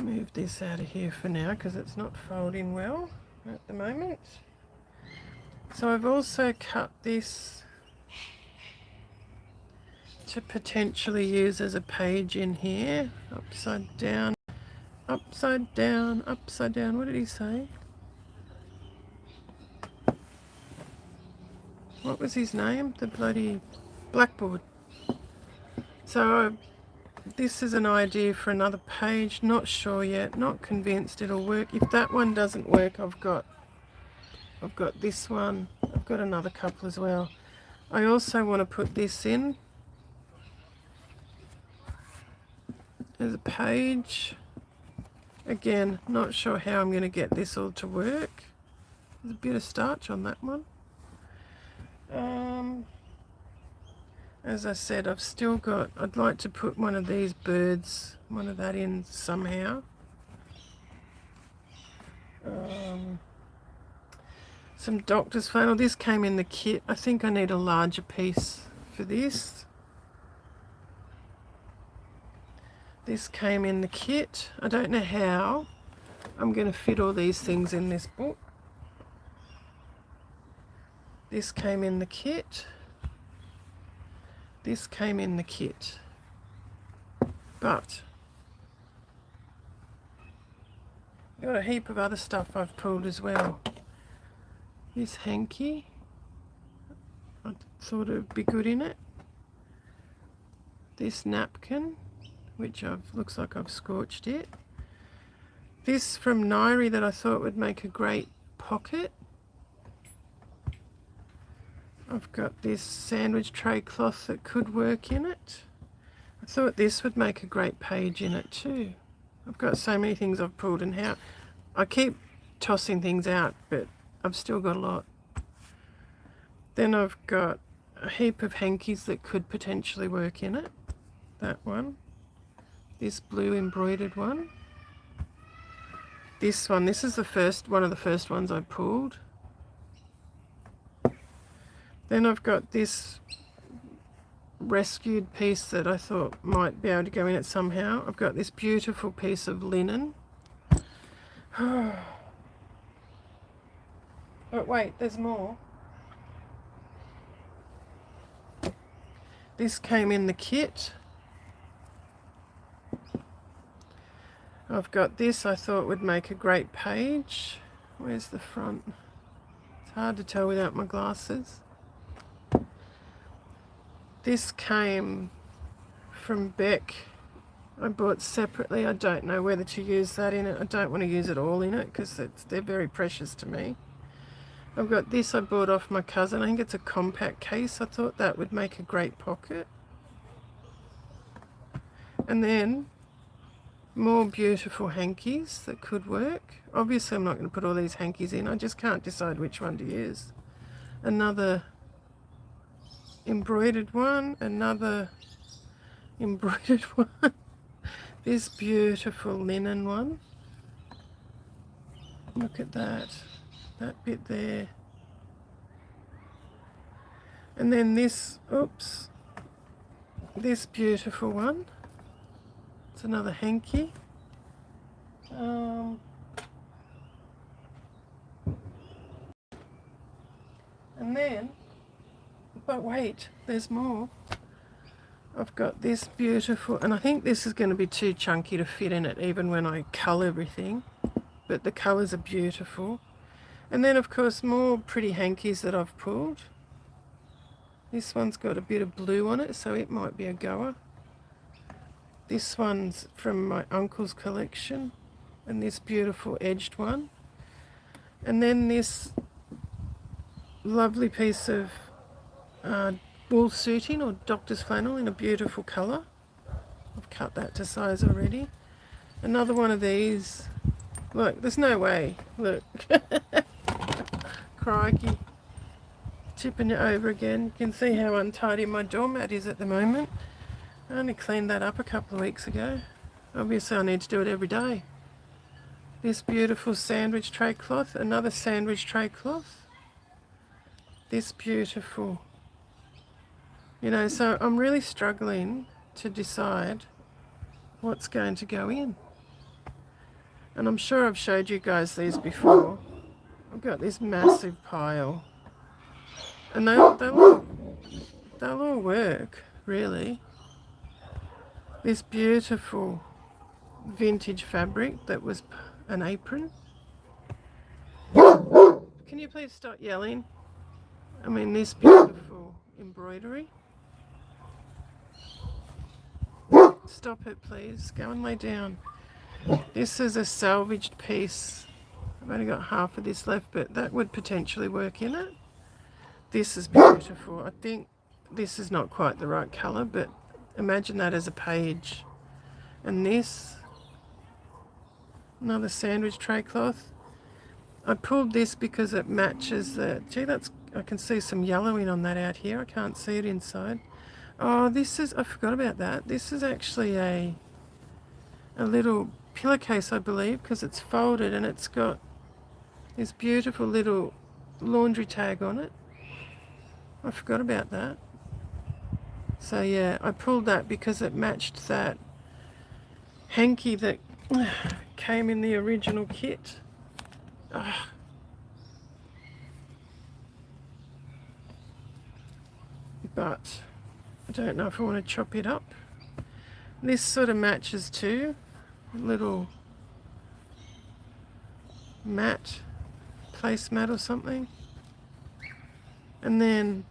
move this out of here for now because it's not folding well at the moment. So I've also cut this to potentially use as a page in here. Upside down, upside down, upside down. What did he say? what was his name? The bloody blackboard. So this is an idea for another page. Not sure yet. Not convinced it'll work. If that one doesn't work, I've got this one. I've got another couple as well. I also want to put this in as a page. Again, not sure how I'm going to get this all to work. There's a bit of starch on that one. As I said, I've still got, I'd like to put one of these birds, one of that in somehow. Some doctor's flannel. This came in the kit. I think I need a larger piece for this. This came in the kit. I don't know how I'm going to fit all these things in this book. This came in the kit. This came in the kit. But I've got a heap of other stuff I've pulled as well. This hanky, I thought it would be good in it. This napkin, which looks like I've scorched it. This from NEIGHBOURS that I thought would make a great pocket. I've got this sandwich tray cloth that could work in it. I thought this would make a great page in it too. I've got so many things I've pulled, and how I keep tossing things out, but I've still got a lot. Then I've got a heap of hankies that could potentially work in it. That one. This blue embroidered one. This one. This is one of the first ones I pulled. Then I've got this rescued piece that I thought might be able to go in it somehow. I've got this beautiful piece of linen. But wait, there's more. This came in the kit. I've got this I thought would make a great page. Where's the front? It's hard to tell without my glasses. This came from Beck. I bought separately. I don't know whether to use that in it. I don't want to use it all in it because they're very precious to me. I've got this I bought off my cousin. I think it's a compact case. I thought that would make a great pocket. And then more beautiful hankies that could work. Obviously I'm not going to put all these hankies in. I just can't decide which one to use. Another embroidered one. Another embroidered one. This beautiful linen one. Look at that. That bit there. And then this, oops, this beautiful one. It's another hanky. And then, but wait, there's more. I've got this beautiful, and I think this is going to be too chunky to fit in it even when I cull everything, but the colours are beautiful. And then of course more pretty hankies that I've pulled. This one's got a bit of blue on it, so it might be a goer. This one's from my uncle's collection, and this beautiful edged one. And then this lovely piece of wool suiting or doctor's flannel in a beautiful colour. I've cut that to size already. Another one of these. Look, there's no way. Look. Crikey. Tipping it over again. You can see how untidy my doormat is at the moment. I only cleaned that up a couple of weeks ago. Obviously I need to do it every day. This beautiful sandwich tray cloth. Another sandwich tray cloth. This beautiful. You know, so I'm really struggling to decide what's going to go in. And I'm sure I've showed you guys these before. I've got this massive pile. And they'll all work, really. This beautiful vintage fabric that was an apron. Can you please stop yelling? I mean, this beautiful embroidery. Stop it, please. Go and lay down. This is a salvaged piece. I've only got half of this left, but that would potentially work in it. This is beautiful. I think this is not quite the right colour, but imagine that as a page. And this, another sandwich tray cloth. I pulled this because it matches the, gee, that's, I can see some yellowing on that out here. I can't see it inside. Oh, this is, I forgot about that. This is actually a little pillowcase, I believe, because it's folded and it's got this beautiful little laundry tag on it. I forgot about that. So yeah, I pulled that because it matched that hanky that came in the original kit. Ugh. But I don't know if I want to chop it up. This sort of matches too. A little mat, placemat or something. And then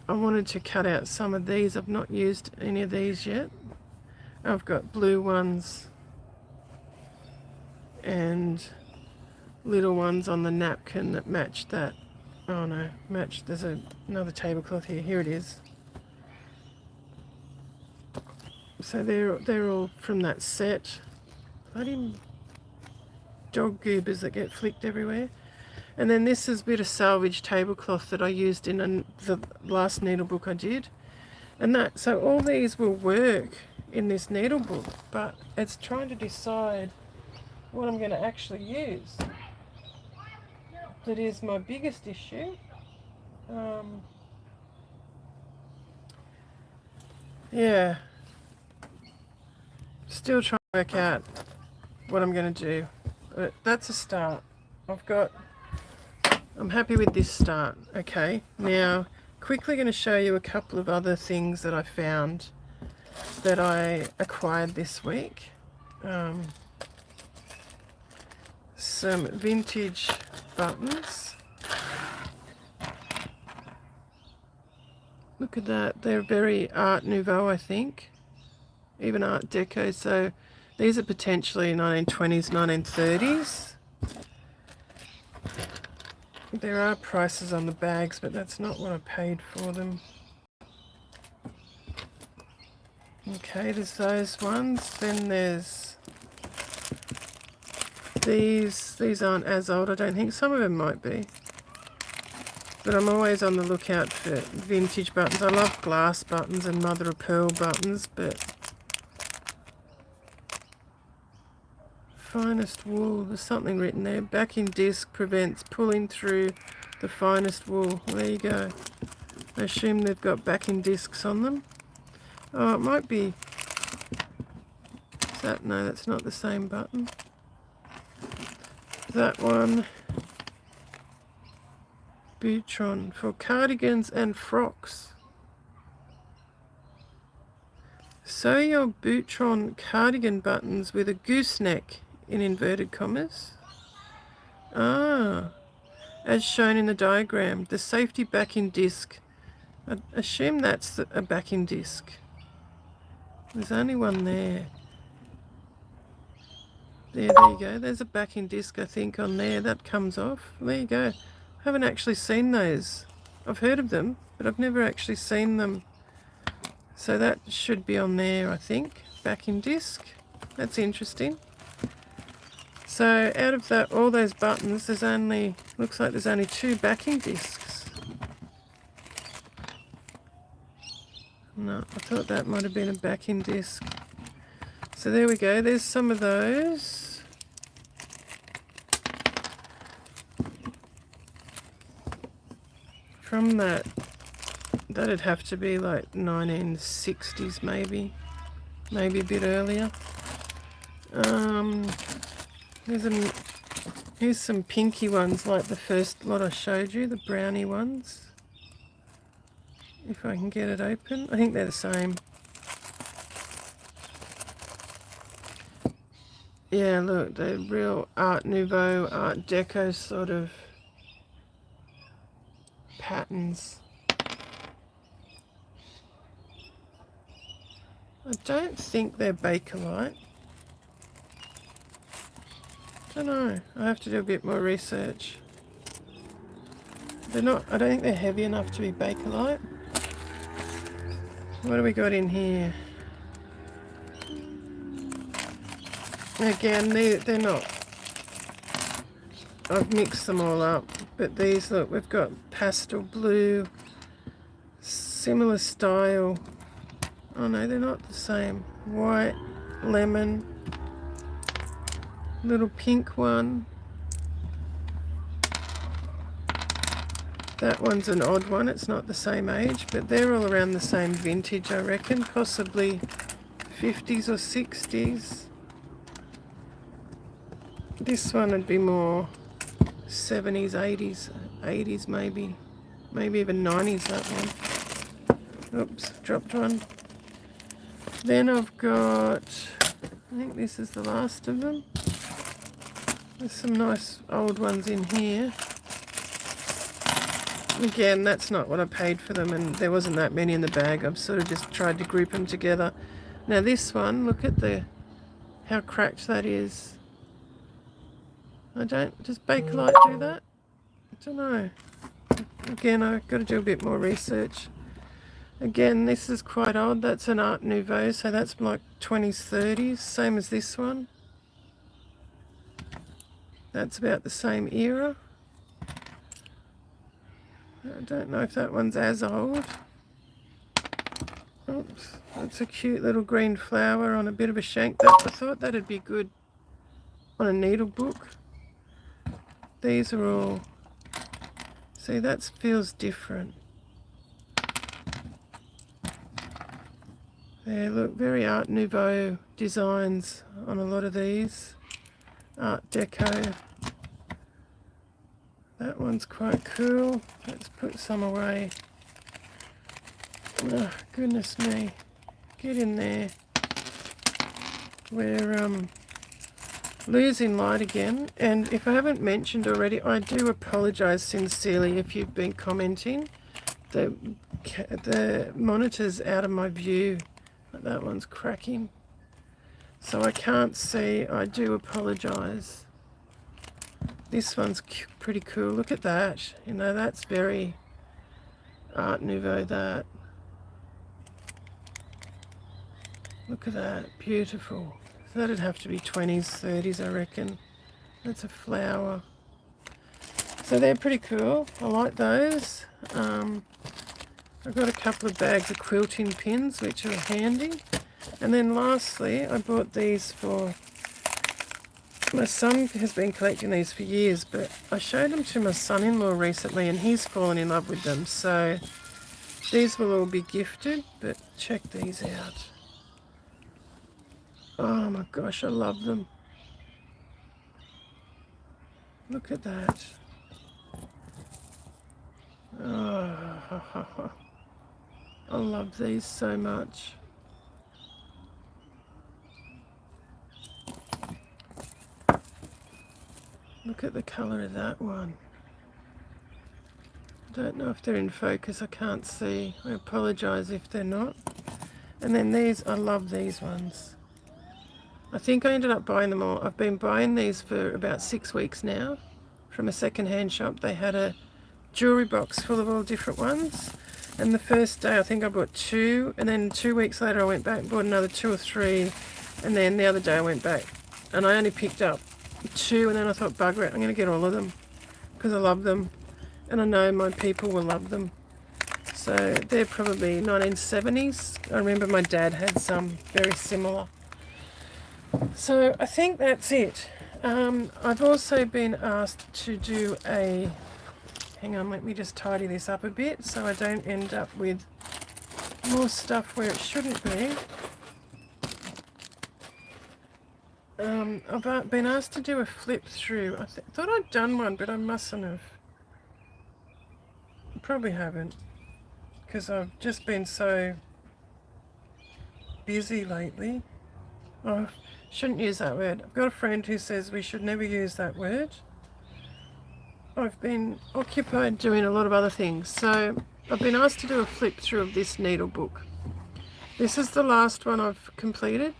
I wanted to cut out some of these. I've not used any of these yet. I've got blue ones and little ones on the napkin that match that. Oh no, match. There's another tablecloth here. Here it is. So they're all from that set. Bloody dog goobers that get flicked everywhere. And then this is a bit of salvage tablecloth that I used in the last needlebook I did. And that, so all these will work in this needlebook, but it's trying to decide what I'm going to actually use. That is my biggest issue. Yeah. Still trying to work out what I'm going to do. But that's a start. I'm happy with this start. Okay, now quickly going to show you a couple of other things that I found that I acquired this week. Some vintage buttons. Look at that, they're very Art Nouveau, I think, even Art Deco. So these are potentially 1920s, 1930s. There are prices on the bags, but that's not what I paid for them. Okay, there's those ones. Then there's these. These aren't as old, I don't think. Some of them might be. But I'm always on the lookout for vintage buttons. I love glass buttons and mother of pearl buttons, but finest wool, there's something written there. Backing disc prevents pulling through the finest wool. There you go. I assume they've got backing discs on them. Oh, it might be. Is that? No, that's not the same button. That one. Boutron for cardigans and frocks. Sew your Boutron cardigan buttons with a gooseneck in inverted commas. Ah, as shown in the diagram, the safety backing disc. I assume that's a backing disc. There's only one there. There you go. There's a backing disc, I think, on there. That comes off. There you go. I haven't actually seen those. I've heard of them, but I've never actually seen them. So that should be on there, I think. Backing disc. That's interesting. So out of that, all those buttons, there's only, looks like there's only 2 backing discs. No, I thought that might have been a backing disc. So there we go. There's some of those. From that, that'd have to be like 1960s maybe a bit earlier. Here's some pinky ones like the first lot I showed you, the brownie ones. If I can get it open. I think they're the same. Yeah, look, they're real Art Nouveau, Art Deco sort of patterns. I don't think they're Bakelite. Don't know. I have to do a bit more research. They're not, I don't think they're heavy enough to be Bakelite. What do we got in here? Again, they're not. I've mixed them all up. But these, look, we've got pastel blue, similar style. Oh no, they're not the same. White, lemon, little pink one. That one's an odd one, it's not the same age, but they're all around the same vintage, I reckon, possibly 50s or 60s. This one would be more 70s, 80s maybe even 90s, that one. Oops, dropped one. Then I've got, I think this is the last of them. There's some nice old ones in here. Again, that's not what I paid for them, and there wasn't that many in the bag. I've sort of just tried to group them together. Now this one, look at how cracked that is. Does Bakelite do that? I don't know. Again, I've got to do a bit more research. Again, this is quite old. That's an Art Nouveau, so that's like 20s, 30s, same as this one. That's about the same era. I don't know if that one's as old. Oops, that's a cute little green flower on a bit of a shank. I thought that'd be good on a needle book. These are all, see, that feels different. They look very Art Nouveau designs on a lot of these. Art Deco. That one's quite cool. Let's put some away. Oh, goodness me. Get in there. We're losing light again. And if I haven't mentioned already, I do apologise sincerely if you've been commenting. The monitor's out of my view. That one's cracking. So I can't see. I do apologise. This one's pretty cool. Look at that. You know, that's very Art Nouveau, that. Look at that. Beautiful. So that'd have to be 20s, 30s, I reckon. That's a flower. So they're pretty cool. I like those. I've got a couple of bags of quilting pins, which are handy. And then lastly, I bought these for... My son has been collecting these for years, but I showed them to my son-in-law recently and he's fallen in love with them. So these will all be gifted, but check these out. Oh my gosh, I love them. Look at that. Oh, I love these so much. Look at the colour of that one. I don't know if they're in focus, I can't see. I apologise if they're not. And then these, I love these ones. I think I ended up buying them all. I've been buying these for about 6 weeks now from a second-hand shop. They had a jewellery box full of all different ones. And the first day I think I bought 2, and then 2 weeks later I went back and bought another 2 or 3, and then the other day I went back and I only picked up 2, and then I thought, bugger it, I'm going to get all of them because I love them and I know my people will love them. So they're probably 1970s. I remember my dad had some very similar. So I think that's it. I've also been asked to do a, hang on, let me just tidy this up a bit so I don't end up with more stuff where it shouldn't be. I've been asked to do a flip through. I thought I'd done one, but I mustn't have. Probably haven't, because I've just been so busy lately. Oh, shouldn't use that word. I've got a friend who says we should never use that word. I've been occupied doing a lot of other things. So I've been asked to do a flip through of this needle book. This is the last one I've completed.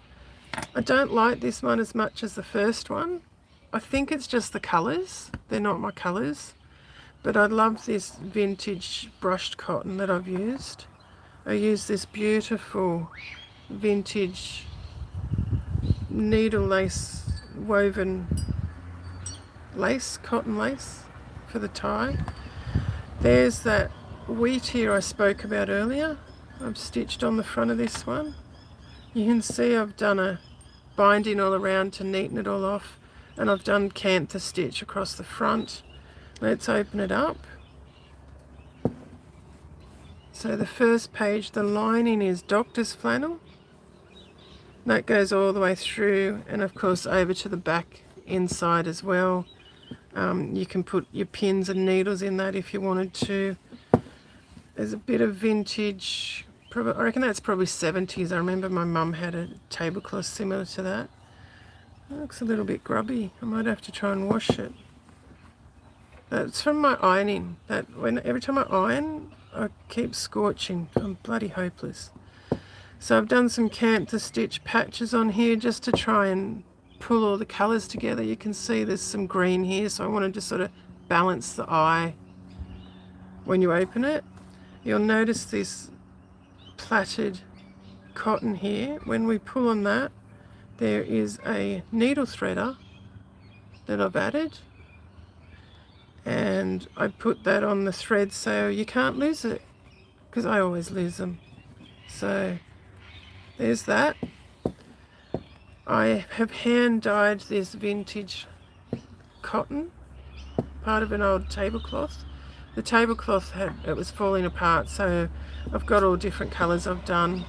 I don't like this one as much as the first one. I think it's just the colours. They're not my colours. But I love this vintage brushed cotton that I've used. I used this beautiful vintage needle lace woven lace, cotton lace for the tie. There's that wheat here I spoke about earlier. I've stitched on the front of this one. You can see I've done a binding all around to neaten it all off, and I've done cantha stitch across the front. Let's open it up. So the first page, the lining is doctor's flannel. That goes all the way through, and of course over to the back inside as well. You can put your pins and needles in that if you wanted to. There's a bit of vintage, I reckon that's probably 70s. I remember my mum had a tablecloth similar to that. It looks a little bit grubby. I might have to try and wash it. That's from my ironing. Every time I iron, I keep scorching. I'm bloody hopeless. So I've done some cantha stitch patches on here just to try and pull all the colours together. You can see there's some green here, so I wanted to sort of balance the eye when you open it. You'll notice this plaited cotton here. When we pull on that, there is a needle threader that I've added, and I put that on the thread so you can't lose it, because I always lose them. So there's that. I have hand dyed this vintage cotton, part of an old tablecloth. The tablecloth it was falling apart, so I've got all different colours I've done.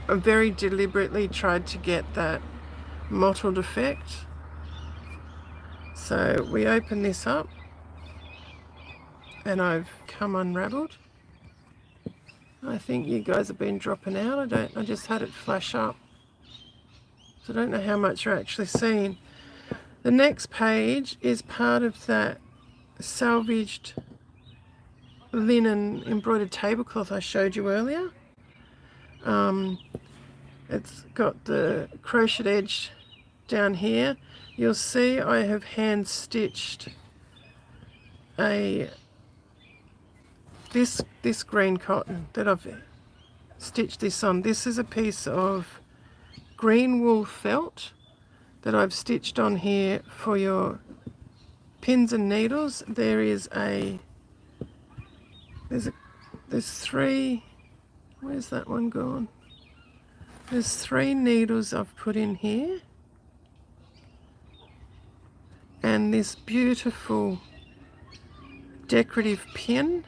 I very deliberately tried to get that mottled effect. So we open this up, and I've come unravelled. I think you guys have been dropping out. I just had it flash up. So I don't know how much you're actually seeing. The next page is part of that salvaged linen embroidered tablecloth I showed you earlier. It's got the crochet edge down here. You'll see I have hand stitched this green cotton that I've stitched this on. This is a piece of green wool felt that I've stitched on here for your pins and needles. There's three, where's that one gone? There's 3 needles I've put in here, and this beautiful decorative pin,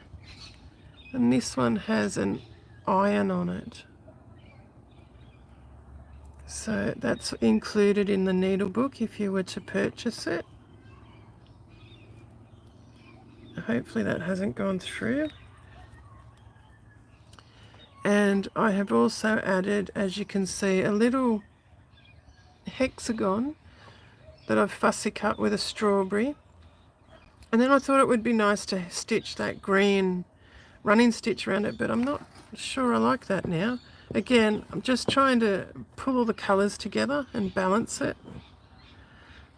and this one has an iron on it. So that's included in the Needlebook if you were to purchase it. Hopefully that hasn't gone through. And I have also added, as you can see, a little hexagon that I've fussy cut with a strawberry. And then I thought it would be nice to stitch that green running stitch around it, but I'm not sure I like that now. Again, I'm just trying to pull all the colours together and balance it.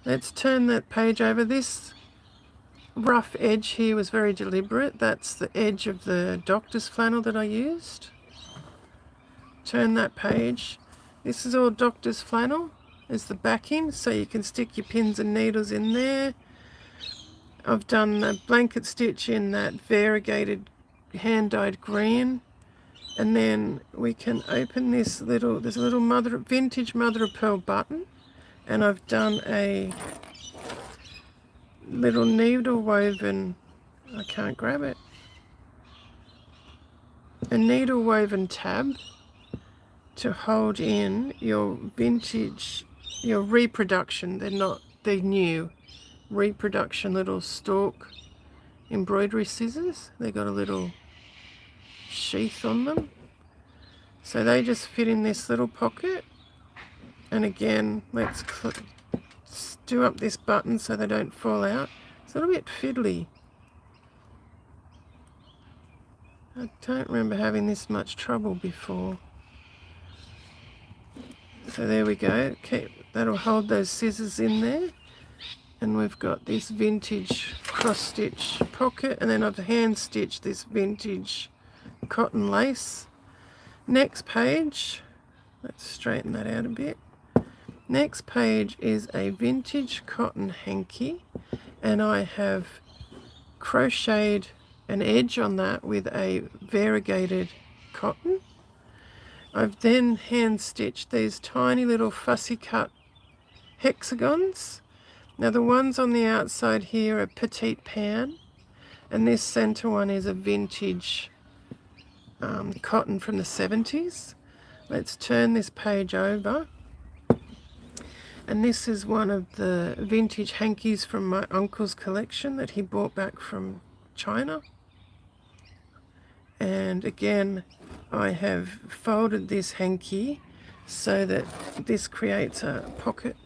Let's turn that page over. This rough edge here was very deliberate. That's the edge of the doctor's flannel that I used. Turn that page. This is all doctor's flannel as the backing, so you can stick your pins and needles in there. I've done a blanket stitch in that variegated hand-dyed green. And then we can open this there's a little vintage mother of pearl button, and I've done a little needle woven, I can't grab it, a needle woven tab to hold in your vintage, your reproduction, they're new reproduction little stalk embroidery scissors. They got a little sheath on them, so they just fit in this little pocket. And again, let's do up this button so they don't fall out. It's a little bit fiddly. I don't remember having this much trouble before. So there we go. That'll hold those scissors in there. And we've got this vintage cross stitch pocket, and then I've hand stitched this vintage cotton lace. Next page, let's straighten that out a bit. Next page is a vintage cotton hanky, and I have crocheted an edge on that with a variegated cotton. I've then hand stitched these tiny little fussy cut hexagons. Now the ones on the outside here are petite pan, and this center one is a vintage cotton from the 70s. Let's turn this page over. And this is one of the vintage hankies from my uncle's collection that he brought back from China. And again, I have folded this hanky so that this creates a pocket,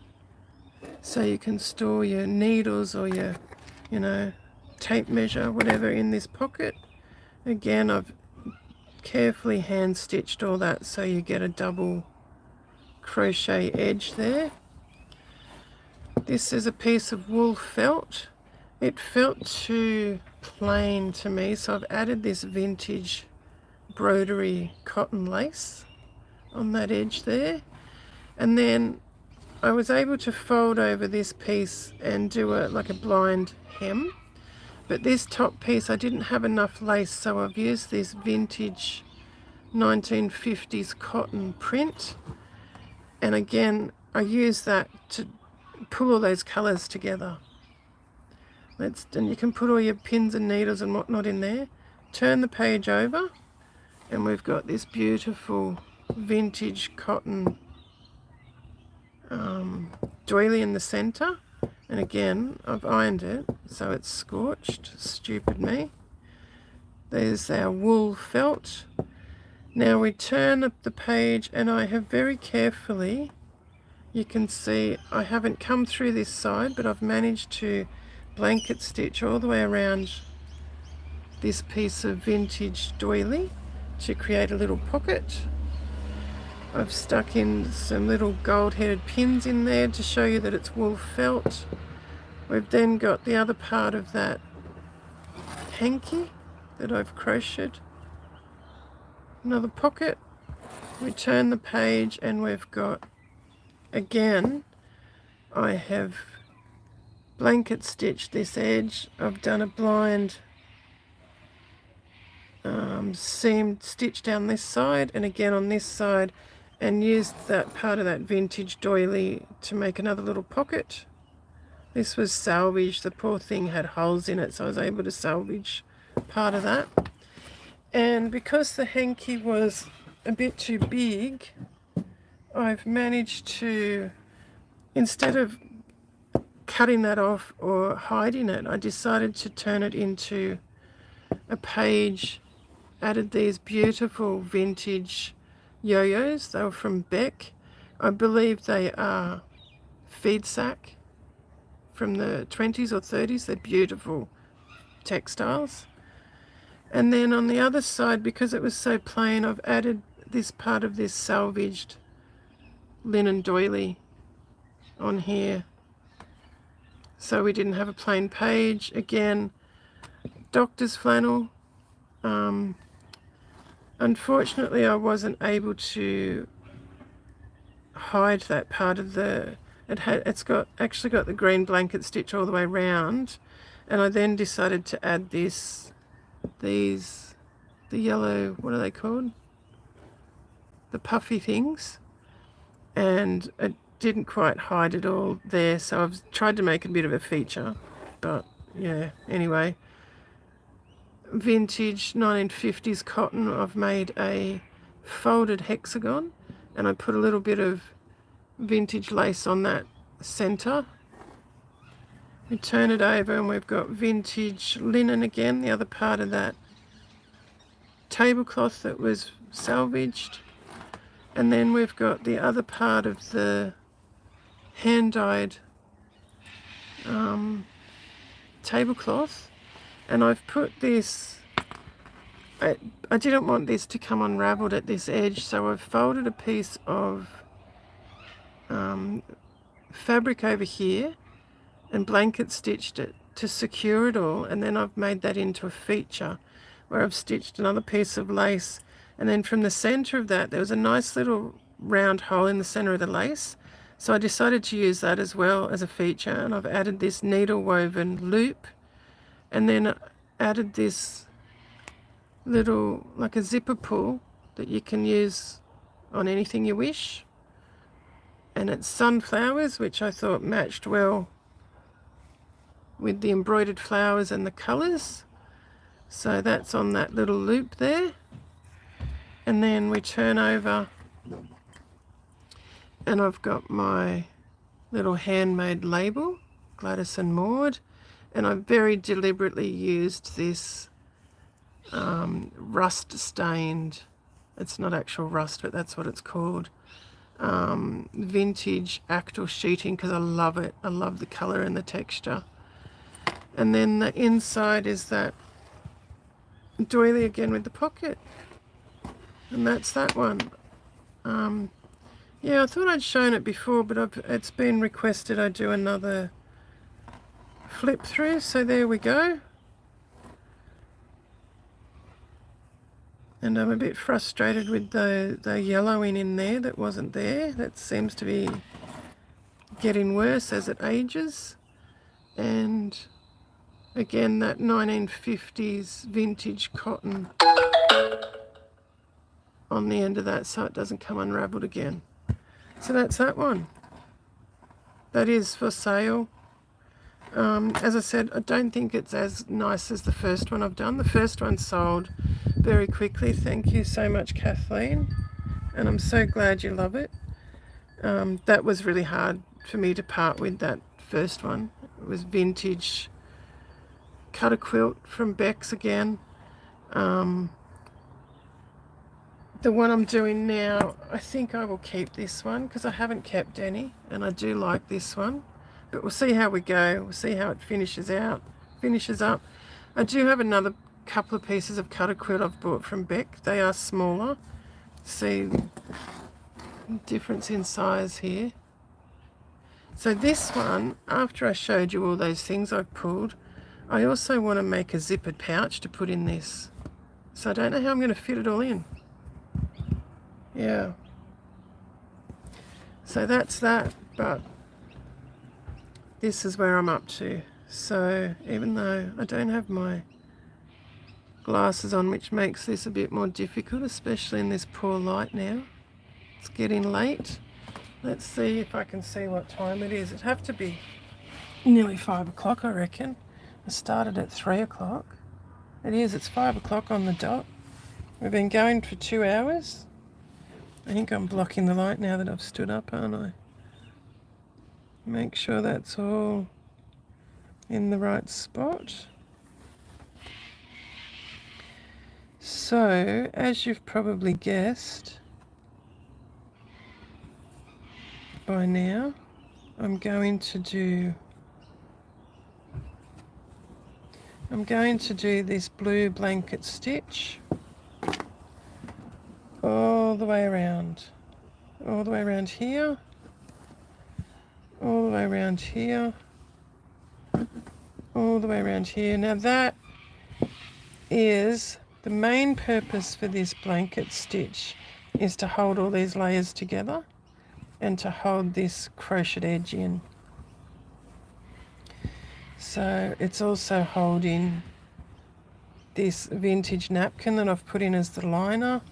so you can store your needles or your, tape measure, whatever, in this pocket. Again, I've carefully hand stitched all that so you get a double crochet edge there. This is a piece of wool felt. It felt too plain to me, so I've added this vintage broderie cotton lace on that edge there. And then I was able to fold over this piece and do like a blind hem. But this top piece, I didn't have enough lace, so I've used this vintage 1950s cotton print. And again, I use that to pull all those colours together. And you can put all your pins and needles and whatnot in there. Turn the page over, and we've got this beautiful vintage cotton doily in the centre. And again, I've ironed it so it's scorched. Stupid me. There's our wool felt. Now we turn up the page, and I have very carefully, you can see I haven't come through this side, but I've managed to blanket stitch all the way around this piece of vintage doily to create a little pocket. I've stuck in some little gold-headed pins in there to show you that it's wool felt. We've then got the other part of that hanky that I've crocheted. Another pocket. We turn the page, and we've got, again, I have blanket stitched this edge. I've done a blind seam stitch down this side, and again on this side, and used that part of that vintage doily to make another little pocket. This was salvaged. The poor thing had holes in it, so I was able to salvage part of that. And because the hanky was a bit too big, I've managed to, instead of cutting that off or hiding it, I decided to turn it into a page. Added these beautiful vintage yo-yos. They were from Beck. I believe they are feed sack from the 20s or 30s. They're beautiful textiles. And then on the other side, because it was so plain, I've added this part of this salvaged linen doily on here, so we didn't have a plain page. Again, doctor's flannel. Unfortunately, I wasn't able to hide that part of the, it's actually got the green blanket stitch all the way around, and I then decided to add the yellow, what are they called? The puffy things, and it didn't quite hide it all there, so I've tried to make a bit of a feature, but yeah, anyway. Vintage 1950s cotton, I've made a folded hexagon, and I put a little bit of vintage lace on that center. We turn it over, and we've got vintage linen again, the other part of that tablecloth that was salvaged. And then we've got the other part of the hand-dyed tablecloth, and I've put this, I didn't want this to come unravelled at this edge, so I've folded a piece of fabric over here and blanket stitched it to secure it all, and then I've made that into a feature where I've stitched another piece of lace, and then from the center of that there was a nice little round hole in the center of the lace, so I decided to use that as well as a feature, and I've added this needle woven loop, and then added this little, like a zipper pull that you can use on anything you wish, and it's sunflowers, which I thought matched well with the embroidered flowers and the colours. So that's on that little loop there, and then we turn over and I've got my little handmade label, Gladys and Maud, and I've very deliberately used this rust stained, it's not actual rust but that's what it's called, vintage acrylic sheeting, because I love it. I love the colour and the texture. And then the inside is that doily again with the pocket, and that's that one. Yeah, I thought I'd shown it before, but it's been requested I do another flip through, so there we go. And I'm a bit frustrated with the yellowing in there that wasn't there. That seems to be getting worse as it ages. And again, that 1950s vintage cotton on the end of that, so it doesn't come unravelled again. So that's that one. That is for sale. As I said, I don't think it's as nice as the first one I've done. The first one sold very quickly. Thank you so much, Kathleen. And I'm so glad you love it. That was really hard for me to part with, that first one. It was vintage cut a quilt from Beck's again. The one I'm doing now, I think I will keep this one because I haven't kept any, and I do like this one. But we'll see how we go. We'll see how it finishes up. I do have another couple of pieces of cut a quilt I've bought from Beck. They are smaller. See the difference in size here. So this one, after I showed you all those things I've pulled, I also want to make a zippered pouch to put in this. So I don't know how I'm going to fit it all in. Yeah. So that's that, but this is where I'm up to. So even though I don't have my glasses on, which makes this a bit more difficult, especially in this poor light now. It's getting late. Let's see if I can see what time it is. It'd have to be nearly 5 o'clock, I reckon. I started at 3 o'clock. It is, it's 5 o'clock on the dot. We've been going for 2 hours. I think I'm blocking the light now that I've stood up, aren't I? Make sure that's all in the right spot. So, as you've probably guessed by now, I'm going to do this blue blanket stitch all the way around here, all the way around here, all the way around here. Now that is the main purpose for this blanket stitch, is to hold all these layers together and to hold this crocheted edge in. So it's also holding this vintage napkin that I've put in as the liner,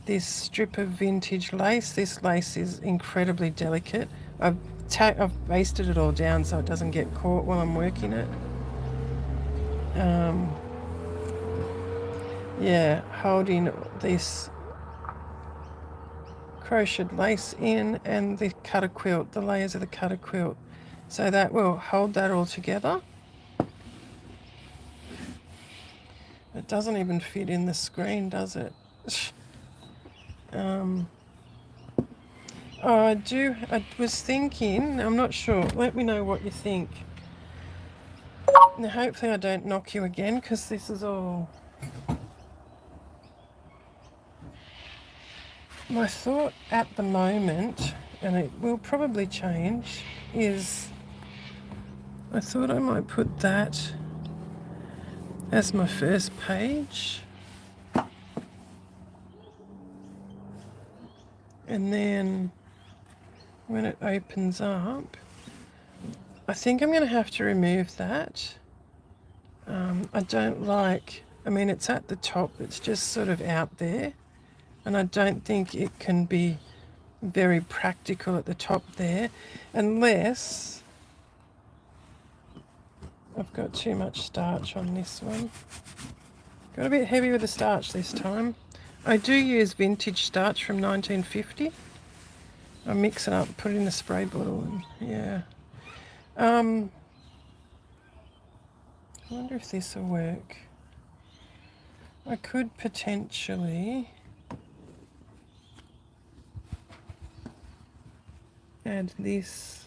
this strip of vintage lace. This lace is incredibly delicate. I've basted it all down so it doesn't get caught while I'm working it. Yeah, holding this crocheted lace in, and the cut a quilt, the layers of the cut a quilt. So that will hold that all together. It doesn't even fit in the screen, does it? I was thinking, I'm not sure, let me know what you think. Now hopefully I don't knock you again, because this is all... My thought at the moment, and it will probably change, is I thought I might put that as my first page. And then when it opens up, I think I'm going to have to remove that. I don't like, I mean, it's at the top, it's just sort of out there. And I don't think it can be very practical at the top there, unless I've got too much starch on this one. Got a bit heavy with the starch this time. I do use vintage starch from 1950. I mix it up, put it in a spray bottle, and yeah. I wonder if this will work. I could potentially add this,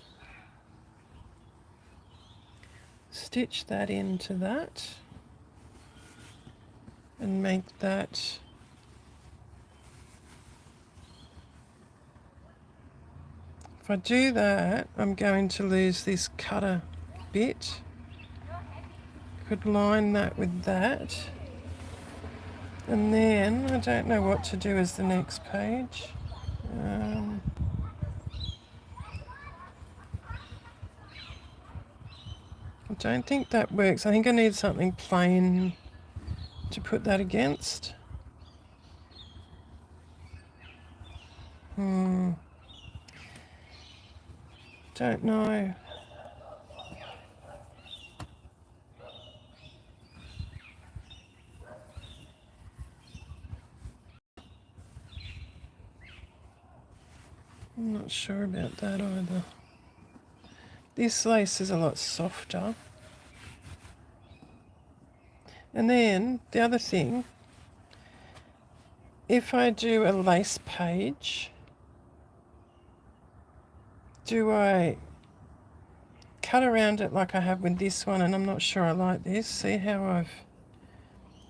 stitch that into that, and make that if I do that, I'm going to lose this cutter bit. Could line that with that, and then I don't know what to do as the next page. I don't think that works. I think I need something plain to put that against. Don't know. I'm not sure about that either. This lace is a lot softer. And then the other thing, if I do a lace page, do I cut around it like I have with this one? And I'm not sure I like this. See how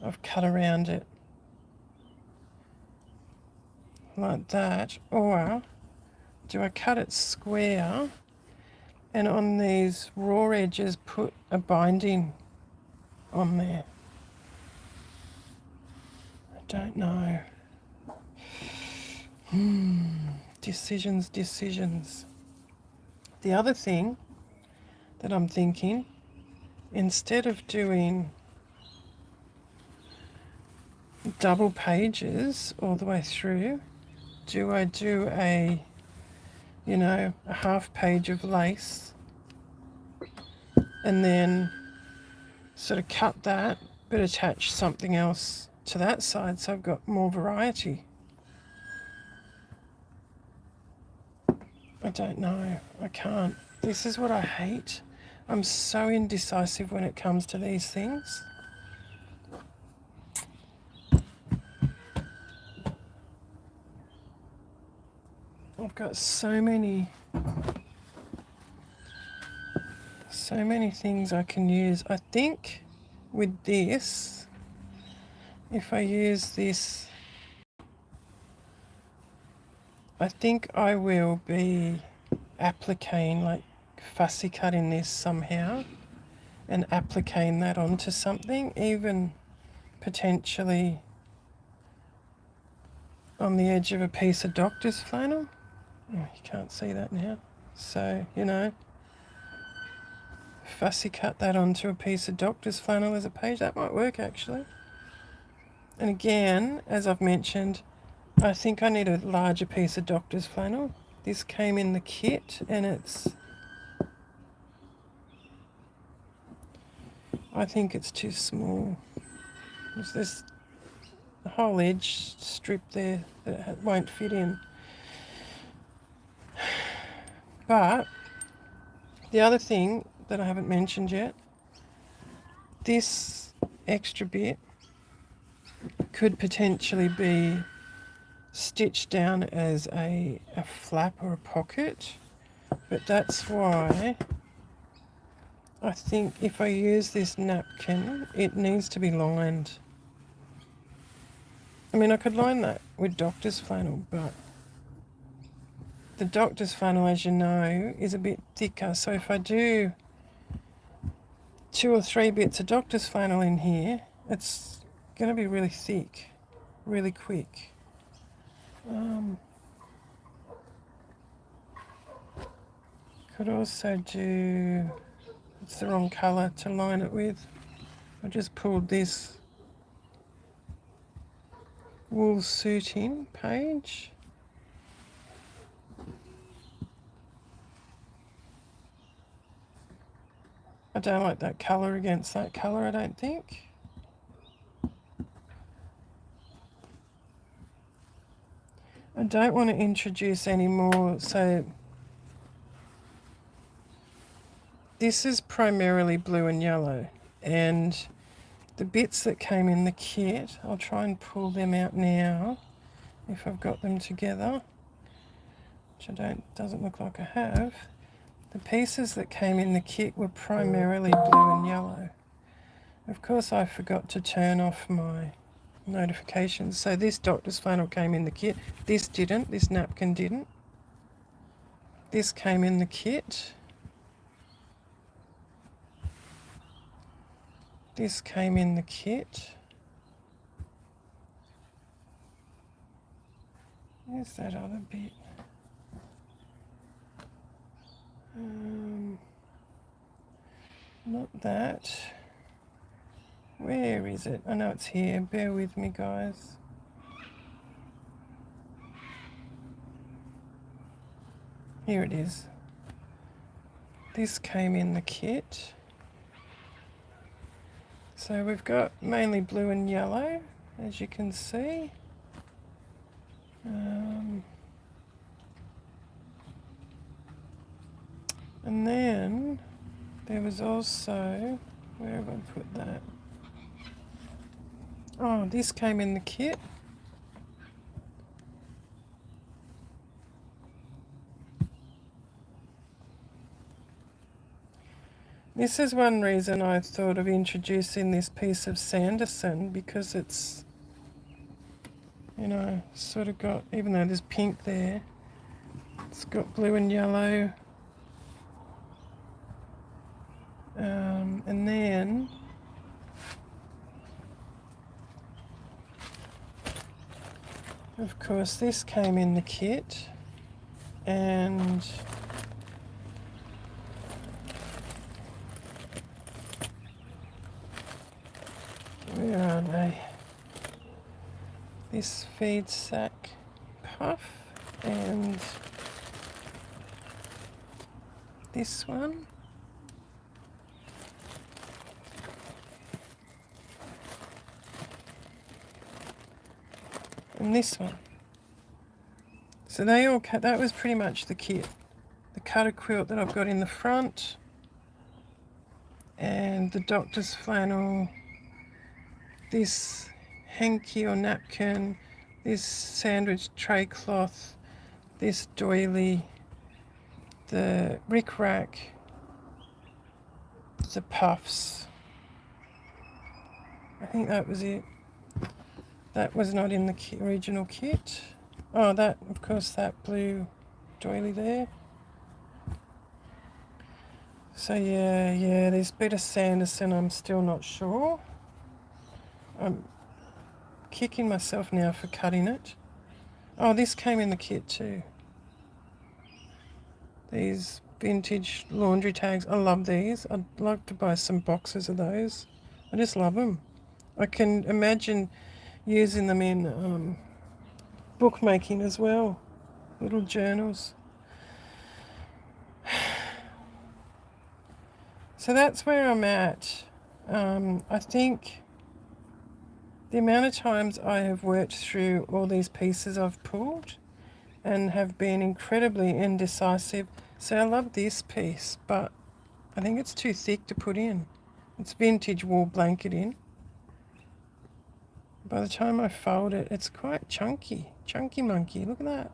I've cut around it like that, or do I cut it square and on these raw edges put a binding on there? I don't know. Decisions. The other thing that I'm thinking, instead of doing double pages all the way through, do I do a half page of lace and then sort of cut that but attach something else to that side, so I've got more variety? I don't know. I can't. This is what I hate. I'm so indecisive when it comes to these things. I've got so many things I can use. I think with this, if I use this, I think I will be appliquing, like fussy cutting this somehow and appliquing that onto something, even potentially on the edge of a piece of doctor's flannel. Oh, you can't see that now. So, fussy cut that onto a piece of doctor's flannel as a page. That might work actually. And again, as I've mentioned, I think I need a larger piece of doctor's flannel. This came in the kit and I think it's too small. There's this whole edge strip there that won't fit in. But the other thing that I haven't mentioned yet, this extra bit could potentially be stitched down as a flap or a pocket, but that's why I think if I use this napkin, it needs to be lined. I mean, I could line that with doctor's flannel, but the doctor's flannel, as you know, is a bit thicker. So if I do 2 or 3 bits of doctor's flannel in here, it's going to be really thick, really quick. Could also do, it's the wrong colour to line it with. I just pulled this wool suiting page. I don't like that colour against that colour, I don't think. I don't want to introduce any more, so this is primarily blue and yellow, and the bits that came in the kit, I'll try and pull them out now if I've got them together, which doesn't look like I have. The pieces that came in the kit were primarily blue and yellow. Of course, I forgot to turn off my notifications. So this doctor's flannel came in the kit. This didn't. This napkin didn't. This came in the kit. This came in the kit. Where's that other bit? Not that. Where is it? I know it's here. Bear with me, guys. Here it is. This came in the kit. So we've got mainly blue and yellow, as you can see. And then there was also, where have I put that? Oh, this came in the kit. This is one reason I thought of introducing this piece of Sanderson, because it's, you know, sort of got, even though there's pink there, it's got blue and yellow. And then of course this came in the kit, and where are they? This feed sack puff and this one. And this one. So they all cut, that was pretty much the kit. The cutter quilt that I've got in the front, and the doctor's flannel, this hanky or napkin, this sandwich tray cloth, this doily, the rickrack, the puffs. I think that was it. That was not in the original kit. Oh, that, of course, that blue doily there. So yeah, this bit of Sanderson, I'm still not sure. I'm kicking myself now for cutting it. Oh, this came in the kit too. These vintage laundry tags, I love these. I'd like to buy some boxes of those. I just love them. I can imagine using them in bookmaking as well, little journals. So that's where I'm at. I think the amount of times I have worked through all these pieces I've pulled and have been incredibly indecisive. So I love this piece, but I think it's too thick to put in. It's vintage wool blanket in. By the time I fold it, it's quite chunky monkey, look at that.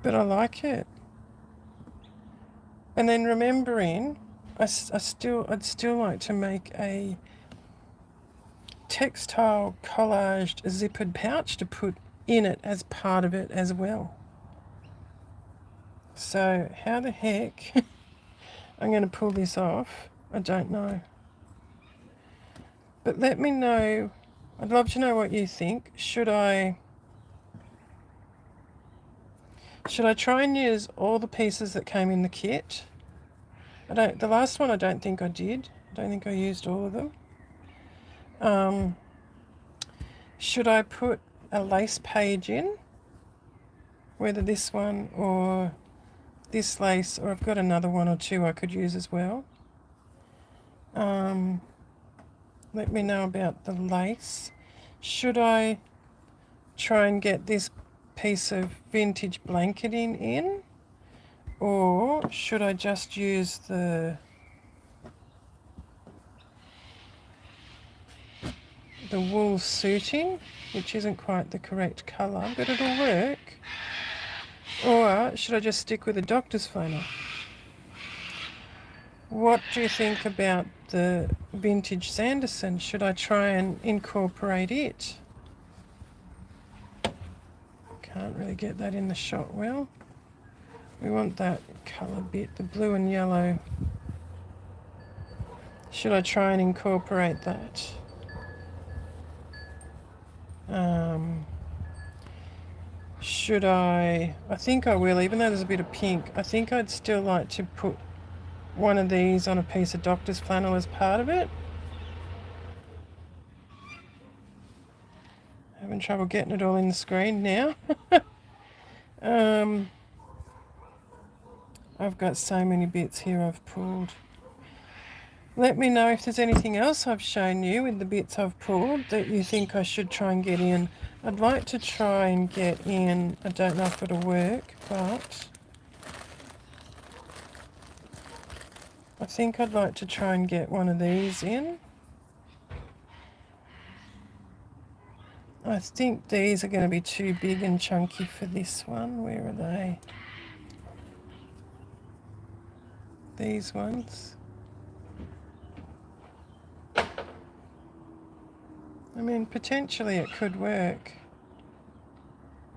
But I like it. And then remembering, I'd still like to make a textile collaged zippered pouch to put in it as part of it as well. So how the heck I'm going to pull this off, I don't know. But let me know, I'd love to know what you think. Should I try and use all the pieces that came in the kit? The last one I don't think I did. I don't think I used all of them. Should I put a lace page in? Whether this one or this lace, or I've got another one or two I could use as well. Let me know about the lace. Should I try and get this piece of vintage blanketing in, or should I just use the wool suiting, which isn't quite the correct colour, but it'll work? Or should I just stick with a doctor's flannel? What do you think about the vintage Sanderson? Should I try and incorporate it? Can't really get that in the shot well. We want that colour bit, the blue and yellow. Should I try and incorporate that? Should I think I will, even though there's a bit of pink. I think I'd still like to put one of these on a piece of doctor's flannel as part of it. Having trouble getting it all in the screen now. I've got so many bits here I've pulled. Let me know if there's anything else I've shown you with the bits I've pulled that you think I should try and get in. I'd like to try and get in, I don't know if it'll work, but I think I'd like to try and get one of these in. I think these are going to be too big and chunky for this one. Where are they? These ones. I mean, potentially it could work.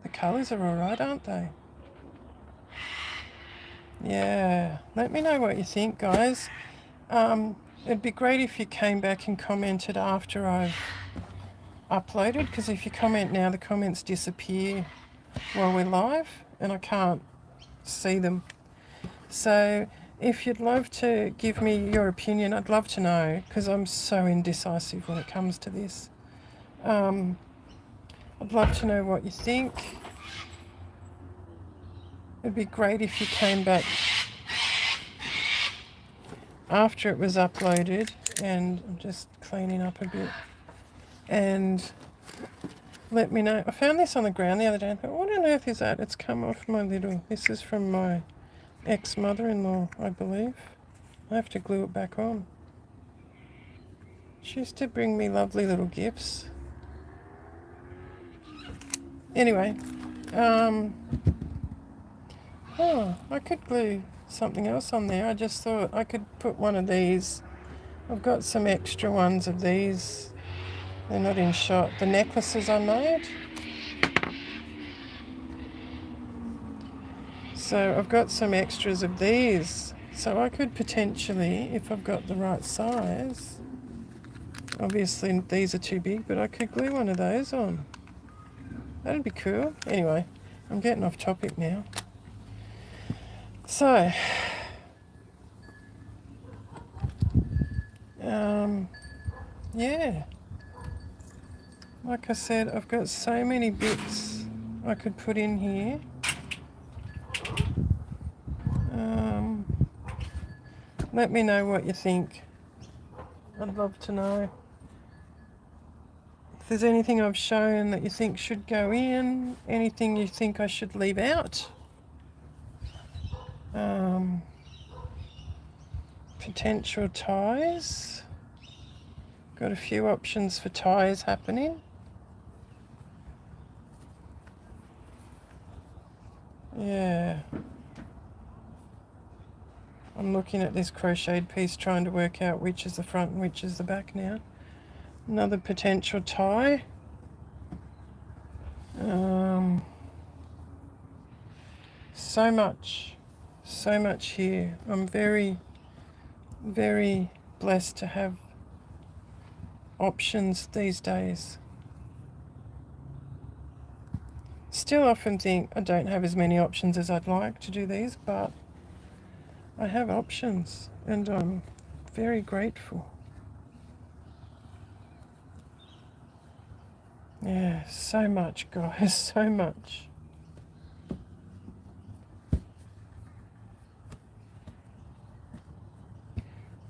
The colours are alright, aren't they? Yeah, let me know what you think, guys. It'd be great if you came back and commented after I've uploaded, because if you comment now, the comments disappear while we're live and I can't see them. So if you'd love to give me your opinion, I'd love to know, because I'm so indecisive when it comes to this. I'd love to know what you think. It'd be great if you came back after it was uploaded, and I'm just cleaning up a bit, and let me know. I found this on the ground the other day and thought, what on earth is that? It's come off my little, this is from my ex-mother-in-law, I believe. I have to glue it back on. She used to bring me lovely little gifts. Anyway, I could glue something else on there. I just thought I could put one of these. I've got some extra ones of these. They're not in shot. The necklaces I made. So I've got some extras of these. So I could potentially, if I've got the right size, obviously these are too big, but I could glue one of those on. That'd be cool. Anyway, I'm getting off topic now. So, yeah. Like I said, I've got so many bits I could put in here. Let me know what you think. I'd love to know. If there's anything I've shown that you think should go in, anything you think I should leave out. Potential ties. Got a few options for ties happening. Yeah. I'm looking at this crocheted piece trying to work out which is the front and which is the back now. Another potential tie. So much here. I'm very, very blessed to have options these days. Still often think I don't have as many options as I'd like to do these, but I have options and I'm very grateful. Yeah, so much, guys, so much.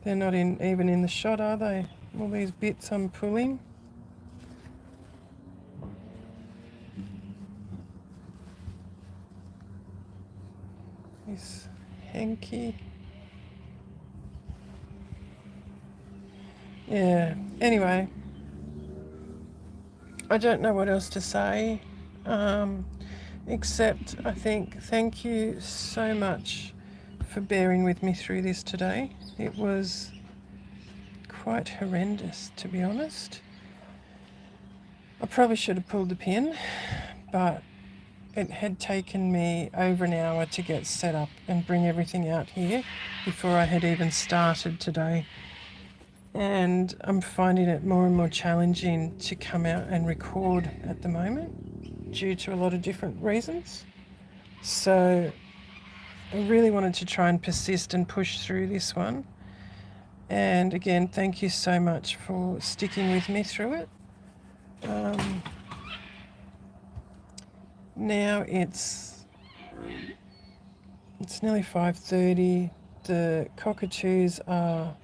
They're not even in the shot, are they? All these bits I'm pulling. This hanky. Yeah, anyway. I don't know what else to say, except I think thank you so much for bearing with me through this today. It was quite horrendous, to be honest. I probably should have pulled the pin, but it had taken me over an hour to get set up and bring everything out here before I had even started today. And I'm finding it more and more challenging to come out and record at the moment due to a lot of different reasons. So I really wanted to try and persist and push through this one. And again, thank you so much for sticking with me through it. Now it's nearly 5:30. The cockatoos are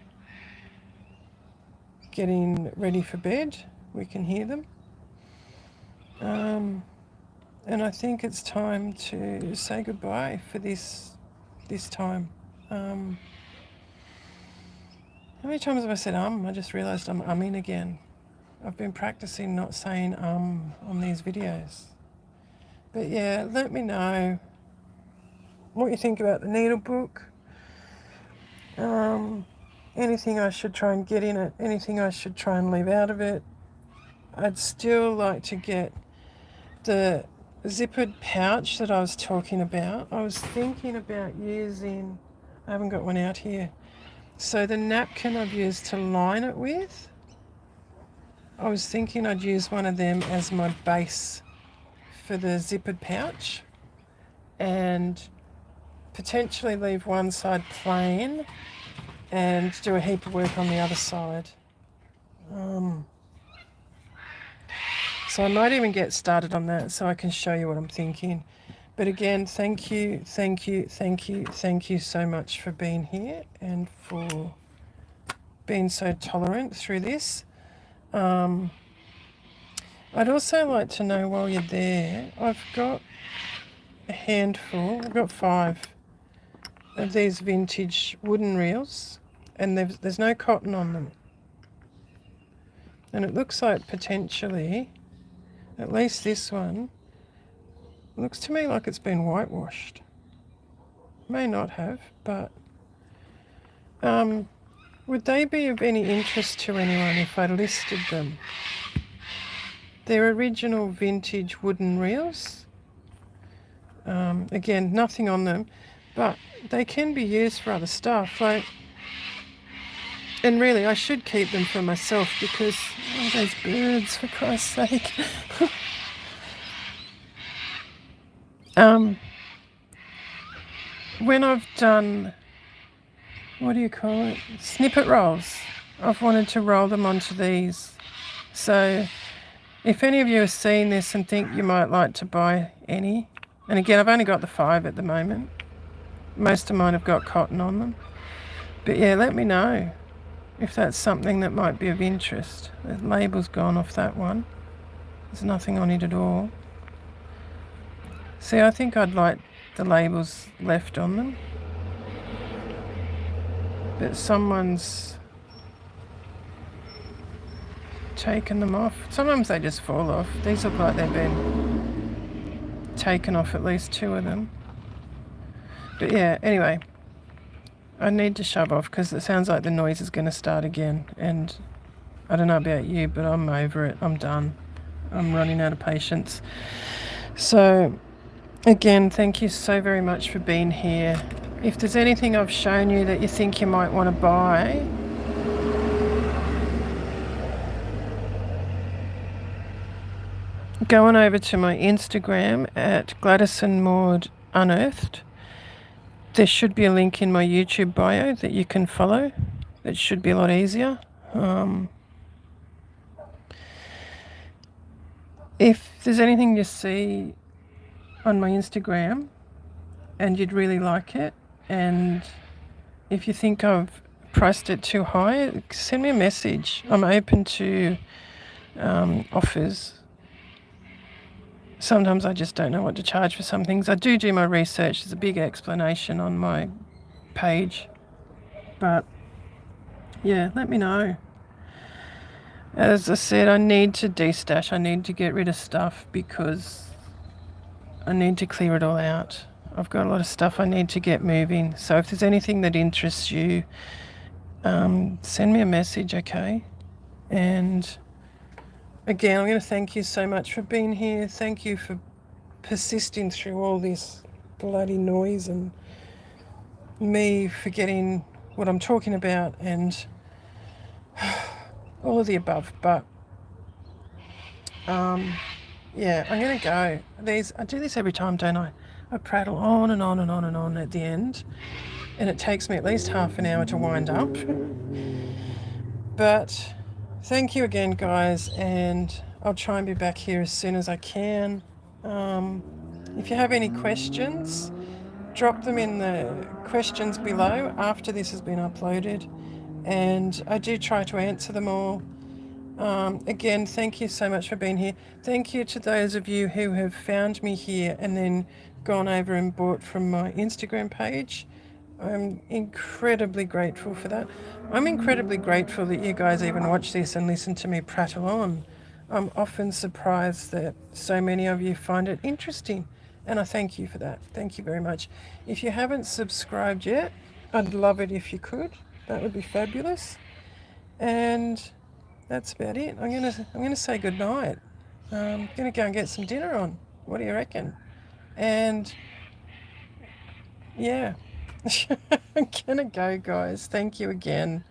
getting ready for bed. We can hear them. And I think it's time to say goodbye for this time. How many times have I said I just realised I'm umming again. I've been practicing not saying on these videos. But yeah, let me know what you think about the Needlebook. Anything I should try and get in it, anything I should try and leave out of it. I'd still like to get the zippered pouch that I was talking about. I was thinking about using, I haven't got one out here. So the napkin I've used to line it with, I was thinking I'd use one of them as my base for the zippered pouch and potentially leave one side plain and do a heap of work on the other side. So I might even get started on that so I can show you what I'm thinking. But again, thank you so much for being here and for being so tolerant through this. I'd also like to know while you're there, I've got a handful, I've got 5 of these vintage wooden reels and there's no cotton on them. And it looks like potentially, at least this one, looks to me like it's been whitewashed. May not have, but would they be of any interest to anyone if I listed them? They're original vintage wooden reels. Again, nothing on them, but they can be used for other stuff. Like, and really, I should keep them for myself because, oh, those birds, for Christ's sake. When I've done, what do you call it? Snippet rolls. I've wanted to roll them onto these. So if any of you are seeing this and think you might like to buy any, and again, I've only got the 5 at the moment. Most of mine have got cotton on them. But yeah, let me know if that's something that might be of interest. The label's gone off that one. There's nothing on it at all. See, I think I'd like the labels left on them. But someone's taken them off. Sometimes they just fall off. These look like they've been taken off, at least 2 of them. But yeah, anyway, I need to shove off because it sounds like the noise is going to start again. And I don't know about you, but I'm over it. I'm done. I'm running out of patience. So, again, thank you so very much for being here. If there's anything I've shown you that you think you might want to buy, go on over to my Instagram at Gladys and Maud Unearthed. There should be a link in my YouTube bio that you can follow. It should be a lot easier. If there's anything you see on my Instagram and you'd really like it, and if you think I've priced it too high, send me a message. I'm open to offers. Sometimes I just don't know what to charge for some things. I do my research. There's a big explanation on my page. But yeah, let me know. As I said, I need to destash. I need to get rid of stuff because I need to clear it all out. I've got a lot of stuff I need to get moving. So if there's anything that interests you, send me a message, okay? And again, I'm going to thank you so much for being here. Thank you for persisting through all this bloody noise and me forgetting what I'm talking about and all of the above. But yeah, I'm going to go. I do this every time, don't I? I prattle on and on and on and on at the end, and it takes me at least half an hour to wind up. But thank you again, guys, and I'll try and be back here as soon as I can. If you have any questions, drop them in the questions below after this has been uploaded, and I do try to answer them all. Again, thank you so much for being here. Thank you to those of you who have found me here and then gone over and bought from my Instagram page. I'm incredibly grateful for that. I'm incredibly grateful that you guys even watch this and listen to me prattle on. I'm often surprised that so many of you find it interesting, and I thank you for that. Thank you very much. If you haven't subscribed yet, I'd love it if you could. That would be fabulous. And that's about it. I'm gonna say goodnight. I'm gonna go and get some dinner on. What do you reckon? And yeah, I'm gonna go, guys. Thank you again.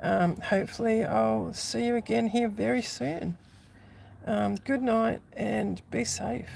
Hopefully I'll see you again here very soon. Good night and be safe.